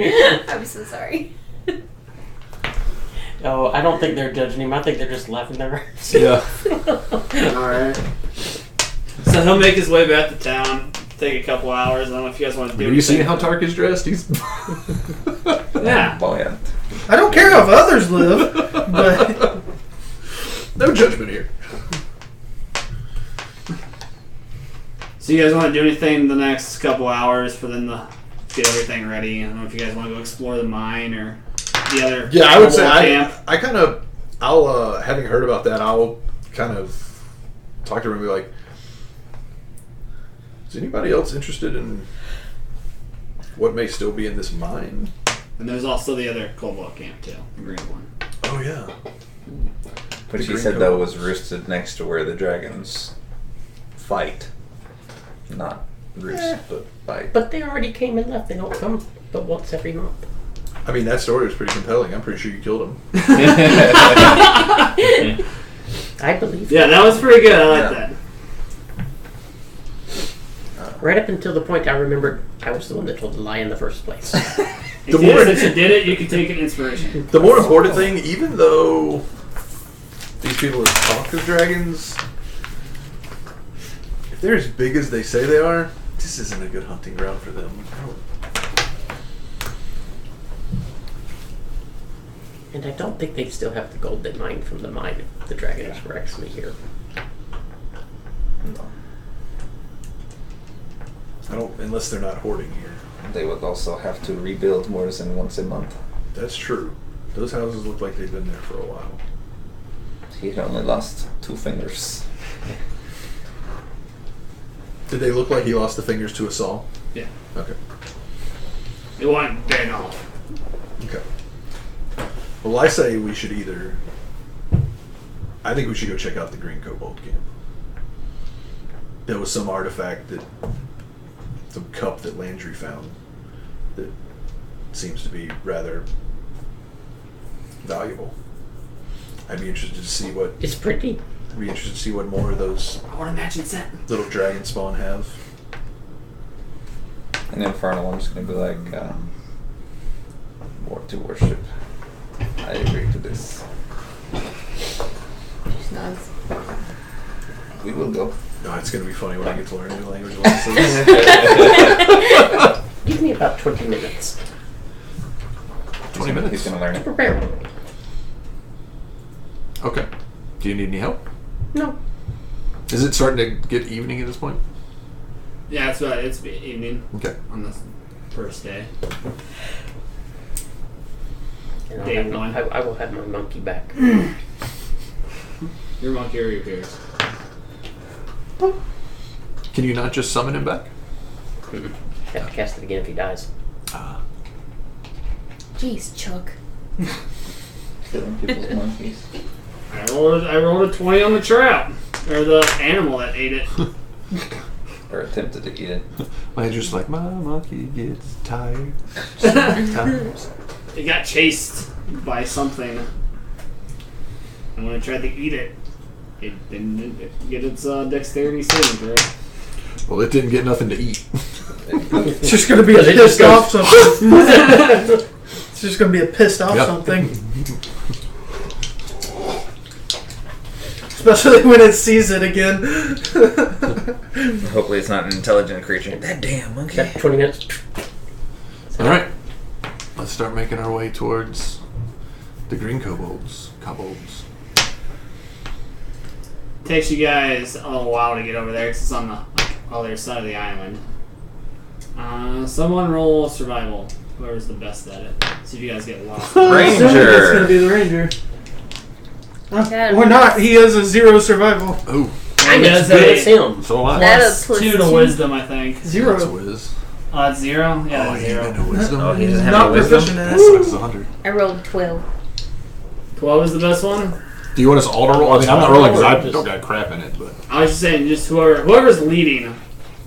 I'm so sorry. Oh, I don't think they're judging him. I think they're just laughing their ass. Yeah. Alright. So he'll make his way back to town. Take a couple hours. I don't know if you guys want to do Have you seen how Tark is dressed? He's Yeah. Buoyant. I don't care how others live, but no judgment here. So you guys want to do anything the next couple hours for them to get everything ready? I don't know if you guys want to go explore the mine or the other Yeah, I would say camp. I'll having heard about that, I'll kind of talk to him and be like, is anybody else interested in what may still be in this mine? And there's also the other cobalt camp too, the green one. Oh yeah. Which The he green said, though, kobolds. was roosted next to where the dragons fight. Not roost, but fight. But they already came and left. They don't come but once every month. I mean, that story was pretty compelling. I'm pretty sure you killed him. I believe. Yeah, that was pretty good. I like Yeah. that. Right up until the point I remembered I was the one that told the lie in the first place. Since you did it, you can take an inspiration. The more important thing, even though these people have talked of dragons, if they're as big as they say they are, this isn't a good hunting ground for them. And I don't think they still have the gold they mined from the mine if the dragons were actually here. No. I don't, unless they're not hoarding here. They would also have to rebuild more than once a month. That's true. Those houses look like they've been there for a while. He only lost 2 fingers. Did they look like he lost the fingers to a saw? Yeah. Okay. It wasn't bang off. Okay. Well, I say we should either... I think we should go check out the Green Kobold camp. There was some artifact that... some cup that Landri found that seems to be rather valuable. I'd be interested to see what... It's pretty. I'd be interested to see what more of those I want to match set. little dragon spawn have. And Infernal, I'm just going to be like, more to worship. I agree to this. Just nods. We will go. Oh, it's going to be funny when I get to learn new language lessons. Give me about 20 minutes. 20 minutes. He's going to learn it. Prepare. Okay. Do you need any help? No. Is it starting to get evening at this point? Yeah, it's evening Okay. on this first day. And Day I will have my monkey back. Your monkey already appears. Can you not just summon him back? Have to cast it again if he dies. Jeez, Chuck. Killing people's monkeys. I rolled a 20 on the trout. Or the animal that ate it. Or attempted to eat it. Landry's like, my monkey gets tired sometimes. It got chased by something. And when it tried to eat it, it didn't get its dexterity saving throw. Well, it didn't get nothing to eat. it's just gonna be a It pissed just off something. It's just gonna be a pissed off Yep. something. Especially when it sees it again. Hopefully it's not an intelligent creature. That damn monkey. Got 20 minutes. All right. Let's start making our way towards the green kobolds. Takes you guys a little while to get over there because it's on the other side of the island. Someone roll survival. Whoever's the best at it. See if you guys get lost. It's gonna be the ranger. That- Or not. He has a 0 survival. Oh, I'm Yeah, as good as him. so am I. That Plus plus 2 to two. wisdom, I think. 0. That's a whiz. It's 0? Yeah, Oh, that's he ain't 0. got no wisdom. Oh, he doesn't have Not any wisdom? proficient in That it. sucks 100. I rolled 12. 12 is the best one? Do you want us all to roll? I mean, I'm not rolling because I Just- don't got crap in it, but. I was just saying, just whoever's leading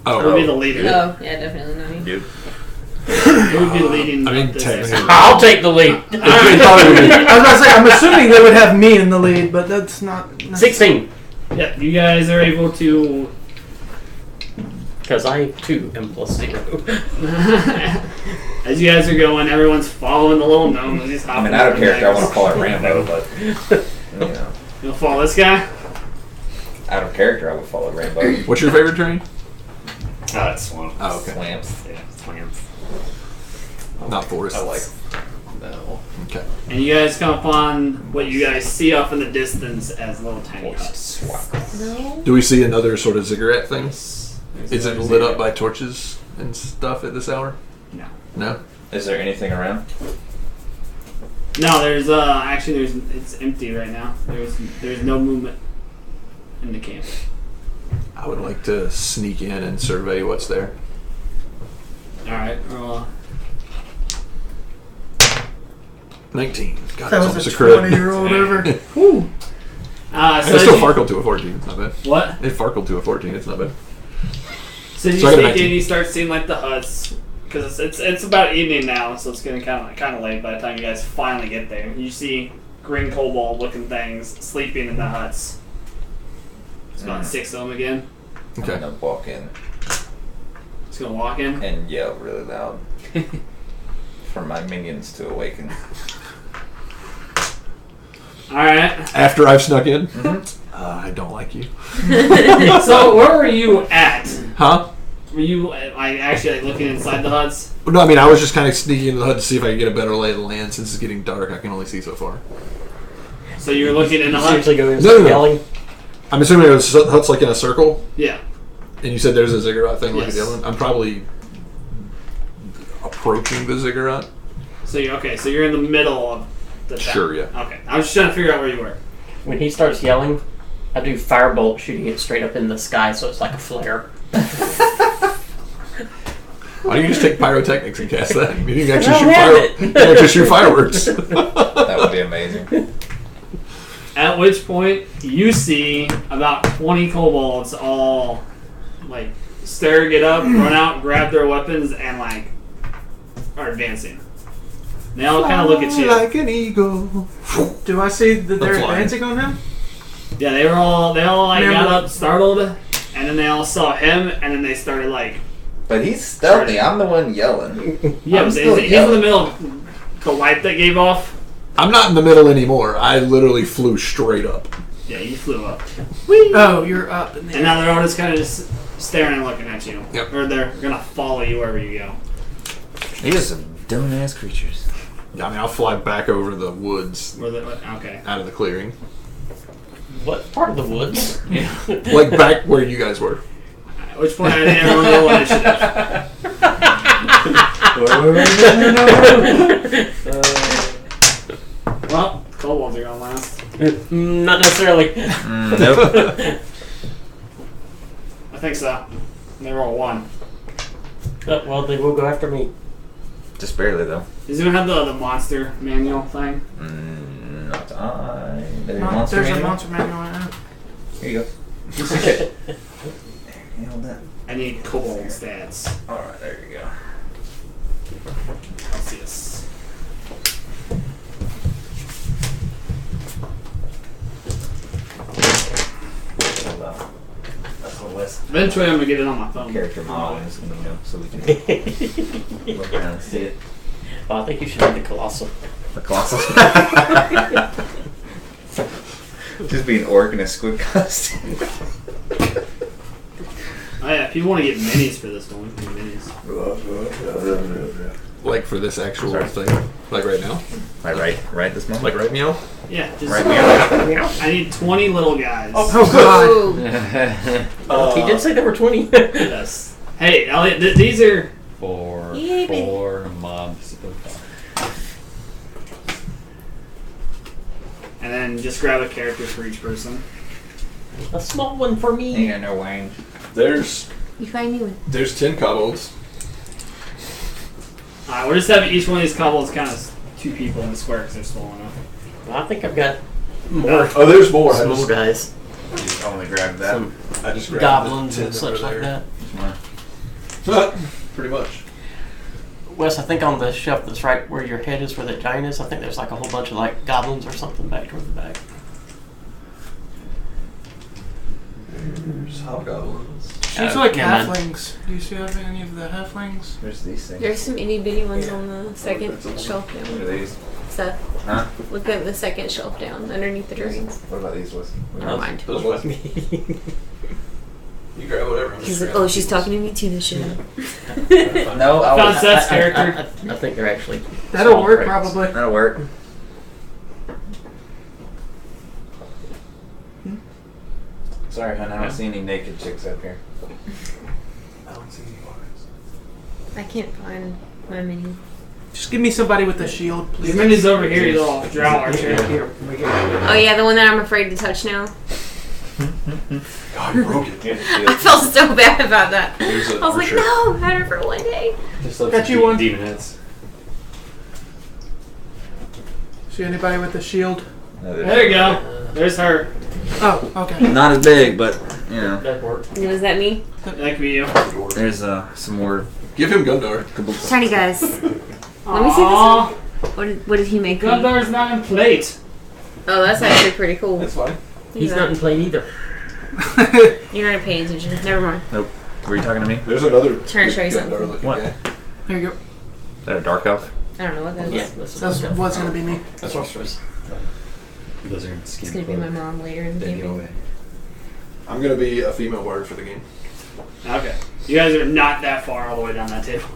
would be the leader. Oh, yeah, definitely not me. Dude. Who would be leading I mean, this technically- exercise? I'll take the lead. I was about to say, I'm assuming they would have me in the lead, but that's not. 16. Yeah, you guys are able to. Because I too am +0. As you guys are going, everyone's following the little gnome as he's I hopping. mean, out of over character, I things. want to call it Rambo, but you know, You'll follow this guy? out of character, I would follow Rambo. What's your favorite train? It's swamp. Oh, okay. Slams. Yeah, swamps. Not forest. I like. No. Okay. And you guys come upon what you guys see off in the distance as little tiny huts. No. Do we see another sort of ziggurat thing? Is it lit up by torches and stuff at this hour? No. No? Is there anything around? No, there's it's empty right now. There's no movement in the camp. I would like to sneak in and survey what's there. Alright, 19. God, That that's was almost a a crit. 20-year-old over. Whew. so I as still you- farkled to a 14. It's not bad. What? It farkled to a 14. It's not bad. So as you So I got sneak 19. in, you start seeing like the huts because it's about evening now, so it's getting kind of late by the time you guys finally get there. You see green kobold looking things sleeping in the huts. It's about 6 of them again. Okay. I'm gonna walk in It's gonna walk in. and yell really loud for my minions to awaken. All right. After I've snuck in, Mm-hmm. I don't like you. So where were you at? Huh? Were you actually looking inside the huts? No, I mean, I was just kind of sneaking into the hut to see if I could get a better lay of the land. Since it's getting dark, I can only see so far. So you were looking in the hut. Seriously, go in No. yelling. I'm assuming there's huts like in a circle, Yeah. and you said there's a ziggurat thing like Yes. the other one. I'm probably approaching the ziggurat. So you're in the middle of the town. Sure, yeah. Okay. I was just trying to figure out where you were. When he starts yelling, I do firebolt, shooting it straight up in the sky, so it's like a flare. Why don't you just take pyrotechnics and cast that? You can actually I shoot don't have it. you can actually shoot fireworks. That would be amazing. At which point you see about 20 kobolds all like stir, get up, run out, grab their weapons, and like are advancing. They all kind of look at you. Like an eagle. Do I see that they're I'm flying. advancing on him? Yeah, they all like Man, got what- up, startled, and then they all saw him, and then they started like But he's stealthy. I'm the one yelling. yeah. I'm But still he's in yelling. the middle of the light that gave off. I'm not in the middle anymore. I literally flew straight up. Yeah, you flew up, Oh, you're up in the and now they're all just kind of just staring and looking at you. Yep. Or they're gonna follow you wherever you go. These are some dumb-ass creatures. I mean, I'll fly back over the woods Where they okay. out of the clearing. What part of the woods? Like back where you guys were. At which point I didn't everyone roll initiative. Well, kobolds are gonna last. Not necessarily. Nope. I think so. They roll 1. Well, they will go after me. Just barely, though. Does anyone have the monster manual thing? Not I. There's a Mon- monster There's a manual? monster manual right now. Here you go. Can you hold that? I need kobold stats. Alright, there you go. Celsius. Hold on. That's the list. Eventually, I'm gonna get it on my phone. Character model is going to go so we can look around and see it. Well, I think you should be the colossal. The Colossus. Just be an orc in a squid costume. Oh yeah, if you want to get minis for this one, we can get minis. Like for this actual Sorry. thing. Like right now. Right this moment? Like right meow. Yeah, just Right meow. I need 20 little guys. Oh god. Ooh. He did say there were 20. Yes. Hey, Elliot, these are Four Yay, baby. mobs. and then just grab a character for each person. A small one for Ain't me. got no wine. There's You find me one. 10 kobolds. We're just having each one of these couples kind of 2 people in the square because they're small enough. I think I've got more Oh, there's more. small guys. You just only grabbed that. Some I just grabbed goblins the and such like that. Pretty much. Wes, I think on the shelf that's right where your head is, where that giant is, I think there's like a whole bunch of like goblins or something back toward the back. There's hobgoblins. She's like never mind. halflings. Do you see any of the halflings? There's these things. There's some itty bitty ones on the second shelf What are down. these? Seth, Huh? look at the second shelf down underneath the dragons. What about these ones? Never mind. Those ones. You grab whatever. He's like, oh, she's talking to me too. This shit. No, I found I'll, Seth's character. I think they're actually. That'll small work crates. probably. that'll work. Sorry, hon, I don't see any naked chicks up here. I don't see any bars. I can't find my mini. Just give me somebody with a shield, please. Your mini's over here, you little drow archer. Oh yeah, the one that I'm afraid to touch now. God, you broke it. Here's the I shield. felt so bad about that. There's a I was like, archer. no, I had her for one day. Just love Got some you one. demon heads. See anybody with a shield? No, There you go. There's her. Oh, okay. Not as big, but you know. That work. Was that me? That could be you. There's some more. Give him Gundar. Tiny guys. Let me see Aww. this one. What did he make me? Gundar's not in plate. Oh, that's actually pretty cool. That's fine. He's not in play either. You're not paying attention. Never mind. Were you talking to me? There's another Trying to show you Gundar something. looking What? guy. Here you go. Is that a dark elf? I don't know what that is. Yeah, that's That's what's gonna be me. That's what sorceress. Those are skin It's gonna be my mom later in the campaign. I'm gonna be a female bard for the game. Okay. You guys are not that far all the way down that table.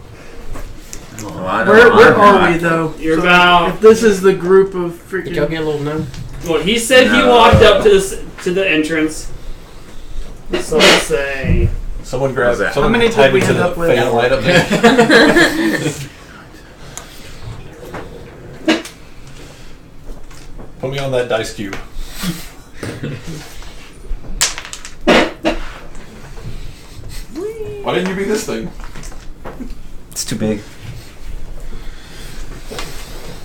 Oh, I don't Where know. are we though? You're about- If this is the group of Did y'all freaking. get a little gnome? Well, he said he No. walked up to the entrance. So let's say Someone grab that. How many did tied me we to end the up with? fan light up there. Put me on that dice cube. Why didn't you be this thing? It's too big.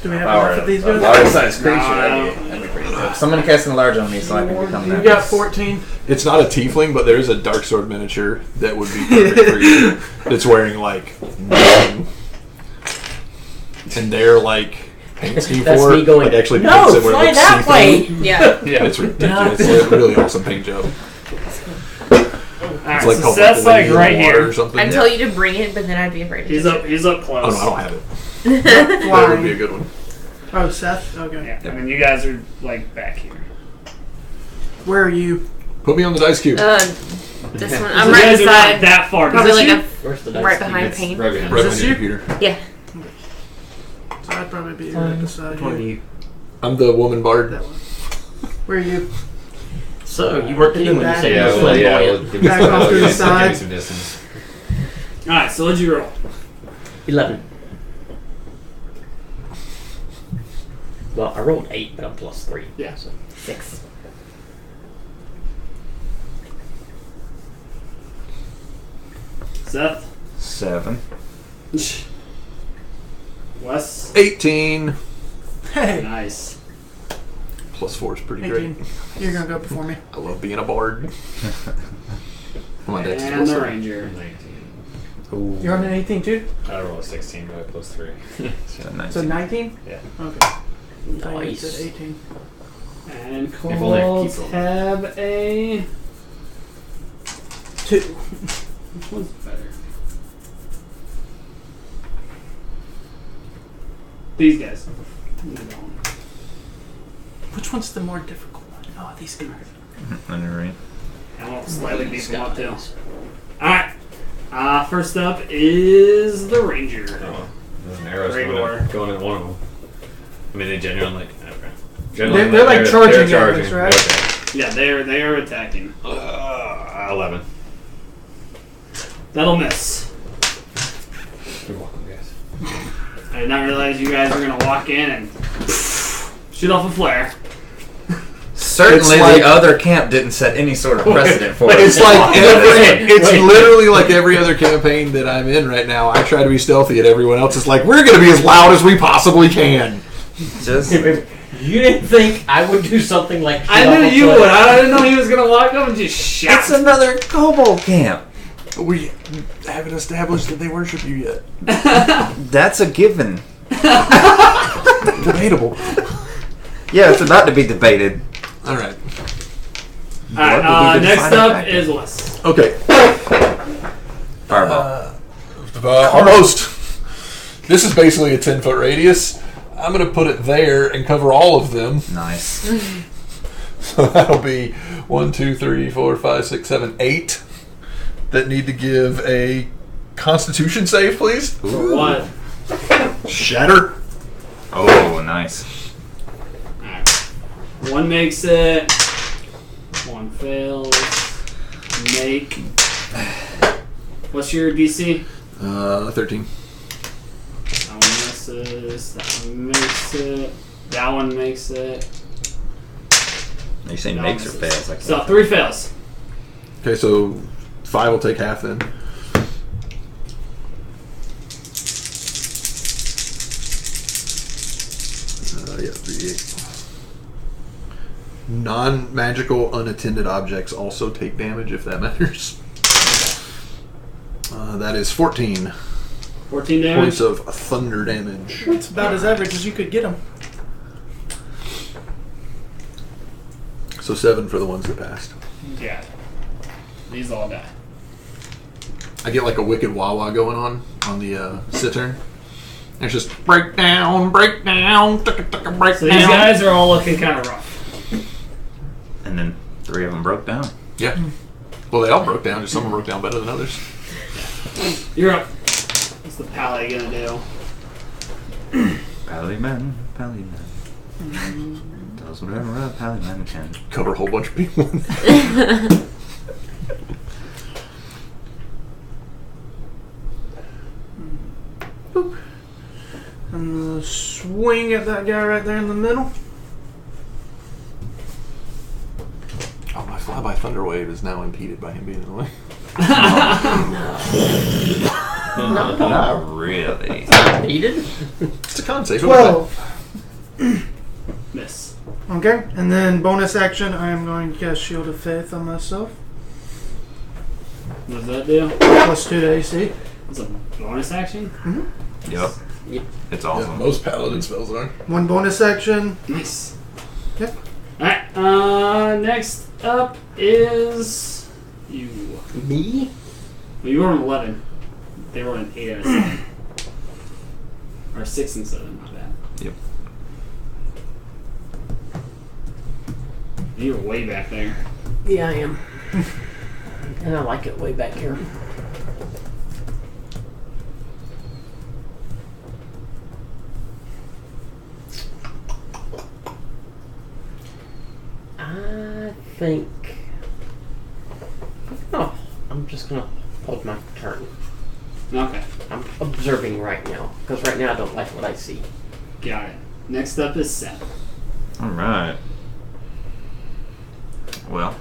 Do we have enough of these guys? Large-sized creature. No. That'd be pretty dope. Someone casting large on me so I can become You that. got 14. It's not a tiefling, but there's a dark sword miniature that would be perfect for you. That's wearing like nothing. And they're like paint scheme That's for me it, going, like actually no, paints it where it fly looks that see-through. way. Yeah. Yeah, it's ridiculous. It's a really awesome paint job. alright, It's like so called Seth's like Lady in right the Water here. or something. I'd tell you to bring it, but then I'd be afraid to He's touch up. He's up Oh close. no, I don't have it. it. That would be a good one. Oh, Seth? Okay. Yeah, I mean, you guys are like back here. Where are you? Put me on the dice cube. This one. So I'm you right guys are not beside. that far. Probably Is this like you? Where's the dice? right behind Pain. Right behind Right us. on this your you? computer. Yeah. So I'd probably be right beside One of you. you. I'm the woman bard. That one. Where are you? So you weren't kidding when you said Yeah, you were well, yeah. flamboyant. We'll give me Back some- off to the give me side. some distance. Alright, so what'd you roll? 11. Well, I rolled 8, but I'm plus 3. Yeah. So. 6. Seth? 7. Wes? 18 Hey. Nice. plus 4 is pretty 18. great. You're gonna go before me. I love being a bard. My dex is And plus the 3. ranger. 19. You're on an 18 too? I roll a 16, but I plus 3. So 19. So 19? Yeah. Okay. I thought you Nice. said 18. And If only I Cole keep rolling. have a... 2. Which one's better? These guys. Which one's the more difficult one? Oh, these guys. On your right. I will slightly beat them up too. Alright. First up is the ranger. Oh, there's an arrows Rigor. going in one of them. I mean, they genuinely. They're like charging at us, right? Okay. Yeah, they are attacking. 11. That'll miss. You're welcome, guys. I did not realize you guys were gonna walk in and shoot off a flare. certainly It's like- the other camp didn't set any sort of precedent for it. It's like it's literally like every other campaign that I'm in right now. I try to be stealthy, and everyone else is like, "We're going to be as loud as we possibly can." Just You didn't think I would do something like I knew you would. I didn't know he was gonna walk up and just shout. it's another kobold camp. We haven't established that they worship you yet. That's a given. Debatable. Yeah, it's about to be debated. All right. Alright, next up is Wes. Okay. Fireball. Almost. This is basically a 10-foot radius. I'm going to put it there and cover all of them. Nice. So that'll be 1, 2, 3, 4, 5, 6, 7, 8 that need to give a Constitution save, please. For what? Shatter. Oh, nice. Alright. One makes it. One fails. Make. What's your DC? 13. That one misses. That one makes it. That one makes it. Are you saying No, makes or misses. fails? I can't So think. 3 fails. Okay, so 5 will take half then. Yeah, 3d8. Non-magical unattended objects also take damage if that matters. That is 14 14 damage. points of thunder damage. It's about as average as you could get them. So 7 for the ones that passed. Yeah. These all die. I get like a wicked wah-wah going on the cittern. It's just break down, break down, break So these down. guys are all looking kind of rough. And then 3 of them broke down. Yeah. Well, they all broke down. Just some of them broke down better than others. You're up. What's the pally gonna do? Pallyman. Does whatever a Pallyman can. Cover a whole bunch of people. And swing at that guy right there in the middle. Oh, my flyby thunder wave is now impeded by him being in the way. Not really. Needed? It's a con save. 12. Miss. Okay, and then bonus action, I am going to cast Shield of Faith on myself. What does that do? Plus 2 to AC. It's a bonus action? Yep. Yep. It's Yeah, awesome. most paladin spells are. One bonus action. Nice. Yep. Alright, next up is you. Me? Well, you were an 11. They were an 8 out of 7. Or 6 and 7, not bad. Yep. You were way back there. Yeah, I am. And I like it way back here. I think. Oh, I'm just gonna hold my turn. Okay, I'm observing right now because right now I don't like what I see. got it. Next up is Seth. Alright. Well.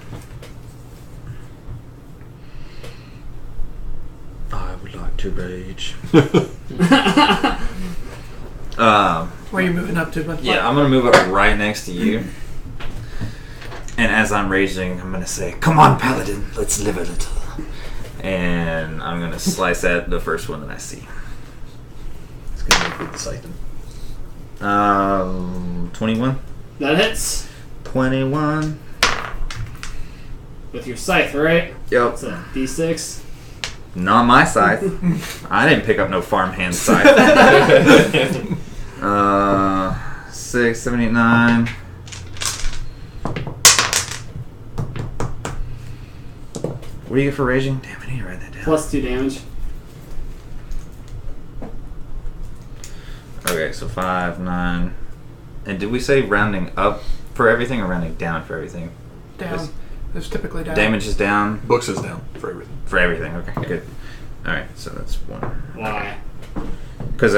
I would like to rage. Where are you moving up to? Bud? Yeah, I'm gonna move up right next to you. And as I'm raging, I'm gonna say, "Come on, Paladin, let's live a little." And I'm gonna slice at the first one that I see. It's going to include the Scythe. 21. That hits 21. with your scythe, right? Yep. It's a d6. Not my scythe. I didn't pick up no farmhand scythe. 6, 7, 8, 9. What do you get for raging? Damn, I need to write that down. Plus 2 damage. Okay, so 5, 9. And did we say rounding up for everything or rounding down for everything? Down. It's typically down. Damage is down Books is down for everything. for everything. Okay, good. Alright, so that's 1. Why? Because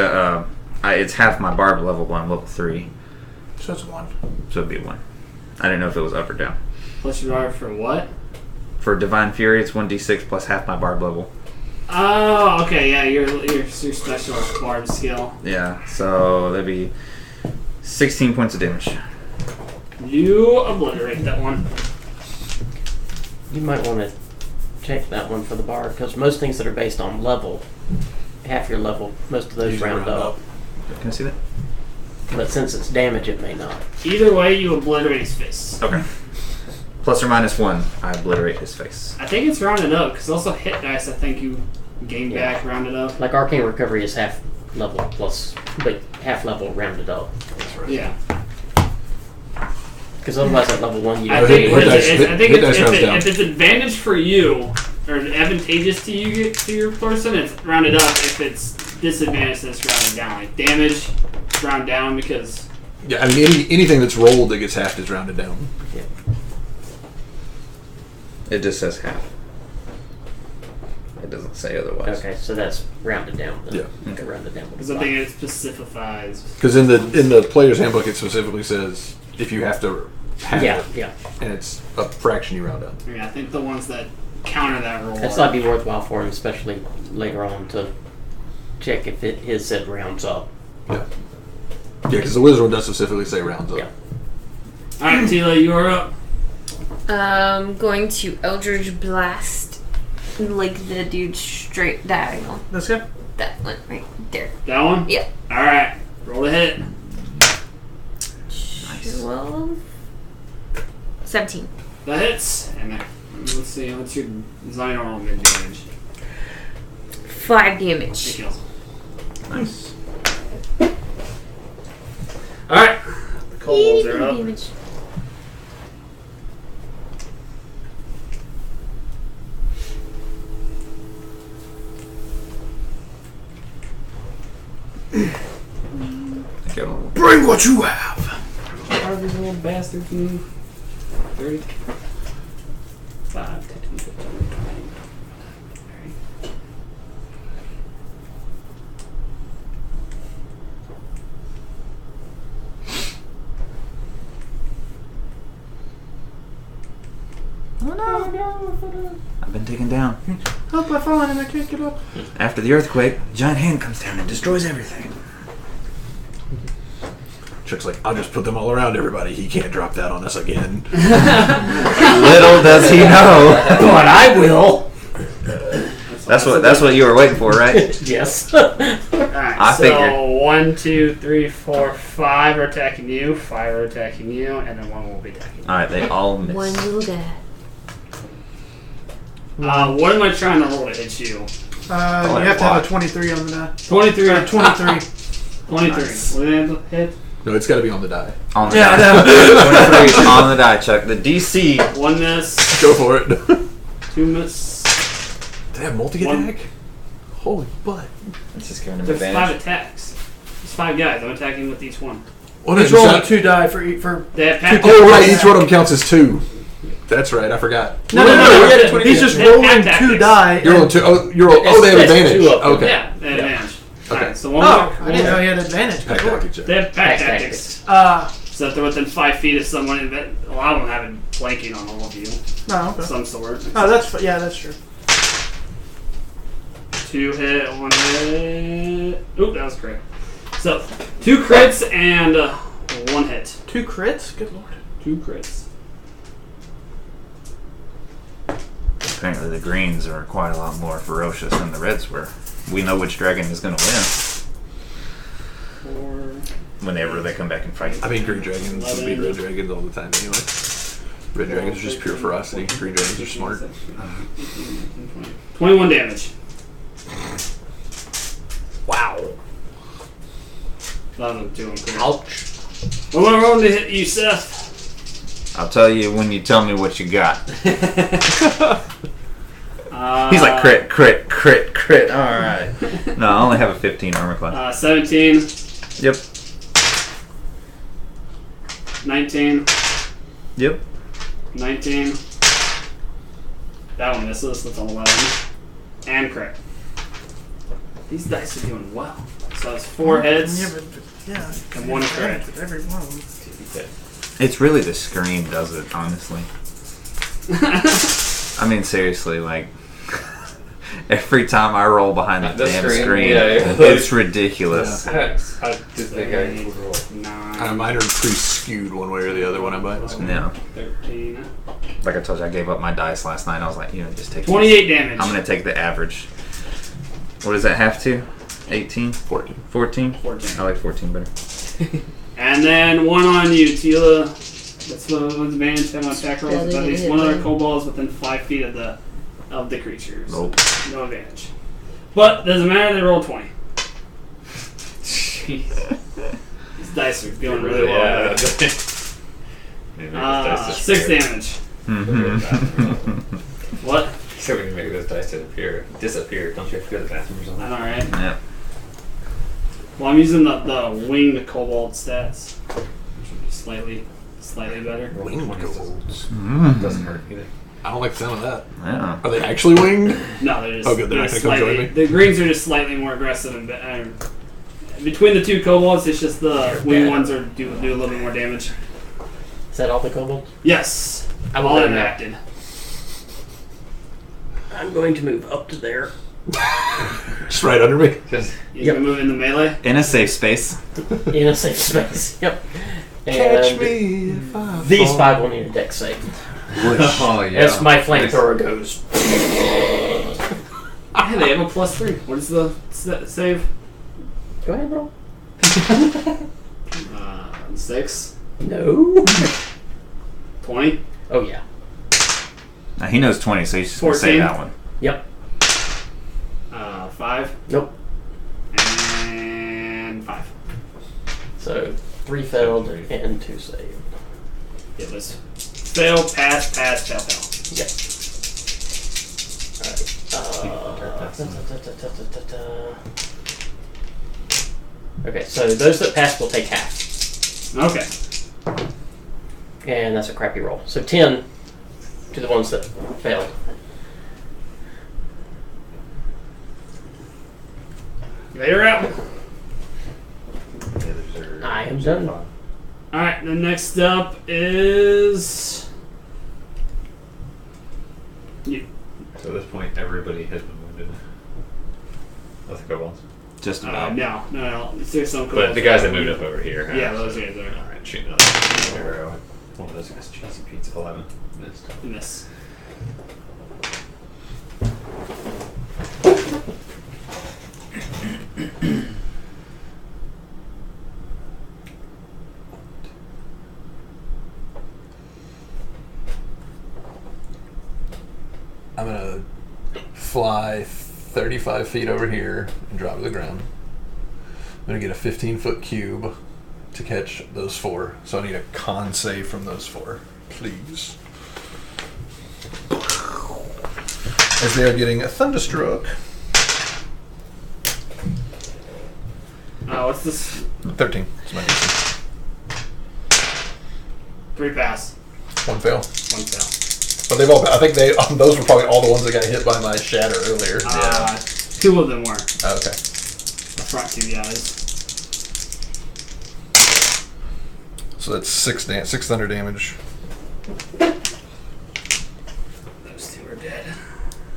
it's half my barb level, but I'm level 3. So it's 1. So it'd be 1. I didn't know if it was up or down. Plus your bar for what? For Divine Fury, it's 1d6 plus half my bard level. Oh, okay, yeah, your special bard skill. Yeah, so that'd be 16 points of damage. You obliterate that one. You might want to check that one for the bar, because most things that are based on level, half your level, most of those round up. Can I see that? But since it's damage, it may not. Either way, you obliterate his face. Okay. Plus or minus 1, I obliterate his face. I think it's rounded up, because also hit dice, I think you gain back rounded up. Like Arcane Recovery is half level plus, but half level rounded up. That's right. Yeah. Because otherwise at level 1 you I don't think, get if it's advantage for you, or advantageous to you to your person, it's rounded up. If it's disadvantage, then it's rounded down. Like damage, round down because... Yeah, I mean, anything that's rolled that gets halved is rounded down. Yeah. It just says half. It doesn't say otherwise. Okay, so that's rounded down. Then. Yeah. Okay, rounded down. Because I think it specifies... Because in the player's handbook, it specifically says if you have to halve it, Yeah. and it's a fraction you round up. Yeah, I think the ones that counter that roll... That's not be worthwhile for him, especially later on, to check if his said rounds up. Yeah. Yeah, because the wizard one does specifically say rounds up. Yeah. Alright, Tila, you're up. Going to Eldritch Blast, like the dude straight diagonal. This guy? That one right there. That one? Yeah. Alright, roll the hit. 12. 17. That hits. And there. Let's see, what's your design roll mid damage? 5 It damage. kills. Nice. Alright. The kobolds are up. Damage. Bring what you have! How are these little bastards move? 30? 5, 10, 15, 20. Oh no! I've been taken down. Help, I've fallen and I can't get up. After the earthquake, a giant hand comes down and destroys everything. Chick's like, I'll just put them all around everybody. He can't drop that on us again. Little does he know. But I will! That's what you were waiting for, right? Yes. Alright, I so figured. 1, 2, 3, 4, 5 are attacking you, 5 are attacking you, and then 1 will be attacking you. Alright, they all miss. One will die. What am I trying to roll to hit you? You have to have a 23 on the die. 23. Or 23. 23. Nice. What did I hit? No, it's got to be on the die. On the Yeah, die. I know. 23 on the die, Chuck. The DC. 1 miss, Go for it. 2 miss. They have multi-attack? Holy butt. Let's just give him There's 5 advantage. attacks. There's 5 guys. I'm attacking with each one. Well, He's rolling 2 die for. They have pack Oh, right. tactics. Each one of them counts as 2. That's right. I forgot. No. He's just They have rolling pack 2 tactics. die. You're rolling 2. Oh, they have That's advantage. 2 of them. Okay. Yeah, they have advantage. Okay. Alright, so one Oh, more. I didn't know he had advantage. Pack tactic check. They have pack Pack tactics. tactics. So if they're within 5 feet of someone, a lot of them have it flanking on all of you. No, Of okay. some sort. Oh, that's true. 2 hit, 1 hit. Oop, that was correct. So, 2 crits and 1 hit. 2 crits? Good lord. 2 crits. Apparently the greens are quite a lot more ferocious than the reds were. We know which dragon is going to win 4. whenever they come back and fight. I mean, green dragons would beat red dragons all the time anyway. Red dragons are just pure ferocity. Green dragons are smart. 21 damage. Wow. That was doing great. Ouch. What am I rolling to hit you, Seth? I'll tell you when you tell me what you got. He's like crit. Alright. No, I only have a 15 armor class. 17, Yep. 19, Yep. 19. That one misses. That's on 11. And crit. These dice are doing well. So it's 4 heads Yeah, but yeah. and 1 crit. Every one of them. It's really the screen does it, honestly. I mean, seriously, like every time I roll behind the damn screen, it's ridiculous. I just think I would roll. 9. Mine are pretty skewed one way or the other when I buy this. No. 13. Like I told you, I gave up my dice last night. I was like, just take 28 damage. I'm going to take the average. What does that have to? 18? 14. 14? 14. I like 14 better. And then one on you, Tila. That's one's advantage. Have on attack rolls. But at least one other kobold is within 5 feet of the creatures. Nope. No advantage. But doesn't matter. They roll 20. Jeez. These dice are going really well. Yeah. 6 damage. What? So we can make those dice disappear. Don't you have to go to the bathroom or something? I know, right? Yeah. Well, I'm using the winged kobold stats, which would be slightly better. Winged kobolds. Doesn't hurt either. I don't like the sound of that. Yeah. Are they actually winged? No, they're just. Oh, good. They're not going to come join me? The greens are just slightly more aggressive, and between the two kobolds, it's just the winged ones do a little bit more damage. Is that all the kobolds? Yes, I will all let of him them know. acted. I'm going to move up to there. Just right under me. You can move in the melee. In a safe space. In a safe space. Yep. Catch And me if I these fall. 5 will need a dex save. Oh, yeah. As my flamethrower goes. Hey, they have a +3. What is the save? Go ahead, roll. 6. No. 20. Oh, yeah. Now, he knows 20, so he's just going to say 14. that one. Yep. 5. Nope. And 5. So 3 failed and 2 saved. It was fail, pass, fail. Yep. Alright. Okay, so those that pass will take half. Okay. And that's a crappy roll. So 10 to the ones that failed. They're out. I am done. Alright, the next up is you. So at this point, everybody has been wounded. That's the kobolds. Just about. No. There's some But the guys that moved up over here. Yeah, those guys are. Alright, shoot another arrow. One of those guys, cheesy pizza, 11. Missed. Miss. I'm going to fly 35 feet over here and drop to the ground. I'm going to get a 15-foot cube to catch those 4. So I need a con save from those 4, please. As they are getting a thunderstruck. What's this? 13. That's my DC. 3 pass. 1 fail. 1 fail. But they've all. I think those were probably all the ones that got hit by my shatter earlier. 2 of them were. Oh, okay. The front 2 guys. So that's 6 thunder damage. Those 2 are dead.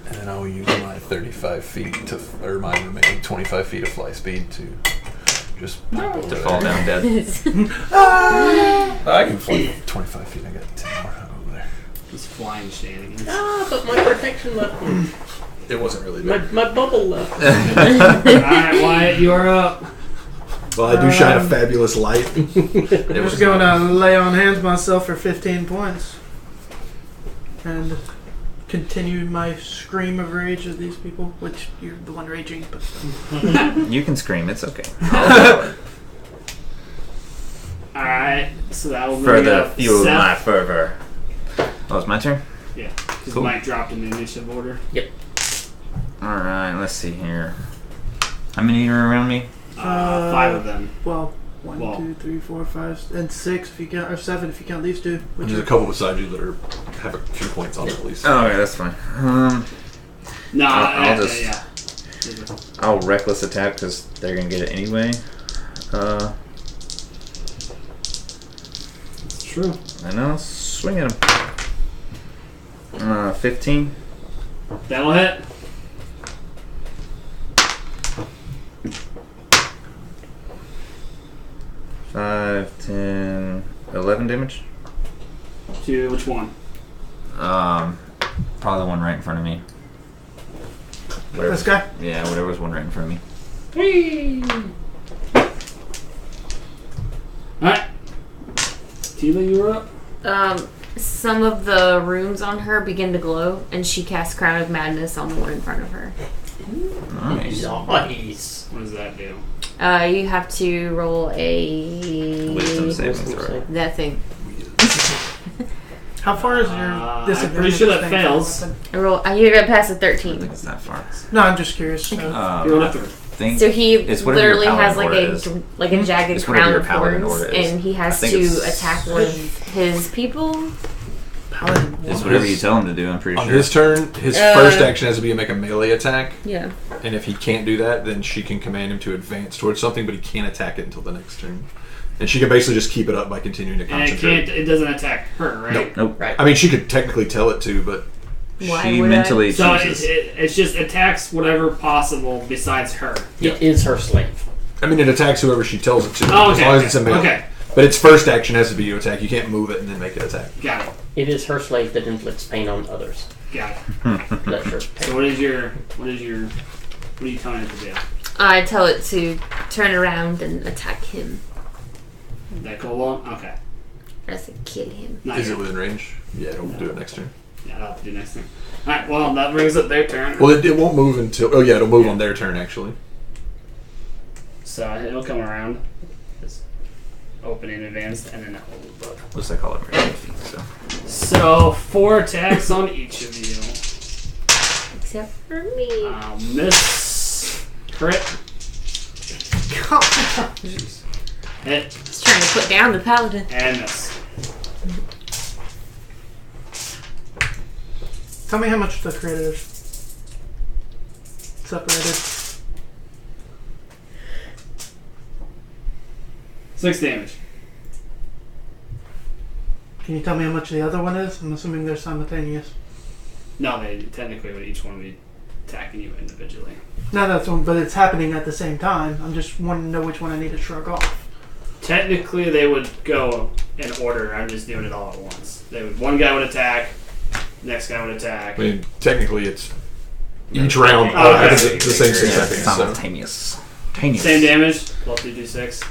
And then I will use my 35 feet or my remaining 25 feet of fly speed to just pop over To there. fall down dead. I can fly 25 feet. I got 10 more over there. These flying shenanigans. Ah, but my protection left. It wasn't really big. My bubble left. Alright, Wyatt, you are up. Well, I do shine a fabulous light. I'm just going to lay on hands myself for 15 points. And continue my scream of rage at these people, which you're the one raging, but... You can scream, it's okay. Alright, so that will bring Further up fuel Seth. my fervor. Oh, it's my turn? Yeah, because Cool. Mike dropped in the initiative order. Alright, let's see here. How many are around me? 5 of them. Well, Well. 1, 2, 3, 4, 5, and 6 if you count, or 7 if you count these 2. Which There's a are, couple beside you that have a few points on it at least. Oh, okay, that's fine. No, I'll just- yeah. I'll reckless attack because they're gonna get it anyway. true. And I'll swing at him. 15. That'll hit. 5, 10, 11 damage. To which one? Probably the one right in front of me. This guy? Yeah, whatever's one right in front of me. Whee! Alright. Tila, you were up? Some of the runes on her begin to glow, and she casts Crown of Madness on the one in front of her. Nice. Nice. What does that do? You have to roll a... Wisdom saving throw. That thing. How far is your I'm disadvantage? pretty sure that thing? fails. You're gonna pass a I don't 13. think it's that far. No, I'm just curious. You don't have to. Think So he it's whatever your literally has paladin aura is. a jagged It's whatever crown your of paladin thorns, aura is. and he has I think to it's- attack one of his people. Paladin. It's whatever you tell him to do, I'm pretty On sure. his turn, his first action has to be to make a melee attack, Yeah. and if he can't do that, then she can command him to advance towards something, but he can't attack it until the next turn. And she can basically just keep it up by continuing to And concentrate. it doesn't attack her, right? Nope. Right. I mean, she could technically tell it to, but Why She would mentally So chooses. it's just attacks whatever possible besides her. It is her slave. I mean, it attacks whoever she tells it to, Oh, as okay. long as it's a melee. Okay. But its first action has to be to attack. You can't move it and then make it attack. Got it. It is her slave that inflicts pain on others. Got it. That's her So pain. what are you telling it to do? I tell it to turn around and attack him. That go along? Okay. I say kill him. Not Is yet. it within range? Yeah, it'll do it next turn. Yeah, I'll have to do next thing. Alright, well, that brings up their turn. Well, it won't move until... Oh, yeah, it'll move on their turn, actually. So it'll come around. Just opening advanced, and then that will move up. Looks like all of your feet, so. So 4 attacks on each of you. Except for me. Miss. Crit. Hit. He's trying to put down the paladin. And miss. Tell me how much the crit is. Separated. 6 damage. Can you tell me how much the other one is? I'm assuming they're simultaneous. No, they technically would each one be attacking you individually. No, that's one, but it's happening at the same time. I'm just wanting to know which one I need to shrug off. Technically, they would go in order. I'm just doing it all at once. One guy would attack, next guy would attack. I mean, technically, it's each round Oh, okay. happens at the same 6 Yeah, seconds. So. simultaneous. Same damage, plus 2d6.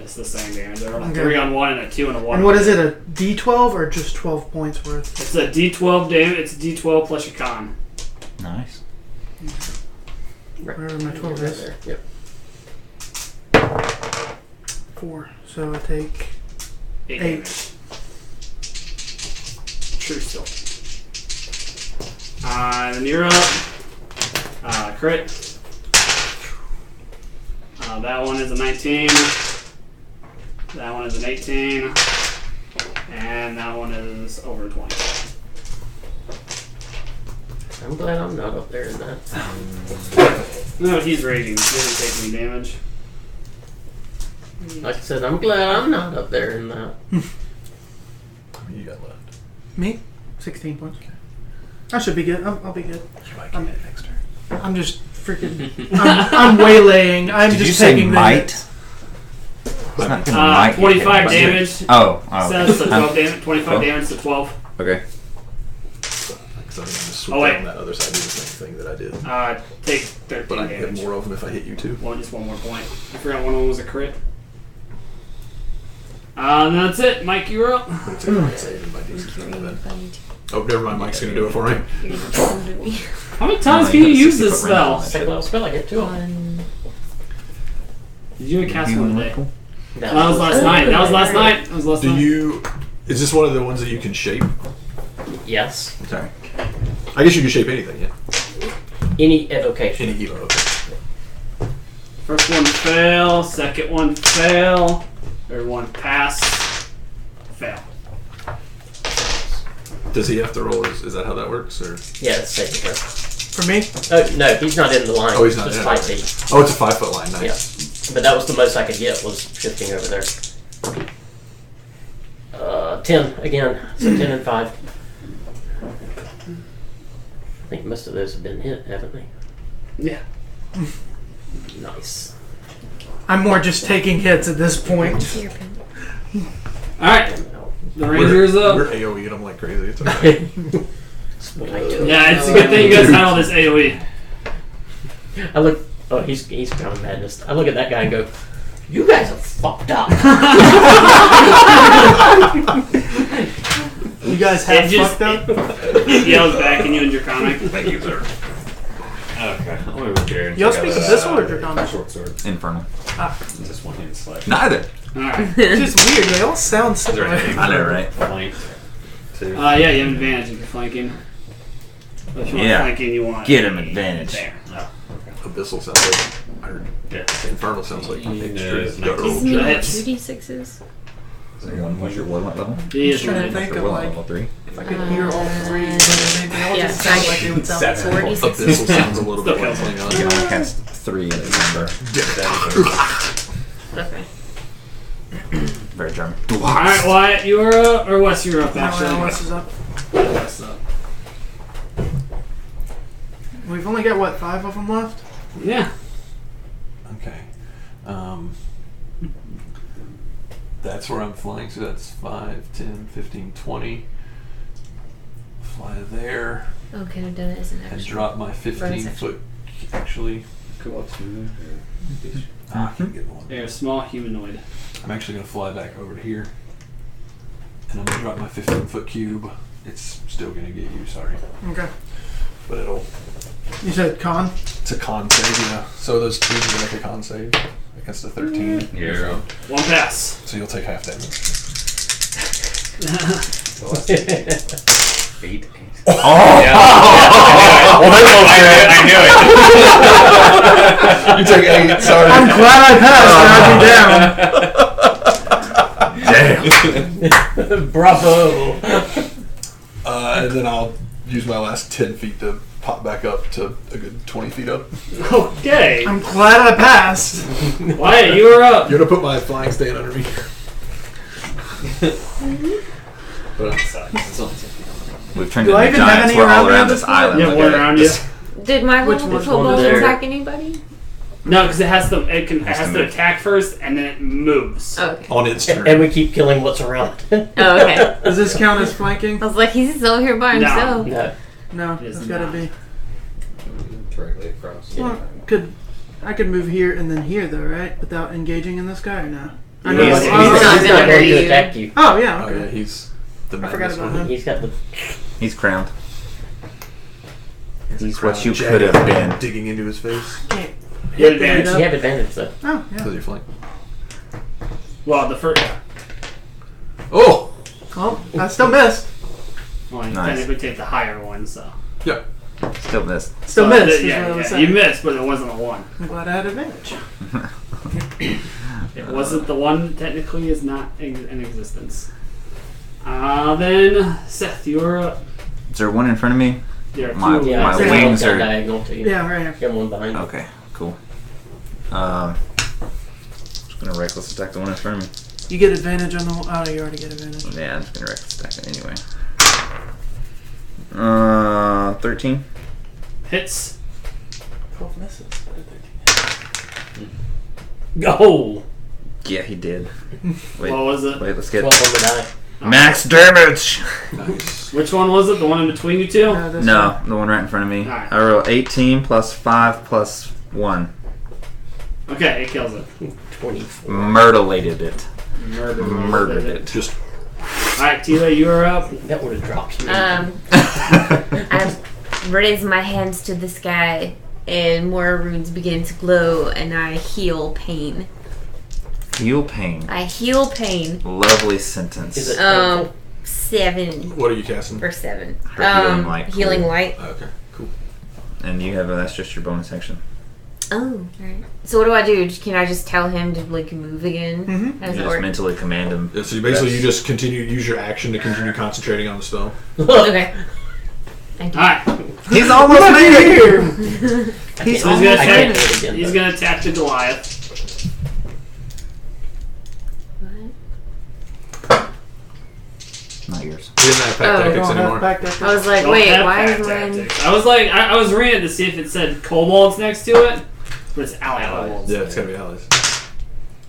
It's the same damage. They're on a Okay. 3 on 1 and a 2 and a 1. And what is it, a D12 or just 12 points worth? It's a d12 damage. It's d12 plus your con. Nice. Wherever my 12 Right is. there. Yep. 4. So I take 8 8. damage. True still. Then you're up. Crit. That one is a 19. That one is an 18. And that one is over 20. I'm glad I'm not up there in that. No, he's raging. He doesn't take any damage. Like I said, I'm glad I'm not up there in that. How many you got left? Me? 16 points. I should be good. I'll be good. You might get it next turn. I'm just freaking... I'm waylaying. I'm Did just you say taking might? the... It's not gonna might 25 get hit, damage. Oh, Says so 12 okay. damage. 25 damage to 12. Okay. Because I'm going to swoop Oh, wait. down that other side, do the same thing that I did. Take 13 But I can hit damage. more of them if I hit you too. Just one more point. I forgot one of them was a crit. And that's it. Mike, you're up. It's a great save in my DC then. Oh, never mind. Mike's going to do it for me. How many times can you use this spell? Second level spell, I get 2 of them. Did you even cast one today? That That was last night. That was last night. That was last Do night. you... Is this one of the ones that you can shape? Yes. Sorry. I guess you can shape anything, yeah. Any evocation. Any Evo, okay. First one fail. Second one fail. Third one pass. Fail. Does he have to roll? Is that how that works? Or Yeah, it's saving throw. For me? Oh, no, he's not in the line. Oh, he's not Just in it. 5 feet. Oh, it's a 5-foot line. Nice. Yeah. But that was the most I could get, was shifting over there. 10 again. So 10 and 5. I think most of those have been hit, haven't they? Yeah. Nice. I'm more just taking hits at this point. Alright. The Ranger's up. We're AoE'd them like crazy. It's okay. Yeah, it's a good thing you guys handle this AoE. I look. Oh, he's Crown of Madness. I look at that guy and go, "You guys are fucked up." You guys have It just- fucked up? It yells back and you and your comic. Thank you, sir. Okay, I'm gonna go here. and Y'all check speak out, Abyssal or Draconic? Short sword. Infernal. Just one hand slash. Neither. Alright. It's just weird. They all sound Is there similar. anything I know, right? flanked? Too? Yeah, you have advantage if you're flanking. But if you want Yeah. flanking, you want Get him advantage. There. Oh, Abyssal sounds like. I heard yeah. Infernal sounds like. He knows extreme next. guttural. Isn't he That like hits. 2d6s? What's your what level? He is Just trying to one. think Your of what like level 3? if I could hear all three, but anything else Yeah, just sounds like it would sound like 4d6s. Abyssal sounds a little bit Still like counts. Klingon. You can only cast 3 in a number. Okay. Very German. Alright, Wyatt, you were up. Or Wes, you were up Now actually. Wes is up. Wes up. We've only got what, 5 of them left? Yeah. Okay. That's where I'm flying, so that's 5, 10, 15, 20. Fly there Oh, could have done it as an and action. drop my 15 foot. Actually, Go up to I can get one. They're a small humanoid. I'm actually going to fly back over to here. And I'm going to drop my 15-foot cube. It's still going to get you, sorry. Okay. But it'll. You said con? It's a con save, yeah. So those two are make a con save against a 13. Yeah. One pass. So you'll take half damage. Feet. Oh! Yeah. Well, I knew it. You took 8, sorry. I'm glad I passed, and I'd be down. Damn. Bravo. And then I'll use my last 10 feet to pop back up to a good 20 feet up. Okay. I'm glad I passed. Wyatt, you were up. You're going to put my flying stand under me. We've turned Do I into even have giants. any We're around all me around at this this point? island. Yeah, Look one at it. around you. Did my Which little one? kobold There. attack anybody? No, because it has to move. attack first and then it moves. Oh, okay. On its turn. And we keep killing what's around. Oh, okay. Does this count as flanking? I was like, he's still here by No. himself. No. No, It is it's gotta not. be. Directly across. Well, I could move here and then here though, right? Without engaging in this guy or no? I He's- know. he's like, not oh, gonna He's not ready you. to attack you. oh yeah. Oh, Okay. yeah, he's the I forgot madness about one. him. He's got the. He's crowned. He's Crown what you jacket could have been. digging into his face Can't You have hit advantage. that You up. have advantage though. Oh because yeah. you're flank. Well, the first. Oh! Well, I still missed. Well, you Nice. technically take the higher one, so. Yeah. Still missed. Still So, missed. Is Yeah, what I was yeah, saying. you missed, but it wasn't a one. I'm glad I had advantage. It wasn't the one that technically is not in existence. Then Seth, you're up. Is there one in front of me? There are My- two. Yeah, my it's wings down are- diagonal to you. Yeah, right here. You have one behind you. Okay, cool. Just gonna reckless attack the one in front of me. You get advantage on the. Oh, you already get advantage. Yeah, I'm just gonna reckless attack it anyway. 13. Hits. 12 misses. Go! Yeah, he did. Wait, What was it? wait, let's get 12 on the die. max damage. Nice. Which one was it? The one in between you two? This No, the one right in front of me. Alright. I roll 18 plus 5 plus 1. Okay, it kills it. 24. Myrtleated it. Murdered it. Just Alright, Tila, you are up. That would have dropped me. I raise my hands to the sky, and more runes begin to glow, and I heal pain. Heal pain. I heal pain. Lovely sentence. Is it- 7 what are you casting? for 7. For healing light. Healing Cool. light. Okay, cool. And you have that's just your bonus action. Oh, right. So what do I do? Can I just tell him to like move again? Mhm. How You does that just work? mentally command him. Yeah, so you basically you just use your action to continue concentrating on the spell. Okay. I do. Alright. He's almost made it. here. He's I gonna can't attack. do it again. He's though. gonna attack the Goliath. What? not yours. We didn't have pack Oh, I tactics don't anymore. have back tactics. I was like, Don't wait, have why pack is mine? tactics. I was reading it to see if it said kobolds next to it, but it's ally kobolds. Yeah, it's gotta be allies.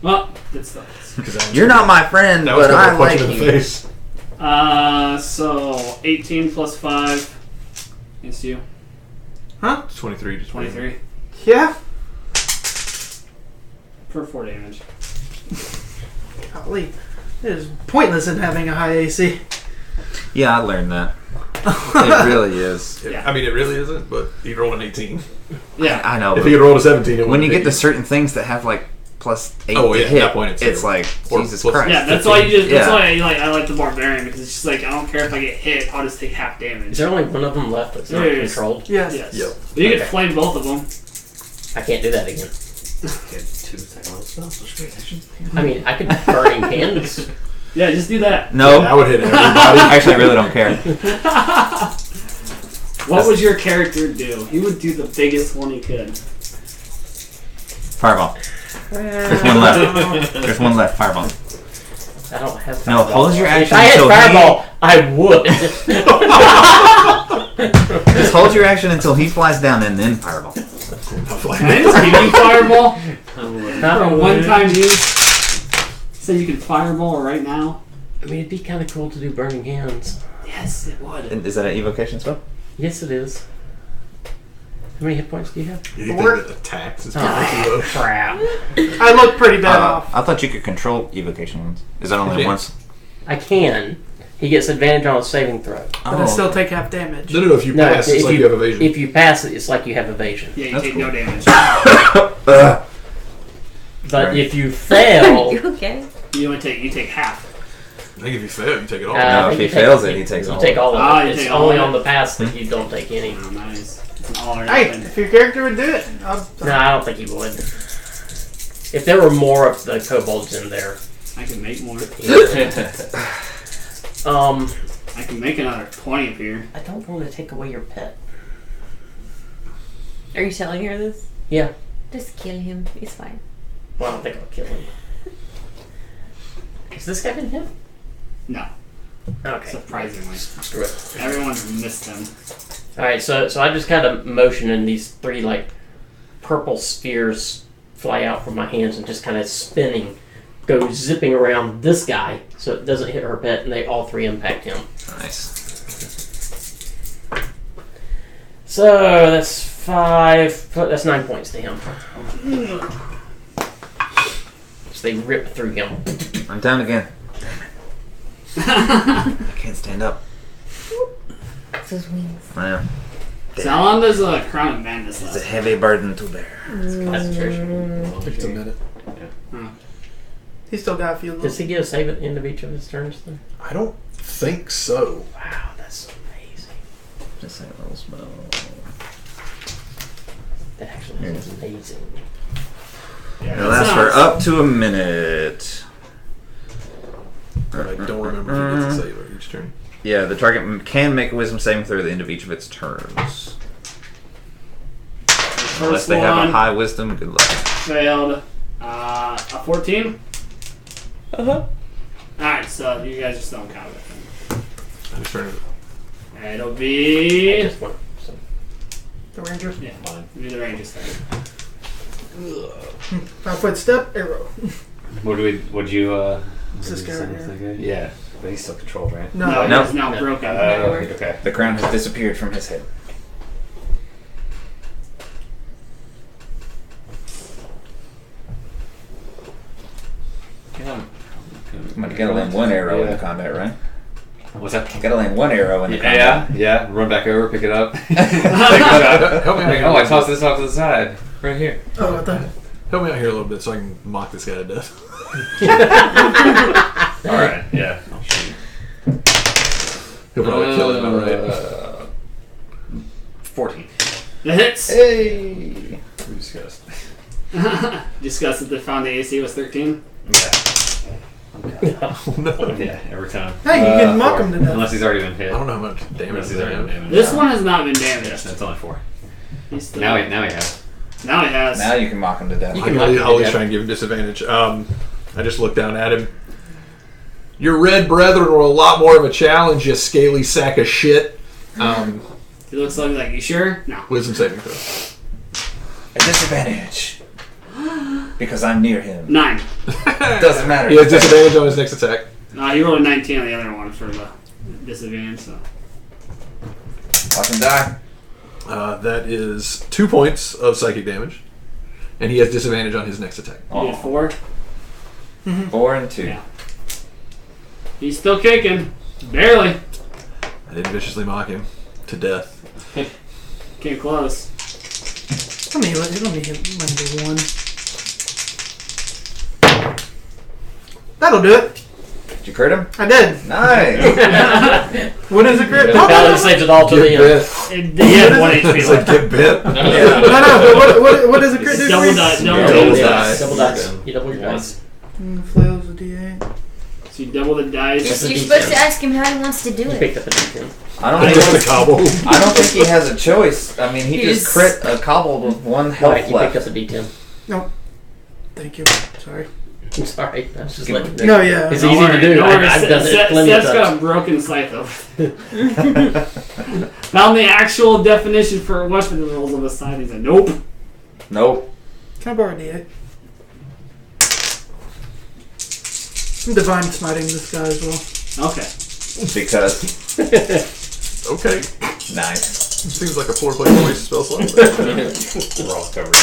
Well, good stuff. You're not my friend, That was but gonna I punch like him in the you. face. So 18 plus 5 against you. It's 23. Just 23 Yeah. for 4 damage. Golly. It is pointless in having a high AC. Yeah, I learned that. It really is. Yeah. I mean, it really isn't, but he rolled an 18. Yeah. I know. If but he had rolled a 17, it when you would've get to hit certain things that have like plus 8 Oh, to yeah, at hit, that point it's it's zero. like Or Jesus plus- Christ. Yeah, that's why you just. That's Yeah. why I like the barbarian because it's just like I don't care if I get hit, I'll just take half damage. Is there only one of them left that's not Yes. controlled? Yes. Yes. Yep. But you can Okay. flame both of them. I can't do that again. Get 2 second spells. I mean, I could burning hands. Yeah, just do that. No, That would hit everybody. actually, I really don't care. What would your character do? He would do the biggest one he could. Fireball. There's one left. There's one left. Fireball. I don't have No, fireball. hold your If action I had until fireball, I would. Just hold your action until he flies down and then fireball. Can I just give you fireball? For a one-time use. So you can fireball right now? I mean, it'd be kind of cool to do burning hands. Yes, it would. Is that an evocation spell? Yes, it is. How many hit points do you have? You Four. think that attacks is Oh, pretty low. crap. I look pretty bad off. I thought you could control evocation ones. Is that only Yeah. once? I can. He gets advantage on a saving throw. But I still take half damage. No, if you No, pass, it's like you have evasion. If you pass it, it's like you have evasion. Yeah, you That's take cool. no damage. But Right. if you fail, You okay? You take half. I think if you fail, you take it all. I No, think if he you fails take- it, he takes you all take of it. all of Ah, it. you It's take all only of on it. the pass that you don't take any. Oh, nice. It's an all or Hey, nothing. if your character would do it, No, I don't think he would. If there were more of the kobolds in there, I can make more. um, I can make another 20 up here. I don't want to take away your pet. Are you telling her this? Yeah. Just kill him. He's fine. Well, I don't think I'll kill him. Has this guy been hit? No, Okay. surprisingly. Screw it. Everyone's missed him. Alright, so I just kind of motion and these 3 like purple spheres fly out from my hands and just kind of spinning, go zipping around this guy so it doesn't hit her pet, and they all 3 impact him. Nice. So that's that's 9 points to him. So they rip through him. I'm down again. I can't stand up. It's his wings. I am. So how long does Crown of Madness It's a last? heavy burden to bear. Concentration. It's a minute. he's still got a few Does little. he get a save at the end of each of his turns then? I don't think so. Wow, that's amazing. Just say a little spell. That actually is amazing. Yeah, It lasts for up to a minute. I don't remember if he gets a save each turn. Yeah, the target can make a wisdom saving throw at the end of each of its turns. Unless First they have a one high wisdom, good luck. failed. A 14? Uh-huh. Alright, so you guys just don't count it. I'm just trying to. It'll I be... just went. So. The ranger. Yeah, fine. It'll be the Rangers thing. 5-foot step, arrow. Would you It's this guy right send here. that guy? Yeah, but he's still controlled, right? No, No. it's now No. broken. Okay. The crown has disappeared from his head. Yeah. I'm gonna gotta land one arrow in the combat, right? What's that? Gotta land one arrow in the combat. Yeah. Run back over, pick it up. Help me out here. Oh, I tossed this off to the side, right here. Oh, what the? Help me out here a little bit so I can mock this guy to death. All right. Yeah. I'll show you. He'll probably kill him, alright. 14. It hits. Hey! We discussed. Discussed that they found the AC was 13. Yeah. Oh no. Yeah. Every time. Hey, you can mock 4. him to death. Unless he's already been hit. I don't know how much damage Unless he's they already have. been damaged. This one has not been Yeah, damaged. that's only 4. He's still... Now he has. Now he has. Now you can mock him to death. You I can can mock him to always death. try and give him disadvantage. I just look down at him. Your red brethren were a lot more of a challenge, you scaly sack of shit. He looks like, you sure? No. Wisdom saving throw. A disadvantage. Because I'm near him. 9. Doesn't matter. He has disadvantage on his next attack. You rolled a 19 on the other one for the disadvantage, so. Watch him die. That is 2 points of psychic damage. And he has disadvantage on his next attack. You did 4? 4 and 2. Yeah. He's still kicking. Barely. I didn't viciously mock him to death. Came close. Let me hit number 1. That'll do it. Did you crit him? I did. Nice. What is a crit? Paladin saves it all to the Get end. bit. He had 1 HP It's like, left. get bit. But what does a crit do? Double for you? die. Double Yeah, dice. double dice. You double your dice. Flails a D8. So you double the dice. That's a You're D10. supposed to ask him how he wants to do You it. picked up a D10. I don't Just a think. cobble. I don't think he has a choice. I mean, he He just just- crit a cobbled with 1 health Right, you picked left. up a D10. Thank you. Sorry. I'm sorry. I was just letting you know. No, yeah. It's Don't easy worry, to do. don't worry. I've done it plenty of Seth's got a times. broken scythe Found the actual definition for weapon rolls on the side. He's like, nope. Nope. Can I borrow a D8? I'm divine smiting this guy as well. Okay. Because. Okay. Nice. Seems like a poor place to waste a spell slot. We're all covered.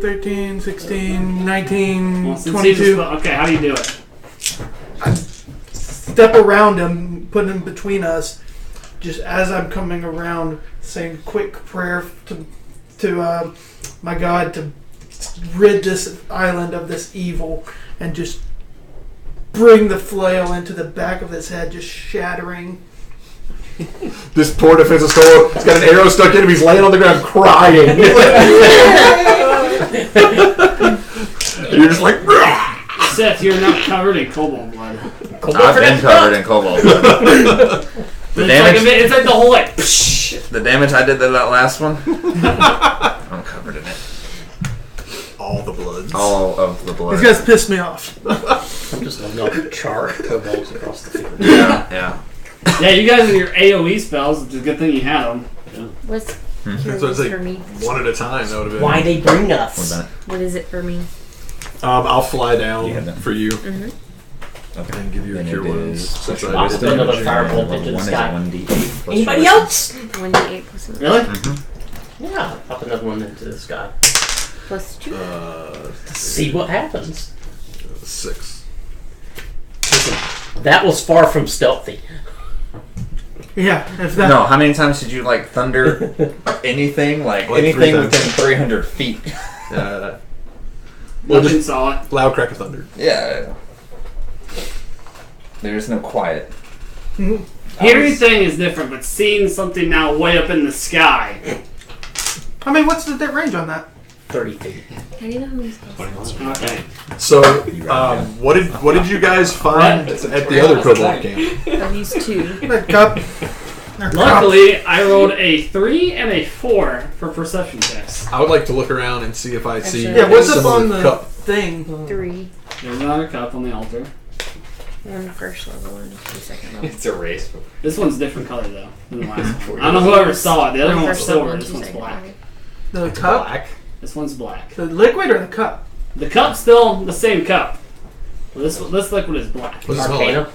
13, 16, 19, Well, since he's 22. okay, how do you do it? Step around him, put him between us. Just as I'm coming around, saying a quick prayer to my God to rid this island of this evil, and just bring the flail into the back of his head, just shattering. This poor defensive skull, he's got an arrow stuck in him, he's laying on the ground crying. You're just like, Seth, you're not covered in cobalt blood. I've been covered in cobalt. The damage. It's like the whole like. Psh. The damage I did to that last one. I'm covered in it. all the bloods. All of the blood. These guys pissed me off. I'm just letting off charred kobolds across the field. Yeah. Yeah, you guys and your AoE spells. It's a good thing you had them. What's That's what I curious say. for me? One at a time, that would have been. Why they bring What's us? that? What is it for me? I'll fly down You had that. for you Okay. and give you a Then cure it wounds. is Since I'll I put did another damage. firebolt into the One is sky. 1d8 plus Anybody yours. else? 1d8 plus 1. Really? Yeah, pop another one into the sky. Plus 2. See what happens. 6. Listen, that was far from stealthy. Yeah, if that. No, how many times did you like thunder anything? Like Like anything 3 times. within 300 feet. Well, Nothing just saw it. loud crack of thunder. Yeah. There's no quiet. Hearing thing is different, but seeing something now way up in the sky. I mean, what's the range on that? 30 feet. How do you know how many spells? Okay. So, what did you guys find at the other kobold camp? Oh, he's 2. That cup. Luckily, I rolled a 3 and a 4 for perception checks. I would like to look around and see if I see. Actually, Yeah, what's some up of on the cup. thing? 3. There's another cup on the altar. 1 first level and 2 second level. It's a race. This one's different color though than the last one. I don't know whoever saw it. The other one was First level silver. and This 2 one's second black. level. The cup? Black. This one's black. The liquid or the cup? The cup's still the same cup. Well, this liquid is black. What's it smell like? Arcana?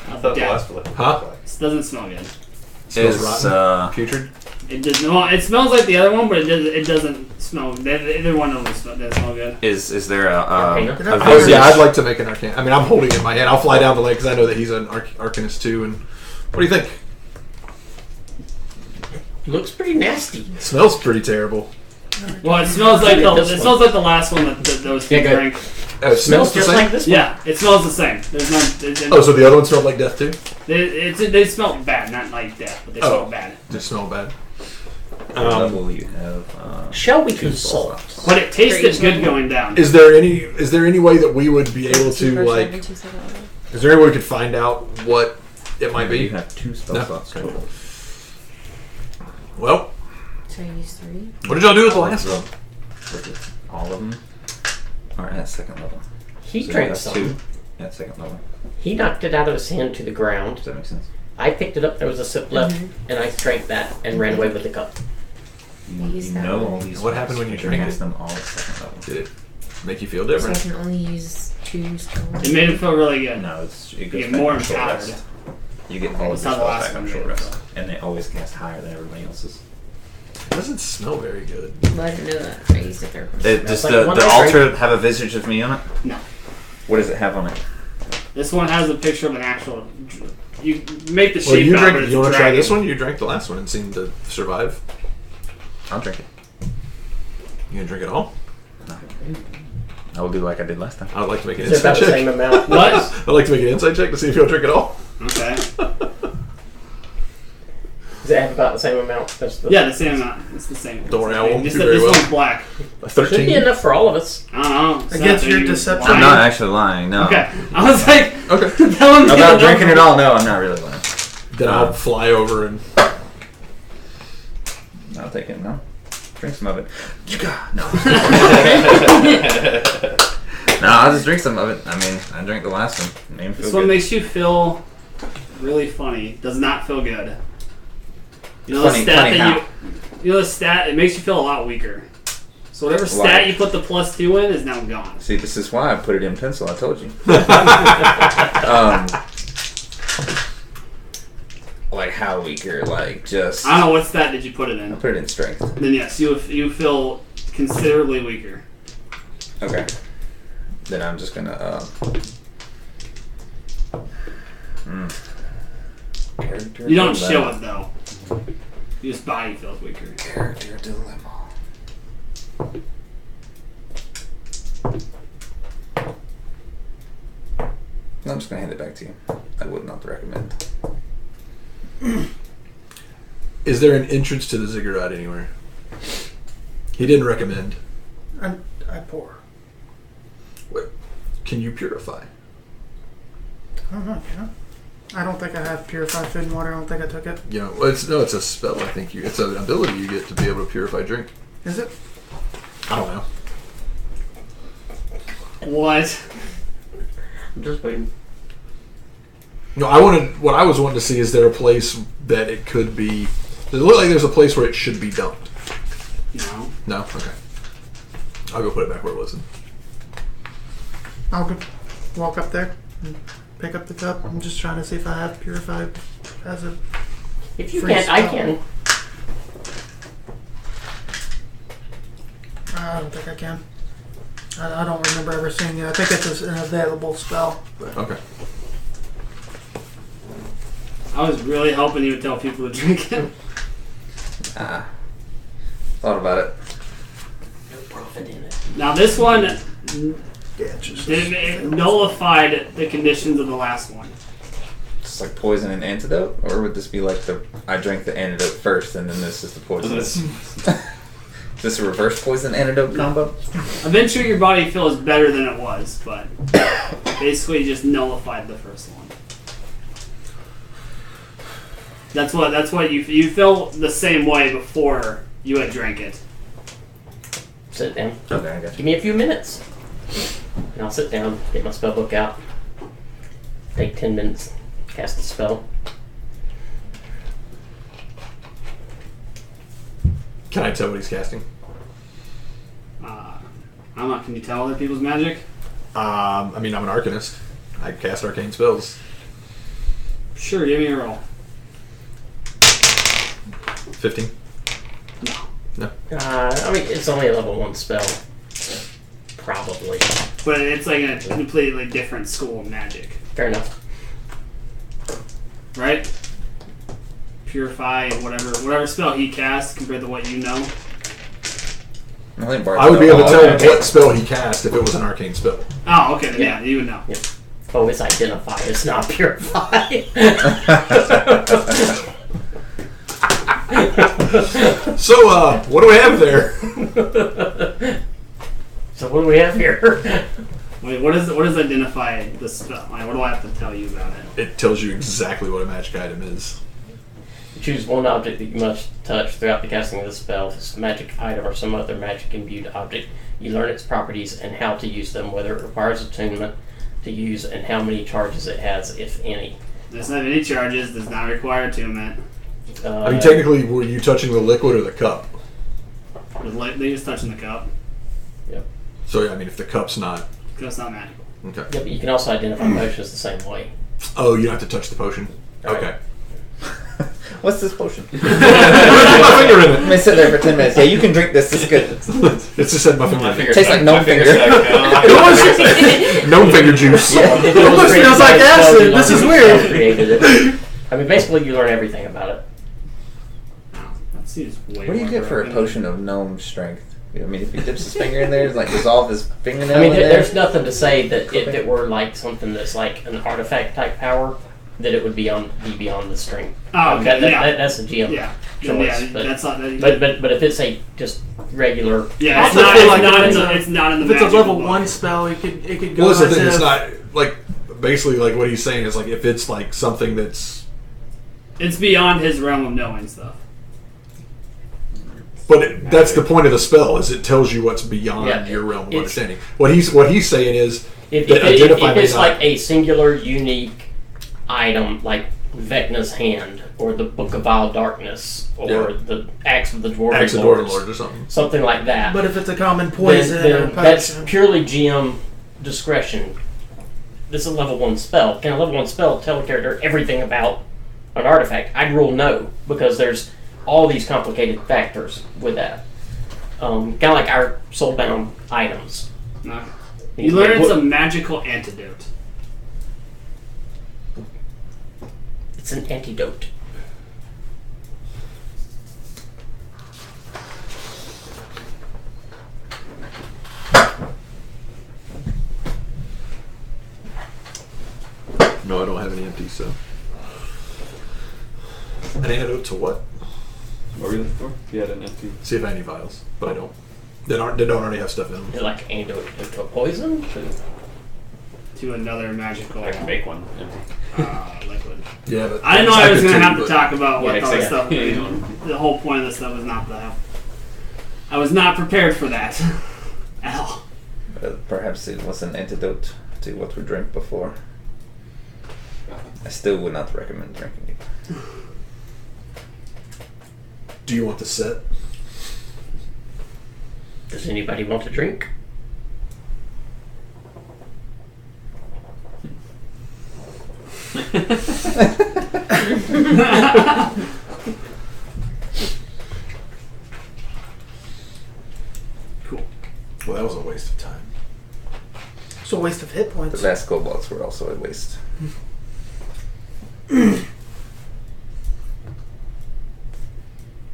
I thought the Yeah. last one. Huh? This doesn't smell good. Smells Is rotten. Putrid. It does. Well, it smells like the other one, but it doesn't smell. Either one of them doesn't smell good. is there a Arcana? Did I Oh, figure yeah, it? I'd like to make an arcana. I mean, I'm holding it in my hand. I'll fly down the lake because I know that he's an arcanist too. And what do you think? Looks pretty nasty. It smells pretty terrible. Well, it smells like This it one. smells like the last one that those two Yeah, good. drank. It smells the just same. like this one. Yeah, it smells the same. There's no. Oh, so the other one smelled like death too? They smell bad, not like death, but they smell Oh. bad. Just smell bad. what level you have? Shall we 2 consult? slots. But it tasted Great. good going down. Is there any way that we would be able to First like? level, 2 second level. Is there any way we could find out what it might You be? have 2 spell No. slots Okay. total. Well, So I use 3. what did y'all do with the last one? All of them are at second level. He So drank that's some. 2 at second level. He knocked it out of his hand to the ground. Does that make sense? I picked it up. There was a sip left, and I drank that and ran away with the cup. Use You that know one. all these. What happened when you can drank cast it? them all at second level. Did it make you feel So I different? can only use 2 spells. It made him feel really good. No, it You goes get back more on short empowered. rest. You get all of That's your how the spells last back on one short made it rest, feel. and they always cast higher than everybody else's. It doesn't smell very good. But I didn't know that. I used the third one. Does like the one I altar have a visage of me on it? No. What does it have on it? This one has a picture of an actual. You make the Well, shape you out, drank. but it's You a want to try dragon. this one? You drank the last one and seemed to survive. I'll drink it. You gonna drink it all? I will do like I did last time. I would like to make an It's about insight the same check. amount. What? I'd like to make an insight check to see if you'll drink it all. Okay. Does it have about the same amount? As the, Yeah, the same amount. It's the same. Don't worry, I won't Just do that very this well. one's black. A Should be 13. enough for all of us. I don't know. It's Against not your that you deception. lying. I'm not actually lying. No. Okay. I was like, Okay. that one's About getting drinking up. it all? No, I'm not really lying. Then I'll fly over and. I'll take it. No. Drink some of it. You got no. No, I'll just drink some of it. I mean, I drank the last one. It made me feel This one good. makes you feel really funny. Does not feel good. You know Funny- the stat funny that how? you know the stat. It makes you feel a lot weaker. So whatever Why? stat you put the +2 in is now gone. See, this is why I put it in pencil. I told you. Like how weaker? Like just. I don't know what stat did you put it I in. put it in strength. Then yes, you feel considerably weaker. Okay. Then I'm just gonna. Character You don't dilemma. show it though. Your just body feels weaker. Character dilemma. I'm just gonna hand it back to you. I would not recommend. Is there an entrance to the ziggurat anywhere? He didn't recommend. I pour. Can you purify? I don't know. Yeah. I don't think I have purified food and water. I don't think I took it. You know, it's a spell. I think it's an ability you get to be able to purify drink. Is it? I don't know. What? I'm just waiting. No, what I was wanting to see is there a place that it could be. Does it look like there's a place where it should be dumped? No. No. Okay. I'll go put it back where it was. Then. I'll go walk up there and pick up the cup. I'm just trying to see if I have purified as a. If you Free can't, I spell. can. I don't think I can. I don't remember ever seeing it. I think it's an available spell. But Okay. I was really hoping you would tell people to drink it. Thought about it. No profit in it. Now this one yeah, it's just. it nullified the conditions of the last one. Just like poison and antidote, or would this be like I drank the antidote first and then this is the poison? Is this a reverse poison antidote combo? Eventually, your body feels better than it was, but basically just nullified the first one. That's what you feel the same way before you had drank it. Sit down. Okay, I got Give you. me a few minutes. And I'll sit down, get my spell book out. Take 10 minutes, cast the spell. Can I tell what he's casting? I'm not. Can you tell other people's magic? I mean, I'm an arcanist. I cast arcane spells. Sure, give me a roll. 15. I mean, it's only a level 1 spell. Probably. But it's like a completely different school of magic, Fair enough. right? Purify, whatever spell he casts compared to what you know. I would be able to tell what spell he cast if it was an arcane spell. Oh, okay, then yeah, you would know. Oh, it's identify, it's not purify. So, what do we have there? So what do we have here? Wait, what does identify the spell? Like, what do I have to tell you about it? It tells you exactly what a magic item is. Choose one object that you must touch throughout the casting of the spell. If it's a magic item or some other magic imbued object, you learn its properties and how to use them, whether it requires attunement to use, and how many charges it has, if any. Does not have any charges. Does not require attunement. Are you technically, were you touching the liquid or the cup? They just touching the cup. Yep. So, yeah, I mean, if the cup's not... Because it's not magical. Okay. Yeah, but you can also identify potions the same way. Oh, you don't have to touch the potion? Right. Okay. What's this potion? Put my finger in Let me sit there for 10 minutes. Yeah, you can drink this. This is good. It's just said my finger in it. Tastes like gnome finger. Gnome finger juice. If it It was almost created smells by like a spell, acid. you This learn is who weird. created it. I mean, basically, you learn everything about it. That seems way What do you more get for a broken. potion of gnome strength? I mean, if he dips his finger in there, it's like dissolve his fingernail I mean, in there. there's nothing to say that if it were like something that's like an artifact type power, that it would be beyond the strength. Oh, okay, That's a GM yeah. choice. Yeah, but, that's not... but if it's a just regular, Yeah, it's Also not, feel it's, like not if in it's the, a- it's not in the If it's a magical level book. 1 spell, it could go Well, that's the as thing. if... It's not, like, basically, like, what he's saying is, like, if it's, like, something that's... It's beyond his realm of knowing stuff. But that's the point of the spell, is it tells you what's beyond Yeah, your realm of it's- understanding. What he's saying is... if that identify if may it's not- like a singular, unique item, like Vecna's hand, or the Book of Vile Darkness, or Yeah. the Axe of the Dwarven Axe of Lords, Dwarven Lord or something. something like that. But if it's a common poison or then that's potion... purely GM discretion. This is a level 1 spell. Can a level 1 spell tell a character everything about an artifact? I'd rule no, because there's all these complicated factors with that. Kind of like our soulbound items. No. You learn it's a magical antidote. It's an antidote. No, I don't have any empty, so... An antidote to what? What were you looking for? You had an empty. See if I have any vials, but I don't. They don't already have stuff in them. Is it like antidote to a poison? To another magical I can make one empty. liquid. Yeah, but I didn't know I was going to have to but- talk about what Yeah, all this exactly. stuff. The whole point of this stuff was not that. I was not prepared for that at all. Perhaps it was an antidote to what we drank before. I still would not recommend drinking it. Do you want the set? Does anybody want to drink? Cool. Well, that was a waste of time. It's a waste of hit The points. last kobolds were also a waste.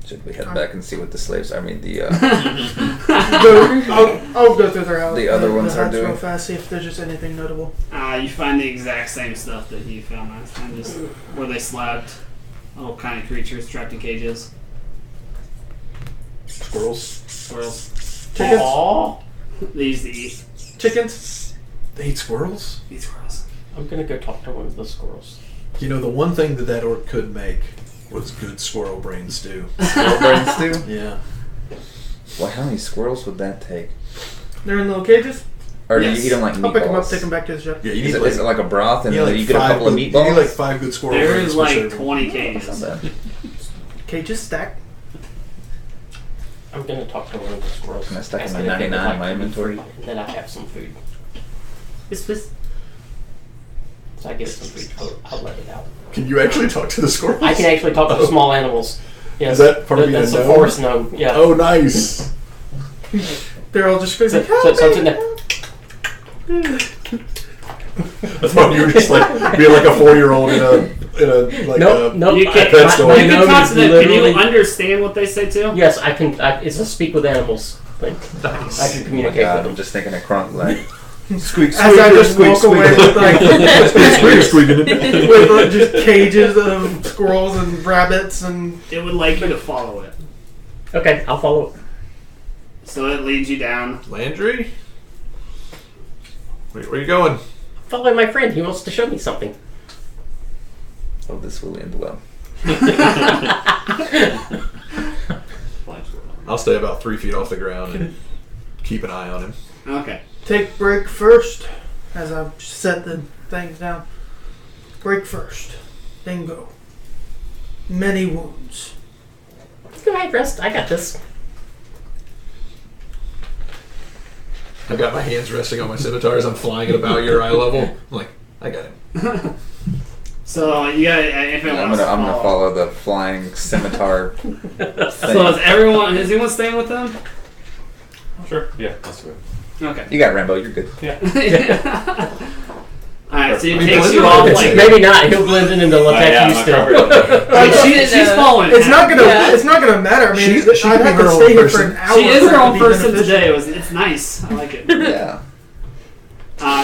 Should we head back and see what the slaves? I mean, the I'll go through their house. The other ones are huts real doing- fast. See if there's just anything notable. You find the exact same stuff that he found last time, just where they slapped all kind of creatures trapped in cages. Squirrels. Squirrels. Chickens. Aw, They used to eat. Chickens. They eat squirrels? Eat squirrels. I'm gonna go talk to one of the squirrels. You know, the one thing that orc could make was good squirrel brain stew. squirrel brains too. Yeah. Well, how many squirrels would that take? They're in little cages. Or do Yes. you eat them like meatballs? I'll pick them up, take them back to the shop. Yeah, you Is need it like a broth and you then need you get a couple of You need meatballs? like 5 good squirrel brains. There's per like serving. 20 Not cages. bad. Cages stacked. I'm gonna talk to one of the squirrels. Can I stack ask my if they would 99 in like my to be inventory? free, and then I have some food. This. So I give it some food. I'll let it out. Can you actually talk to the squirrels? I can actually talk to the small animals. Yes. Is that part of being That's a a gnome? forest gnome. Yeah. Oh, nice. They're all just So, screaming. so it's in there. I thought you were just like being like a 4-year-old in a like Nope, a nope. You can't- pet my store. You can gnome talk is to them. Can you literally- understand what they say too? Yes, I can. It's a speak with animals thing. I can Oh my communicate god, with I'm them. just thinking of Kronk like Squeak, As I just walk away with like squeak, squeaking. with just cages of squirrels and rabbits and It would like you to follow it. Okay, I'll follow it. So it leads you down. Landry? Where are you going? Follow my friend. He wants to show me something. oh, this will end well. I'll stay about 3 feet off the ground and keep an eye on him. Okay. Take break first, as I set the things down. Break first, then go. Many wounds. Go ahead, rest. I got this. I've got my hands resting on my scimitar as I'm flying at about your eye level. I'm like, I got him. So you got if it I'm wants gonna follow the flying scimitar. So is anyone staying with them? Sure. Yeah, that's good. Okay. You got Rambo. You're good. Alright, so it I mean, takes you blend all in. like Maybe not. He'll blend in and they'll attack you still. like she's following. It's not gonna. Yeah. It's not gonna matter. I mean, She I'd can have be to her stay own here for person. an hour. She is for her it to own be person beneficial. today. It's nice. I like it. Yeah.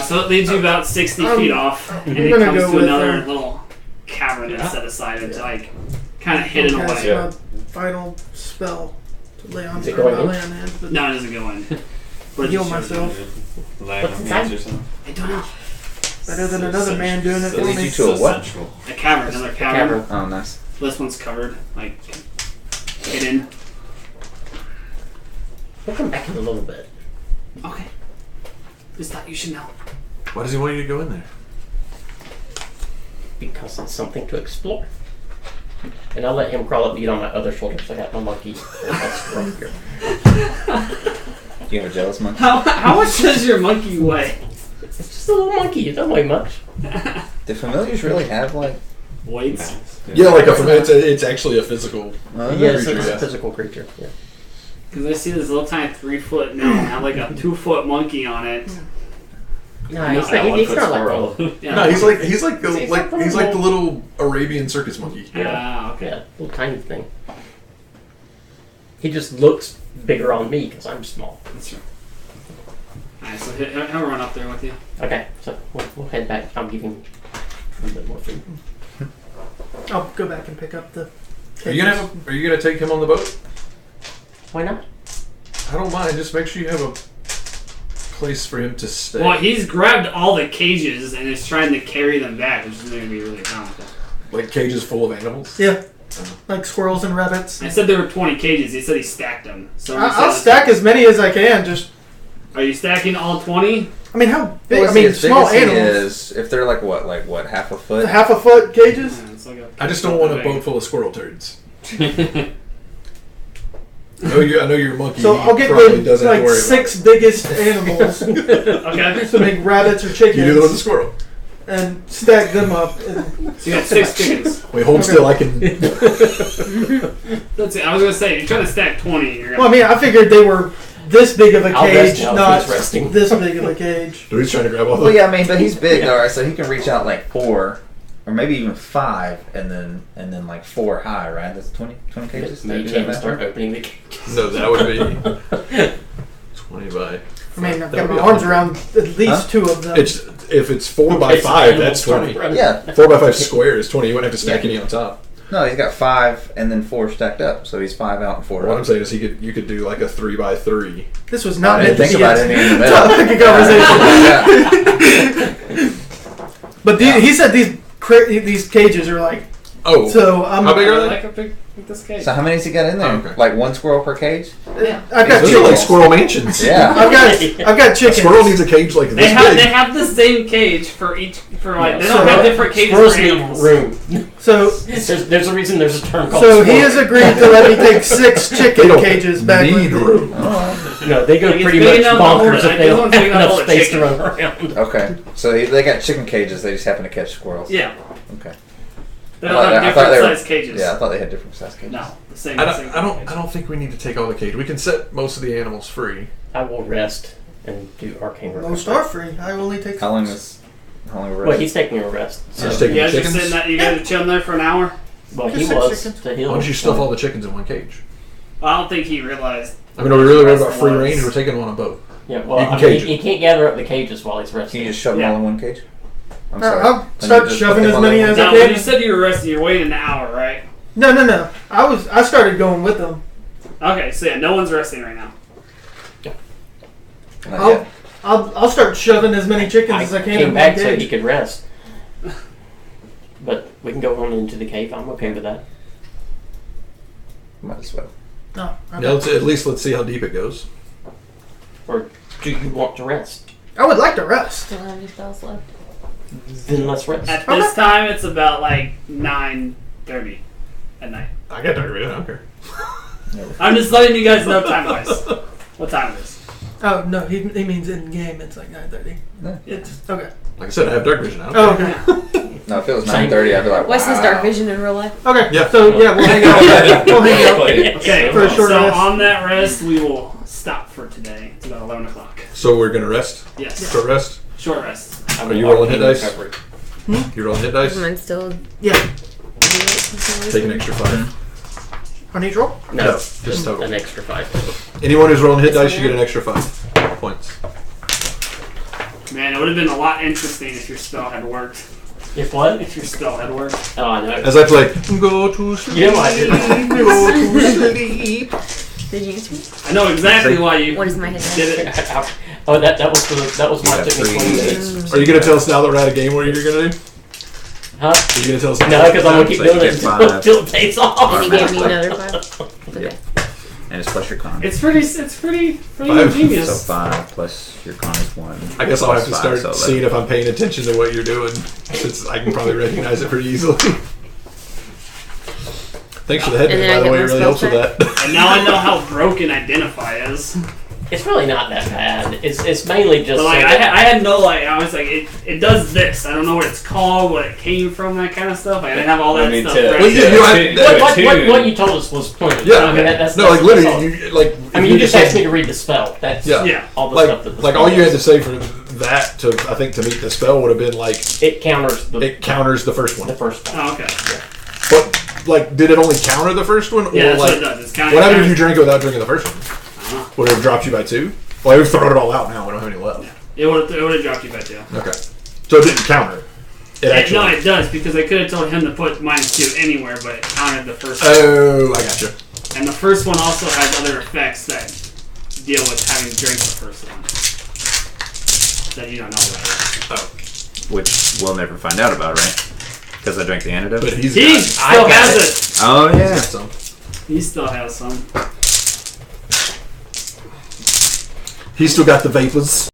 So it leads you about 60 feet off, and I'm it gonna comes go to with, another little cavern that's set aside. It's like kind of hidden Cast away. my final spell to lay on Is it going in? hands, but No, it doesn't go in. But it heal just shows you. myself. Land What's on inside? the edge or something. I don't know. Better than another man doing it So for leads me. you to a what? Central. A cavern, another cavern. Oh, nice. This one's covered, like hidden. We'll come back in a little bit. Okay. Just thought you should know. Why does he want you to go in there? Because it's something to explore. And I'll let him crawl up, beat on my other shoulder, so I got my monkey. That's right here. Do you have a jealous monkey? How much does your monkey weigh? It's just a little monkey. It doesn't weigh much. Do familiars really have like? Weights. Yeah, like it's actually a physical. Yes, creature, it's yeah. a physical creature. Yeah. Because I see this little tiny 3-foot gnome have like a 2-foot monkey on it. No, he's not like one. Yeah. No, he's like the He's like little Arabian circus monkey. Ah, okay. Yeah, little tiny thing. He just looks bigger on me because I'm small. That's right. Alright, so he'll run up there with you. Okay, so we'll head back. I'll give him a little bit more food. I'll go back and pick up the. Are you gonna take him on the boat? Why not? I don't mind. Just make sure you have a place for him to stay. Well, he's grabbed all the cages and is trying to carry them back, which is going to be really comical. Like cages full of animals. Yeah, like squirrels and rabbits. I said there were 20 cages. He said he stacked them. So I'll stack as many as I can. Just, Are you stacking all 20? I mean, how big? Well, I mean, as big small as he animals. is, if they're like what, half a foot? Half a foot cages. Yeah, it's like I just don't want a boat full of squirrel turds. I know you're a monkey. So He I'll get probably the doesn't have to like worry 6 biggest animals Okay. to make rabbits or about it. You do the one with the chickens squirrel. and stack them up. And So you got 6 chickens. Wait, hold still. I can. That's it. I was going to say, you're trying to stack 20. You're well, I mean, I figured they were this big of a I'll rest cage, now if not he's resting. this big of a cage. He's trying to grab all the. Well, yeah, I mean, but he's big, all right. So he can reach out like 4, or maybe even 5, and then like 4 high, right? That's 20 cages. Maybe Is that you math start right? opening the cages. No, that would be 20 by. I mean, I've That got would my be arms 100. around at least Huh? 2 of them. It's if it's 4 by Okay, so 5, animals that's start 20. running. Yeah. 4 by 5 square is 20. You wouldn't have to stack any on top. No, he's got 5 and then 4 stacked up, so he's 5 out and 4 What up. I'm saying is you could do like a 3 by 3. This was I not didn't meant to think be about a any in the middle. topic of conversation. Yeah. But he said these cages are like Oh, so. how big are they? like a big this cage. So how many's he got in there? Oh, okay. Like 1 squirrel per cage? I've got Those are like chickens. squirrel mansions. Yeah. I've got A chickens. squirrel needs a cage like this They big. have the same cage for each like they Yeah, don't so have different cages Squirrels for need animals. room. So There's a reason there's a term called he squirrel. has agreed to let me take 6 They chicken don't cages back need with me. room. No, they go Like, it's pretty big much enough to hold bonkers it. if they This don't one's have big enough to enough hold a space to chicken. run around. Okay. So they got chicken cages, they just happen to catch squirrels. Yeah. Okay. They don't have I thought different they were- size cages. Yeah, I thought they had different size cages. No, the same. I same don't think we need to take all the cage. We can set most of the animals free. I will rest and do arcane recovery. Most are free. I only take. How long were Well, he's taking a rest. So. Just taking You the guys just chickens. sitting that you guys are chilling there for an hour. Well, he Just six was chickens. to heal. Why don't you stuff all the chickens in one cage? Well, I don't think he realized. I mean, are we really worried about Rest free was- range? We're taking them on a boat. Yeah, well, You can I mean, cage he can't gather up the cages while he's Can resting. you just shove them all in one cage? I'm sorry. I'll Can you start just shoving put them as all many in as one- Now, I when can. you said you were resting, you're waiting an hour, right? No. I started going with them. Okay, so yeah, no one's resting right now. Not yet. I'll start shoving as many chickens as I can in came one back so he cage. could rest. But We can go on into the cave. I'm okay with that. Might as well. No. Okay. Yeah, at least let's see how deep it goes. Or do you want to rest? I would like to rest. Still have any spells left? Then let's rest. At this time, it's about like 9:30 at night. I got dark vision. I don't care. I'm just letting you guys know time-wise what time it is. Oh no, he means in game. It's like 9:30. Yeah. It's okay. Like I said, I have dark vision. I don't Oh, care. okay. No, if it was Same. 9:30, I'd be like, Wes has wow. dark vision in real life. Okay. Yeah. So yeah, we'll hang out. We'll hang out. Okay, For a short so rest. on that rest, we will stop for today. It's about 11 o'clock. So we're gonna rest. Yes. Short rest. Short rest. I'm Are you gonna rolling hit arcane dice? recovery. You rolling hit dice. Mine still. Yeah. Take an extra 5. On each roll. No, just total. an extra 5. Anyone who's rolling hit dice, you get an extra 5 points. Man, it would have been a lot interesting if your spell had worked. If what? If your spell had worked. Oh, I know. As I play, go to sleep. You know I did. Go to sleep. Did you answer me? I know exactly why you What is my hit dice? did it. Oh, that was why it took me 20 minutes. Are you gonna tell us now that we're at a game where you're gonna do? Huh? Are you gonna tell us? No, because I'm gonna keep So you doing it get until, 5. until it pays off. And you gave me another 5? Okay. Yep. And it's plus your con. It's pretty 5. ingenious. So 5 plus your con is 1. I guess I'll have to Plus start 5, so seeing if I'm paying attention to what you're doing, since I can probably recognize it pretty easily. Thanks for the head And name, then I by the get way. It my really spell helps with that. And now I know how broken Identify is. It's really not that bad. It's mainly just. But like so I that- had no like I was like it does this. I don't know what it's called, what it came from, that kind of stuff. Like, I didn't have all that I mean, stuff. to- right Well, there. what you told us was plenty. Yeah, I mean, that's no, like that's all. literally, you, like. I mean, you just asked me to read the spell. That's Yeah. all the stuff that the Like spell all you had to does. say for that to I think to meet the spell would have been like It counters it counters the first one. the first one. Oh, okay. But like, did it only counter the first one, or Yeah, that's like what it does. It's kind of. what happened if you drank it without drinking the first one? Uh-huh. Would it have dropped you by 2? Well, we've thrown it all out now. We don't have any left. It would have dropped you by 2. Okay, so it didn't counter. It actually. No, it does because I could have told him to put -2 anywhere, but it counted the first one. Oh, I gotcha. And the first one also has other effects that deal with having drank the first one that you don't know about. Which we'll never find out about, right? Because I drank the antidote. But he's He got, still got has it. it. Oh he's yeah. got some. He still has some. He's still got the vapors.